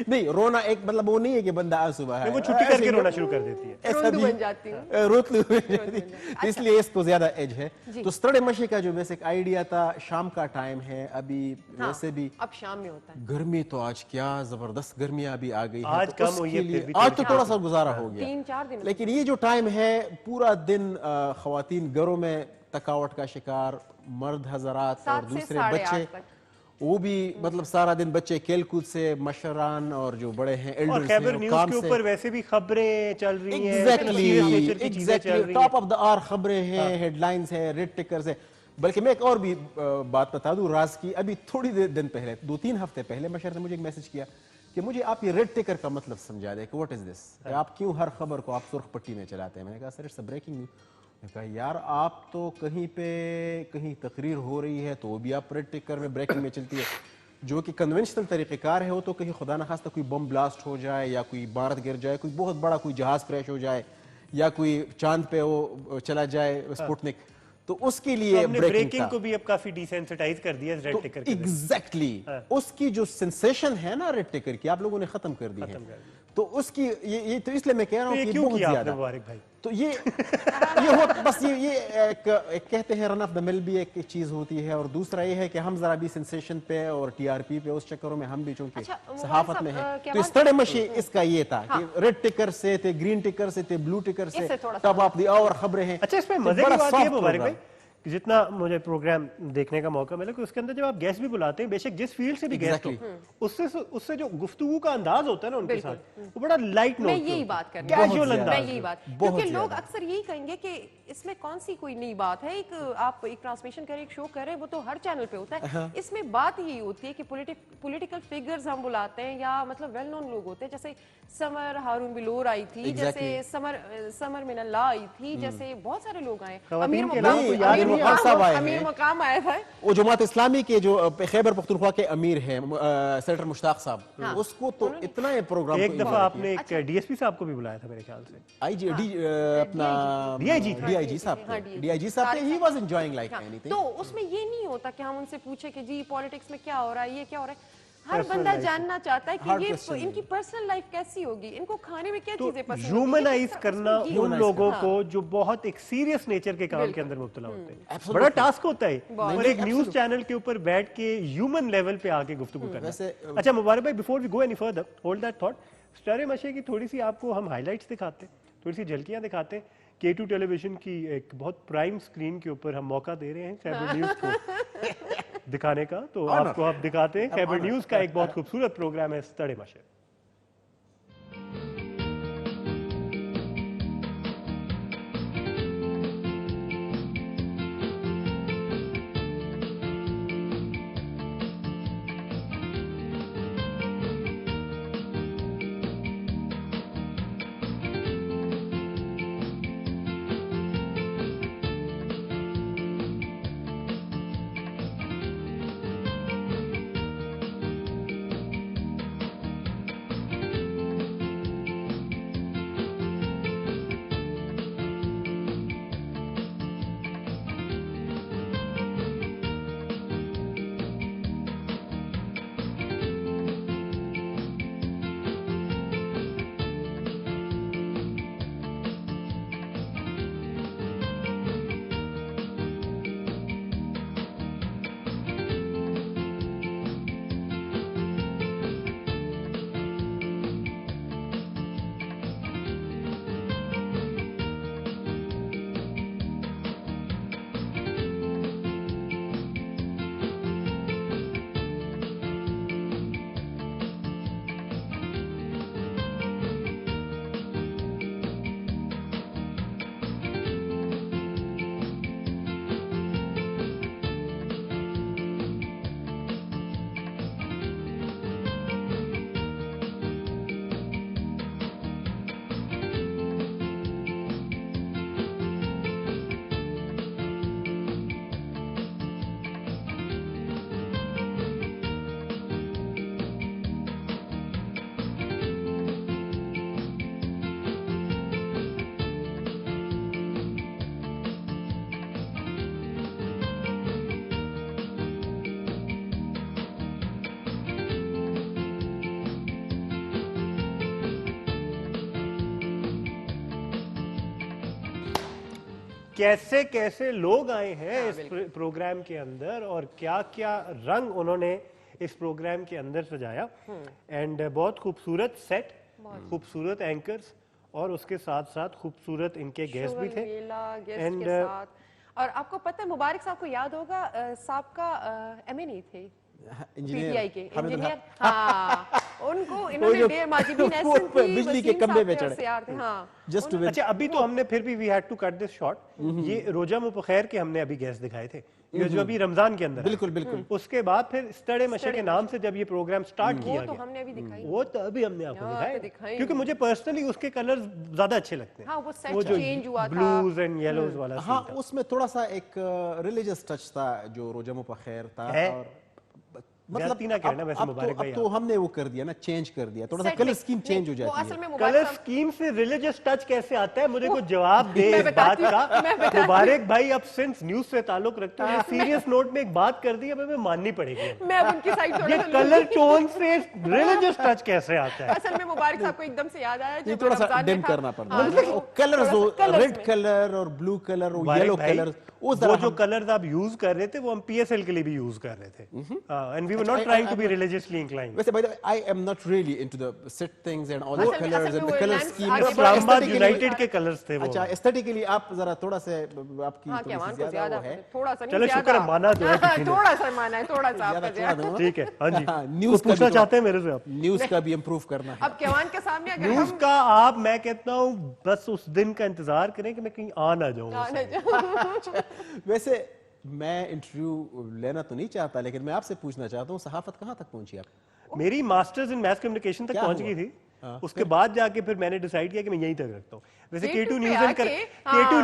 नहीं, रोना एक मतलब वो नहीं है कि बंदा आंसू है, वो छुट्टी करके रोना शुरू कर देती है, ऐसा भी बन जाती है, रोतलू बन जाती है, इसलिए इसको ज्यादा एज है। तो सड़े मशे का जो बेसिक आइडिया था, शाम का टाइम है अभी, वैसे भी अब शाम में होता है। गर्मी तो आज क्या जबरदस्त गर्मी अभी आ गई है, आज कम हुई है, आज तो थोड़ा सा गुजारा हो गया, 3-4 दिन। लेकिन ये जो टाइम है पूरा दिन खवातीन घरों में थकावट का शिकार, मर्द हजरात और दूसरे बच्चे, वो भी मतलब सारा दिन बच्चे खेल कूद से, मशरान और जो बड़े हैं एल्डर्स हैं, खैबर न्यूज़ के ऊपर वैसे भी खबरें चल रही हैं, exactly top of the hour खबरें हैं, हेडलाइंस है, रेड टिकर्स है। बल्कि मैं एक और भी बात बता दूं राज की, अभी थोड़ी दिन पहले 2-3 हफ्ते पहले मशर ने मुझे एक मैसेज किया कि मुझे आप ये रेड टिकर का मतलब समझा दें कि व्हाट इज दिस, आप क्यों हर खबर को आप सुर्ख पट्टी में चलाते हैं। मैंने कहा sir it's a breaking news. मैंने कहा यार आप तो कहीं तकरीर हो रही है तो वो भी आप रेड टिकर में ब्रेकिंग में चलती है, जो कि कन्वेंशनल तरीक़ेकार है, वो तो कहीं खुदा न खास्ता कोई बम ब्लास्ट हो जाए या कोई इमारत गिर जाए, कोई बहुत बड़ा कोई जहाज क्रैश हो जाए या कोई चांद पे वो चला जाए स्पुतनिक, तो उसके लिए ब्रेकिंग को भी अब काफी डिसेंसिटाइज कर दिया रेड टिकर। एग्जैक्टली उसकी जो सेंसेशन है ना रेड टिकर की, आप लोगों ने खत्म कर दी है, तो उसकी ये तो इसलिए मैं कह रहा हूँ कि बहुत ज्यादा मुबारक भाई, तो ये हो बस ये एक कहते हैं रन ऑफ द मिल भी एक चीज होती है, और दूसरा ये है कि हम जरा भी सेंसेशन पे और टीआरपी पे उस चक्करों में हम भी चूंकि सहाफत में है, तो इस तरह मशी इसका ये था कि रेड टिकर से थे, ग्रीन टिकर से थे, ब्लू टिकर से टॉप ऑफ द आवर खबरें हैं। अच्छा, इसमें मजे की बात ये मुबारक भाई कि जितना मुझे प्रोग्राम देखने का मौका मिला कि उसके अंदर जब आप गेस्ट भी बुलाते हैं, बेशक जिस फील्ड से भी गेस्ट हो, उससे जो गुफ्तगू का अंदाज होता है ना उनके साथ, वो बड़ा लाइट नोट, मैं यही बात कर रही हूं, मैं यही बात, क्योंकि लोग अक्सर यही कहेंगे कि इसमें कौन सी कोई नई बात है, आप एक ट्रांसमिशन करें, एक शो करें, वो तो हर चैनल पे होता है। इसमें बात यही होती है कि पॉलिटिकल फिगर्स हम बुलाते हैं या मतलब वेल नोन लोग होते हैं, जैसे समर हारून बिलोर आई थी, जैसे समर मिनल्ला आई थी, जैसे बहुत सारे लोग आए, अमीर मकाम आया था, वो जमात इस्लामी के जो खैबर पख्तूनख्वा के अमीर हैं सेनेटर मुश्ताक साहब, उसको तो इतना ये प्रोग्राम, एक दफा आपने एक डीएसपी साहब को भी बुलाया था मेरे ख्याल से, अपना डीआईजी साहब, he was enjoying like anything. तो उसमें ये नहीं होता कि हम उनसे पूछे कि जी पॉलिटिक्स में क्या हो रहा है, ये क्या हो रहा है, हर बंदा जानना चाहता है कि ये इनकी पर्सनल लाइफ कैसी होगी, इनको खाने में क्या चीजें पसंद होती हैं, ह्यूमनाइज करना उन लोगों को जो बहुत एक सीरियस नेचर के काम के अंदर मुब्तला होते हैं, बड़ा टास्क होता है, और एक न्यूज चैनल के ऊपर बैठ के ह्यूमन लेवल पे आके गुफ्तगू करना। अच्छा मुबारक भाई, before we go any further, hold that thought, सड़े मशे की थोड़ी सी आपको हम हाइलाइट्स दिखाते हैं, थोड़ी सी झलकियां दिखाते हैं। K2 टेलीविजन की एक बहुत प्राइम स्क्रीन के ऊपर हम मौका दे रहे हैं खैबर न्यूज को दिखाने का, तो आपको आप दिखाते हैं खैबर न्यूज का एक बहुत खूबसूरत प्रोग्राम है सड़े मशे। कैसे कैसे लोग आए हैं इस प्रोग्राम के अंदर और क्या क्या रंग उन्होंने इस प्रोग्राम के अंदर सजाया। एंड बहुत खूबसूरत सेट, खूबसूरत एंकर्स और उसके साथ साथ खूबसूरत इनके गेस्ट भी थे। एंड और आपको पता है मुबारक साहब को याद होगा, साहब का एमए नहीं थे, पीटीआई के इंजीनियर। हाँ, उनको इन्होंने डेढ़ माजीबी नेशन की बिजली के खंभे पे चढ़े। हाँ, अच्छा अभी तो हमने फिर भी we had to cut this shot. ये रोजा मुपखैर के हमने अभी गेस्ट दिखाए थे, ये जो अभी रमजान के अंदर। बिल्कुल बिल्कुल। उसके बाद फिर स्टडे मशे के नाम से जब ये प्रोग्राम स्टार्ट किया वो तो गया, हमने अभी दिखाई, वो तो अभी हमने आपको दिखाई दिखाए, क्योंकि मुझे पर्सनली उसके कलर्स ज्यादा अच्छे लगते हैं। हाँ, वो सेट जो चेंज हुआ था, ब्लूज एंड येलोज वाला। हाँ, उसमें थोड़ा सा एक रिलीजियस टच था जो रोजा मुपखैर था। और मतलब अब तो हमने वो कर दिया ना, चेंज कर दिया, थोड़ा सा कलर स्कीम चेंज हो जाती है। कलर स्कीम से रिलीजियस टच कैसे आता है, मुझे को जवाब दे इस बात का। मुबारक भाई अब सिंस न्यूज से ताल्लुक रखते हैं, सीरियस नोट में एक बात कर दी, हमें माननी पड़ेगी। मैं अब उनकी साइड थोड़ा ये कलर टोन से रिलीजियस टच कैसे आता है? असल में मुबारक साहब को एकदम से याद आया ये थोड़ा सा डिम करना पड़ता है। कलर्स, रेड कलर और ब्लू कलर और येलो कलर, वो जो कलर्स आप यूज कर रहे थे वो हम पीएसएल के लिए भी यूज कर रहे थे। And we were not trying to be religiously inclined. वैसे by the way, I am not really into the set things and all the colors and the color scheme. Islamabad United के colours थे वो। अच्छा, aesthetically आप जरा थोड़ा से आपकी थोड़ी सी ज्यादा है, थोड़ा सा नहीं। चलो शुक्र है, माना तो है, थोड़ा सा माना है, थोड़ा सा आपका। ठीक है, हाँ जी। न्यूज़ पूछना चाहते हैं मेरे से आप? न्यूज़ का भी इम्प्रूव करना है। अब केवान के सामने अगर न्यूज़ का आप, मैं कहता हूँ बस उस दिन का इंतजार करें कि मैं कहीं आ ना जाऊँ। वैसे मैं इंटरव्यू लेना तो नहीं चाहता, लेकिन मैं आपसे पूछना चाहता हूँ, सहाफत कहाँ तक पहुंची आप? मेरी मास्टर्स इन मैस कम्युनिकेशन तक पहुंच गई थी। उसके बाद जाके फिर मैंने डिसाइड किया कि मैं यहीं तक रखता हूँ। वैसे K2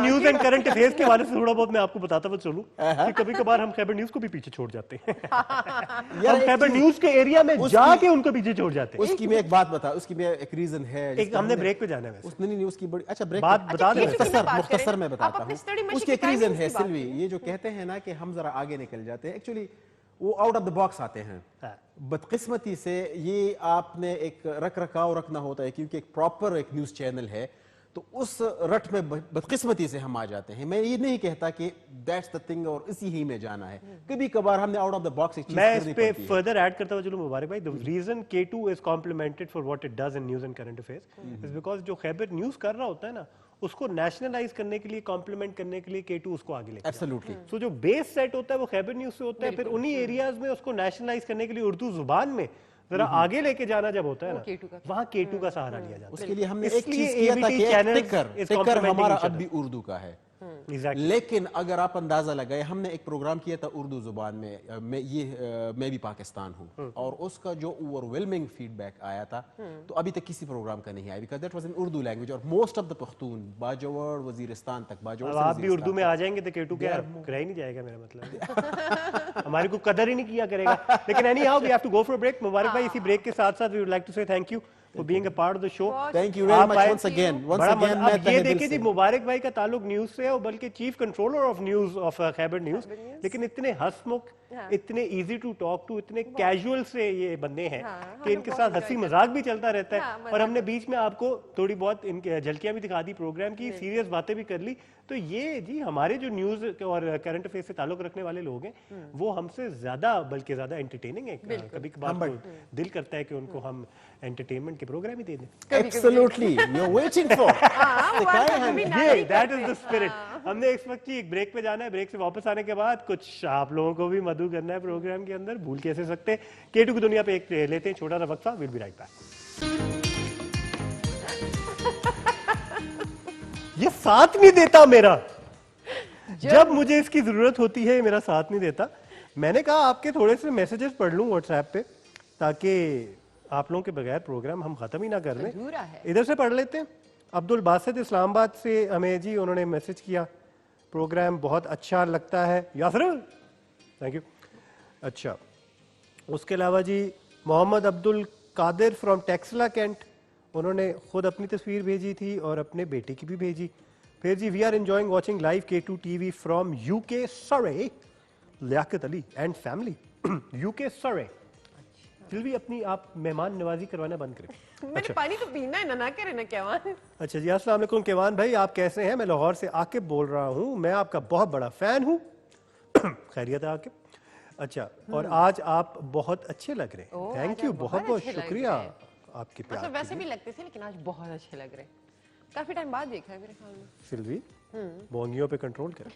news and current affairs के बारे में थोड़ा बहुत मैं आपको बताता हुआ चलूं कि कभी कभार हम खैबर न्यूज़ को भी पीछे छोड़ जाते हैं। हम खैबर न्यूज़ के एरिया में जाके उनको पीछे छोड़ जाते हैं। उसकी मैं एक बात बता, उसकी मैं एक रीजन है। एक हमने ब्रेक पे जाना है, उसने नहीं उसकी बड़ी अच्छा ब्रेक बात बता दें, मुख्तसर में बताता हूँ। उसकी एक रीजन है सिल्वी, ये जो कहते हैं ना कि हम जरा आगे निकल जाते हैं, एक्चुअली वो आउट ऑफ द बॉक्स आते हैं। बदकिस्मती से ये आपने एक रख रखाव रखना होता है, क्योंकि एक प्रॉपर एक न्यूज़ चैनल है, तो उस रट में बदकिस्मती से हम आ जाते हैं। मैं ये नहीं कहता कि दैट्स द थिंग और इसी ही में जाना है, कभी कभार हमने आउट ऑफ द बॉक्स एक चीज मैं इस पे फर्दर ऐड करता हुआ चलूं मुबारक भाई। The reason K2 is complimented for what it does in news and current affairs is because जो खैबर न्यूज़ कर रहा होता है ना, उसको नेशनलाइज करने के लिए, कॉम्प्लीमेंट करने के लिए K2 उसको आगे लेके एब्सोल्युटली। सो जो बेस सेट होता है वो खैबर न्यूज़ से होता है, फिर उन्हीं एरियाज में उसको नेशनलाइज करने के लिए उर्दू जुबान में जरा आगे लेके जाना जब होता है ना, वहाँ K2 का सहारा लिया जाता है। उसके लिए हमने एक चीज किया था कि टिकर हमारा अब भी उर्दू का है। लेकिन अगर आप अंदाजा लगाए, हमने एक प्रोग्राम किया था उर्दू जुबान में, मैं भी पाकिस्तान हूँ, और उसका जो ओवरवेलमिंग फीडबैक आया था तो अभी तक किसी प्रोग्राम का नहीं आया, because that was in Urdu language, और most of the Pakhtun Bajaur Waziristan तक बाजोड़। आप भी उर्दू में आ जाएंगे तो K2 क्या रह ही नहीं जाएगा, मेरा मतलब हमारी को कदर ही नहीं किया करेगा। लेकिन anyhow we have to go for break. मुबारक भाई, इसी ब्रेक के साथ साथ we would like to say thank you for being a part of the show. Thank you very much once again. अब ये देखिए जी, मुबारक भाई का ताल्लुक न्यूज़ से है, बल्कि chief controller of news of Khyber news, लेकिन इतने हंसमुख, इतने इजी टू टॉक टू, इतने कैजुअल से ये बंदे हैं कि इनके साथ हंसी मजाक भी चलता रहता है। और हमने बीच में आपको थोड़ी बहुत इनके झलकियां भी दिखा दी प्रोग्राम की, सीरियस बातें भी कर ली। तो ये जी हमारे जो न्यूज़ और करंट अफेयर से ताल्लुक रखने वाले लोग हैं, वो हमसे ज्यादा, बल्कि ज्यादा एंटरटेनिंग है। कभी कभार दिल करता है कि उनको हम एंटरटेनमेंट के प्रोग्राम ही दे दें। Absolutely, you're waiting for. ये that is the spirit. हमने इस वक्त एक ब्रेक पे जाना है। ब्रेक से वापस आने के बाद कुछ आप लोगों को भी मधु करना है प्रोग्राम के अंदर, भूल कैसे सकते। K2 की दुनिया पे एक लेते हैं छोटा सा वक्फा, विल बी राइट बैक। ये साथ नहीं देता मेरा, जब मुझे इसकी जरूरत होती है मेरा साथ नहीं देता। मैंने कहा आपके थोड़े से मैसेजेस पढ़ लूं व्हाट्सएप पे, ताकि आप लोगों के बगैर प्रोग्राम हम खत्म ही ना कर लें। इधर से पढ़ लेते हैं। अब्दुल बासित इस्लामाबाद से हमें जी उन्होंने मैसेज किया, प्रोग्राम बहुत अच्छा लगता है यासर, थैंक यू। अच्छा, उसके अलावा जी मोहम्मद अब्दुल कादिर फ्रॉम टेक्सला कैंट, उन्होंने खुद अपनी तस्वीर भेजी थी और अपने बेटे की भी भेजी। फिर जी we are enjoying watching live K2 TV from UK Surrey, Liaquat Ali and family UK Surrey. फिर भी अपनी आप मेहमान नवाजी करवाना बंद करें। मैंने पानी तो पीना है ना करे ना केवान। अच्छा जी, अस्सलाम वालेकुम केवान भाई, आप कैसे हैं? मैं लाहौर से आकिब बोल रहा हूँ, मैं आपका बहुत बड़ा फैन हूँ। खैरियत है आकिब? अच्छा, और आज आप बहुत अच्छे लग रहे हैं। थैंक यू, बहुत बहुत शुक्रिया आपके प्यार। मतलब वैसे भी लगते थे लेकिन आज बहुत अच्छे लग रहे हैं। काफी टाइम बाद देखा है मेरे ख्याल में। सिल्वी बोंगियों पे कंट्रोल करें।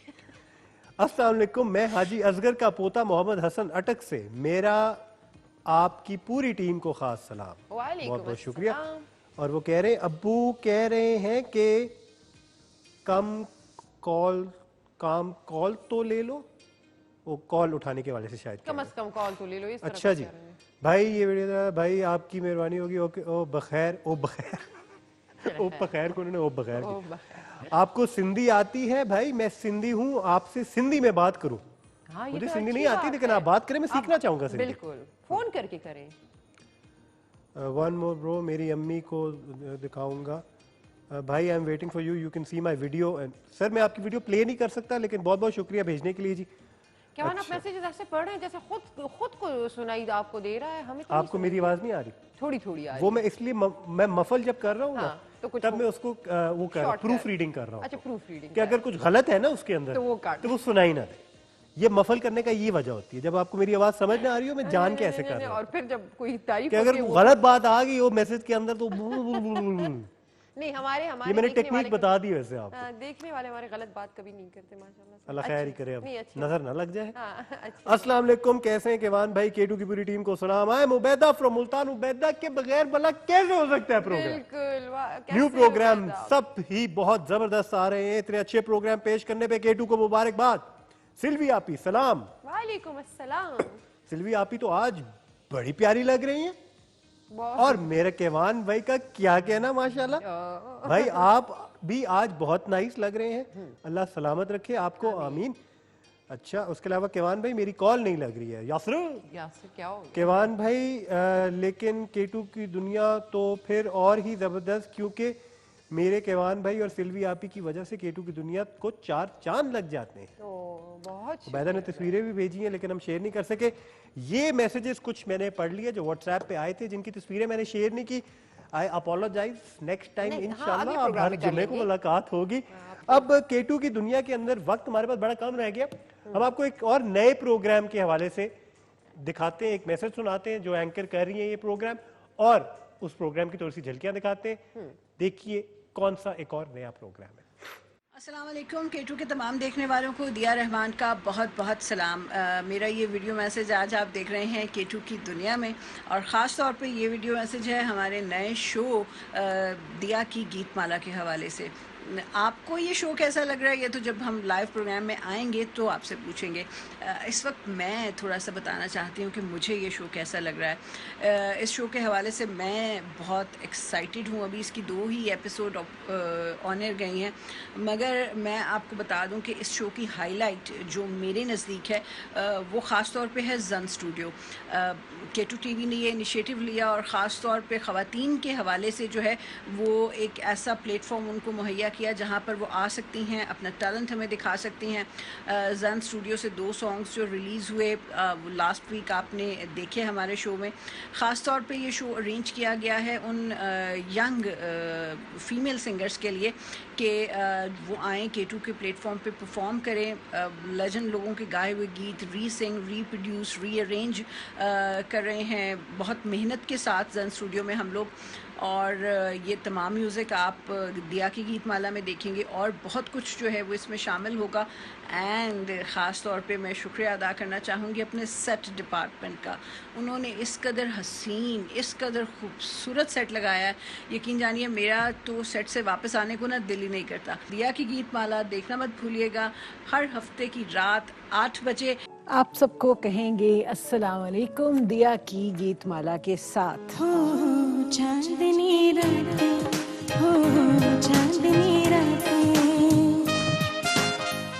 अस्सलाम वालेकुम, मैं हाजी असगर का पोता मोहम्मद हसन अटक से, मेरा आपकी पूरी टीम को खास सलाम। बहुत बहुत शुक्रिया। और वो कह रहे हैं, अब्बू कह रहे हैं कि काम कॉल तो ले लो। वो कॉल उठाने के वाले से शायद कम से कम कॉल तो ले लो। इस तरह अच्छा जी भाई, ये वीडियो भाई आपकी मेहरबानी होगी। ओके, ओ बखैर ओ बखैर ओ बखैर को उन्होंने ओ बखैर। आपको सिंधी आती है? भाई मैं सिंधी हूँ, आपसे सिंधी में बात करूँ? हाँ, मुझे तो सिंधी नहीं आती, लेकिन आप बात करें, मैं सीखना चाहूंगा सिंधी। बिल्कुल, फोन करके करें। वन मोर ब्रो, मेरी अम्मी को दिखाऊंगा। भाई I am waiting for you, you can see my video. Sir मैं आपकी वीडियो प्ले नहीं कर सकता, लेकिन बहुत बहुत शुक्रिया भेजने के लिए जी। क्या आप मैसेजेस ऐसे पढ़ रहे हैं जैसे खुद को सुनाई आपको दे रहा है, हमें तो आपको मेरी आवाज नहीं आ रही? थोड़ी थोड़ी आ रही। वो मैं इसलिए मैं मफल जब कर रहा हूँ ना, तो तब मैं उसको वो कर रहा हूँ, प्रूफ रीडिंग कर रहा हूँ। अच्छा, प्रूफ रीडिंग कि अगर कुछ गलत है ना उसके अंदर तो वो सुनाई ना दे। ये मफल करने का ये वजह होती है, जब आपको मेरी आवाज समझ ना आ रही हो, मैं जान के ऐसे कर रहा हूँ। और फिर जब कोई तारीफ कि अगर गलत बात आ गई हो मैसेज के अंदर तो नहीं, हमारे ये मैंने टेक्निक बता दी वैसे आप। देखने वाले हमारे गलत बात कभी नहीं करते माशाल्लाह। अल्लाह खैर ही करे, अब नजर ना लग जाए। अच्छा। अस्सलाम वालेकुम, कैसे हैं केवान भाई? केटू की पूरी टीम को सलाम। I am Ubaida from Multan. Ubaida के बगैर भला कैसे हो सकता है प्रोग्राम? बिल्कुल, न्यू प्रोग्राम सब ही बहुत जबरदस्त आ रहे हैं। इतने अच्छे प्रोग्राम पेश करने पे केटू को मुबारकबाद। सिल्वी आपी सलाम। वालेकुम अस्सलाम। सिल्वी आपी तो आज बड़ी प्यारी लग रही हैं। और मेरे केवान भाई का क्या कहना, माशाल्लाह भाई आप भी आज बहुत नाइस लग रहे हैं। अल्लाह सलामत रखे आपको, आमीन। अच्छा, उसके अलावा केवान भाई मेरी कॉल नहीं लग रही है। यासर क्या हो केवान भाई, लेकिन केटू की दुनिया तो फिर और ही जबरदस्त, क्योंकि मेरे केवान भाई और सिल्वी आपी की वजह से केटू की दुनिया को 4 चांद लग जाते हैं। बहुत उबैदा ने तस्वीरें भी भेजी हैं, लेकिन हम शेयर नहीं कर सके। ये मैसेजेस कुछ मैंने पढ़ लिए जो व्हाट्सएप पे आए थे, जिनकी तस्वीरें मैंने शेयर नहीं की। आई अपोलोजाइज। नेक्स्ट टाइम इंशाल्लाह अब हर जुम्मे को मुलाकात होगी। अब केटू की दुनिया के अंदर वक्त हमारे पास बड़ा कम रह गया। हम आपको एक और नए प्रोग्राम के हवाले से दिखाते हैं, एक मैसेज सुनाते हैं जो एंकर कर रही है ये प्रोग्राम, और उस प्रोग्राम की थोड़ी सी झलकियां दिखाते हैं। देखिए कौन सा एक और नया प्रोग्राम है। अस्सलाम वालेकुम, केटू के तमाम देखने वालों को दिया रहमान का बहुत बहुत सलाम। मेरा ये वीडियो मैसेज आज आप देख रहे हैं केटू की दुनिया में, और ख़ास तौर पे ये वीडियो मैसेज है हमारे नए शो दिया की गीतमाला के हवाले से। आपको ये शो कैसा लग रहा है, ये तो जब हम लाइव प्रोग्राम में आएंगे तो आपसे पूछेंगे। इस वक्त मैं थोड़ा सा बताना चाहती हूँ कि मुझे ये शो कैसा लग रहा है। इस शो के हवाले से मैं बहुत एक्साइटेड हूँ। अभी इसकी 2 ही एपिसोड ऑन एयर गई हैं, मगर मैं आपको बता दूँ कि इस शो की हाईलाइट जो मेरे नज़दीक है वो ख़ास तौर पे है जन स्टूडियो। केटू टीवी ने ये इनिशिएटिव लिया और ख़ास तौर पे ख़वातीन के हवाले से जो है वो एक ऐसा प्लेटफॉर्म उनको मुहैया किया जहाँ पर वो आ सकती हैं, अपना टैलेंट हमें दिखा सकती हैं। जन स्टूडियो से 2 सॉन्ग्स जो रिलीज़ हुए लास्ट वीक आपने देखे हमारे शो में। ख़ास तौर पे ये शो अरेंज किया गया है उन यंग फीमेल सिंगर्स के लिए कि वो आएँ केटू के प्लेटफॉर्म पे परफॉर्म करें, लेजेंड लोगों के गाए हुए गीत रीसिंग, रीप्रोड्यूस, रीअरेंज कर रहे हैं बहुत मेहनत के साथ जन स्टूडियो में हम लोग। और ये तमाम म्यूज़िक आप दिया की गीतमाला में देखेंगे और बहुत कुछ जो है वो इसमें शामिल होगा। एंड ख़ास तौर पे मैं शुक्रिया अदा करना चाहूँगी अपने सेट डिपार्टमेंट का। उन्होंने इस कदर हसीन, इस कदर खूबसूरत सेट लगाया है, यकीन जानिए मेरा तो सेट से वापस आने को ना दिल ही नहीं करता। दिया की गीतमाला देखना मत भूलिएगा, हर हफ्ते की रात 8 बजे। आप सबको कहेंगे अस्सलाम वालेकुम दिया की गीतमाला के साथ। चांदनी रातें, हो चांदनी रातें।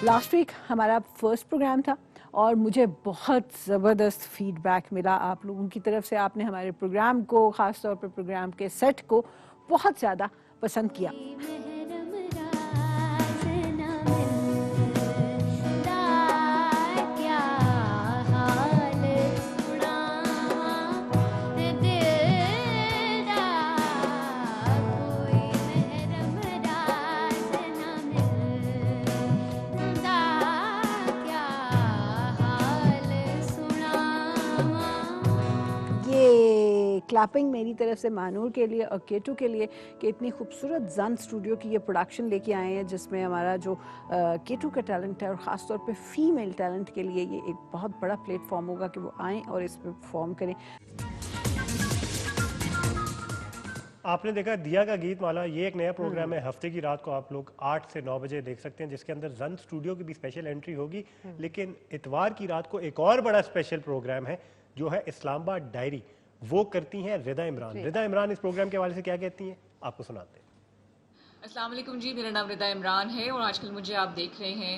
लास्ट वीक हमारा फर्स्ट प्रोग्राम था और मुझे बहुत ज़बरदस्त फीडबैक मिला आप लोगों की तरफ से। आपने हमारे प्रोग्राम को, ख़ास तौर पर प्रोग्राम के सेट को बहुत ज़्यादा पसंद किया। क्लैपिंग मेरी तरफ से मानूर के लिए और केटू के लिए कि इतनी खूबसूरत जन स्टूडियो की ये प्रोडक्शन लेके आए हैं, जिसमें हमारा जो केटू का टैलेंट है और ख़ास तौर पे फीमेल टैलेंट के लिए ये एक बहुत बड़ा प्लेटफॉर्म होगा कि वो आएँ और इस पर परफॉर्म करें। आपने देखा दिया का गीत माला, ये एक नया प्रोग्राम है। हफ्ते की रात को आप लोग 8 से 9 बजे देख सकते हैं, जिसके अंदर जन स्टूडियो की भी स्पेशल एंट्री होगी। लेकिन इतवार की रात को एक और बड़ा स्पेशल प्रोग्राम है जो है इस्लामाबाद डायरी। वो करती हैं रिदा इमरान। रिदा इमरान इस प्रोग्राम के हवाले से क्या कहती हैं, आपको सुनाते हैं। अस्सलाम वालेकुम जी, मेरा नाम रिदा इमरान है और आजकल मुझे आप देख रहे हैं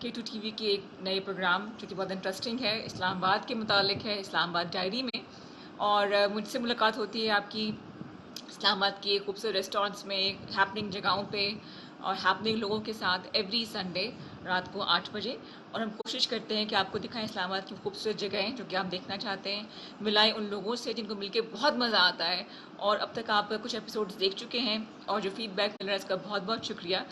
K2 TV के एक नए प्रोग्राम जो कि बहुत इंटरेस्टिंग है, इस्लामाबाद के मुतालिक है, इस्लामाबाद डायरी में। और मुझसे मुलाकात होती है आपकी इस्लामाबाद के खूबसूरत रेस्टोरेंट्स में, हैपनिंग जगहों पे और हैपनिंग लोगों के साथ एवरी संडे रात को 8 बजे। और हम कोशिश करते हैं कि आपको दिखाएं इस्लामाबाद की खूबसूरत जगहें जो कि आप देखना चाहते हैं, मिलाएं उन लोगों से जिनको मिलके बहुत मज़ा आता है। और अब तक आप कुछ एपिसोड्स देख चुके हैं और जो फीडबैक मिल रहा है इसका बहुत बहुत शुक्रिया।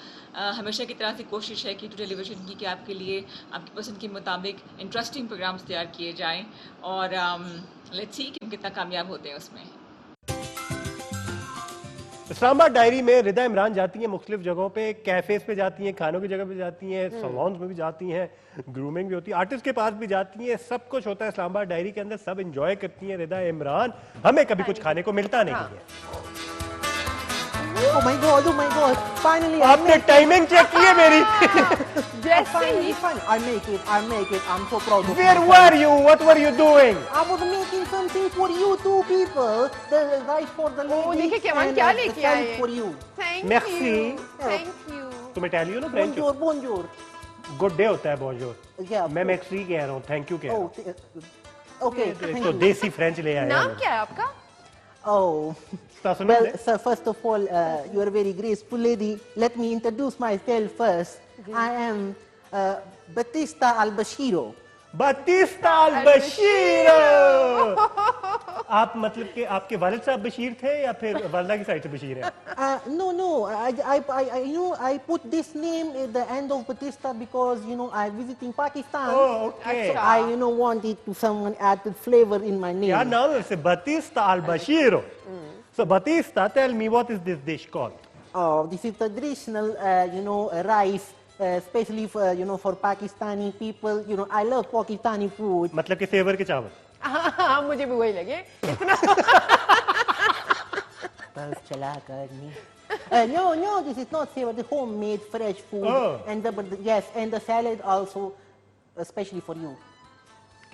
हमेशा की तरह से कोशिश है कि टेलीविज़न की कि आपके लिए आपकी पसंद के मुताबिक इंटरेस्टिंग प्रोग्राम्स तैयार किए जाएँ और लेट्स सी कि हम कितना कामयाब होते हैं उसमें। इस्लामाबाद डायरी में रिदा इमरान जाती हैं मुख्तलिफ जगहों पे, कैफेज पे जाती हैं, खानों की जगह पे जाती हैं, सैलून्स में भी जाती हैं, ग्रूमिंग भी होती है, आर्टिस्ट के पास भी जाती हैं, सब कुछ होता है इस्लामाबाद डायरी के अंदर। सब एंजॉय करती हैं रिदा इमरान। हमें कभी कुछ खाने को मिलता नहीं है। Oh my God, finally आपने टाइमिंग चेक की है मेरी? I make it, I'm so proud of Where myself. were you? What were you doing? I was making something for you two people, the right for the ladies देखिए केमान and क्या the लेके self आए? for you. Merci. Thank you. तुम Italian हो French हो? Bonjour. Good day होता है bonjour। Yeah. मैं मैक्सी कह रहा हूँ, थैंक यू कह रहा हूँ। Okay, thank तो you. देसी फ्रेंच ले आया नाम हूँ। क्या है आपका? Oh, well, sir, first of all, you are a very graceful lady. Let me introduce myself first. I am Batista Al-Bashiro. Batista Al-Bashiro! आप मतलब कि आपके वालिद साहब बशीर थे या फिर वालिदा की साइड से बशीर है? No. I put this name at the end of Batista because I'm visiting Pakistan. Oh, okay. So I wanted to someone added flavor in my name. क्या नाम है वैसे? Batista Al-Bashiro. So Batista, tell me what is this dish called? Oh, this is traditional, rice. Especially for Pakistani people, I love Pakistani food. मतलब कि saver के चावल? हाँ मुझे भी वही लगे इतना। बस चला करनी। No, this is not sever. The homemade fresh food. Oh. And the salad also, especially for you.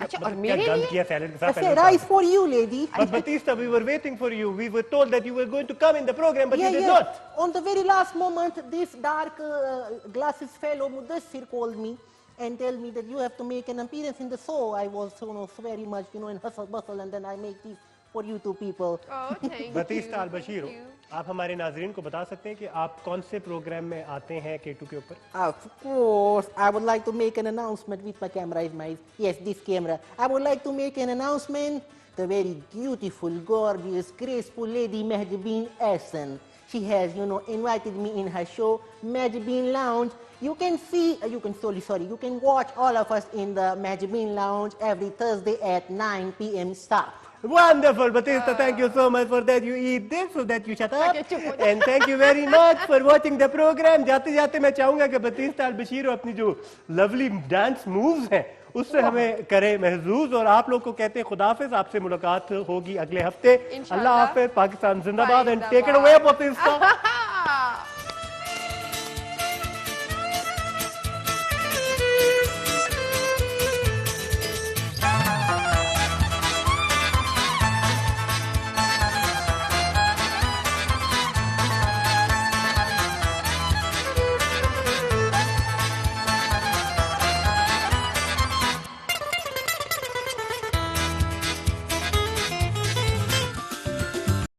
अच्छा और क्या मेरे गंद लिए? किया सैलेड के साथ? I said rice for you, lady. But Batista, we were waiting for you. We were told that you were going to come in the program, but you did not. On the very last moment, this dark glasses fellow Mudassir called me and tell me that you have to make an appearance in the show. I was very much in hustle bustle, and then I make this for you two people. Oh, thank Batista you. Al-Bashiro, आप हमारे नाजरीन को बता सकते हैं कि आप कौन से प्रोग्राम में आते हैं K2 के ऊपर? Of course, I would like to make an announcement with my camera. Yes, this camera. I would like to make an announcement. The very beautiful, gorgeous, graceful lady Mahjabeen Ahsan. She has, invited me in her show, Mahjabeen Lounge. You can watch all of us in the Mahjabeen Lounge every Thursday at 9 p.m. sharp. Wonderful, Batista. Thank you so much for that. You eat this so that you shut up. And thank you very much for watching the program. जाते जाते मैं चाहूंगा कि बतीस्ता अल-बशीरो अपनी जो lovely dance moves हैं उससे हमें करे महसूस और आप लोग को कहते हैं खुदाफिज। आपसे मुलाकात होगी अगले हफ्ते। अल्लाह हाफिज। पाकिस्तान जिंदाबाद। And take it away बतीस्ता।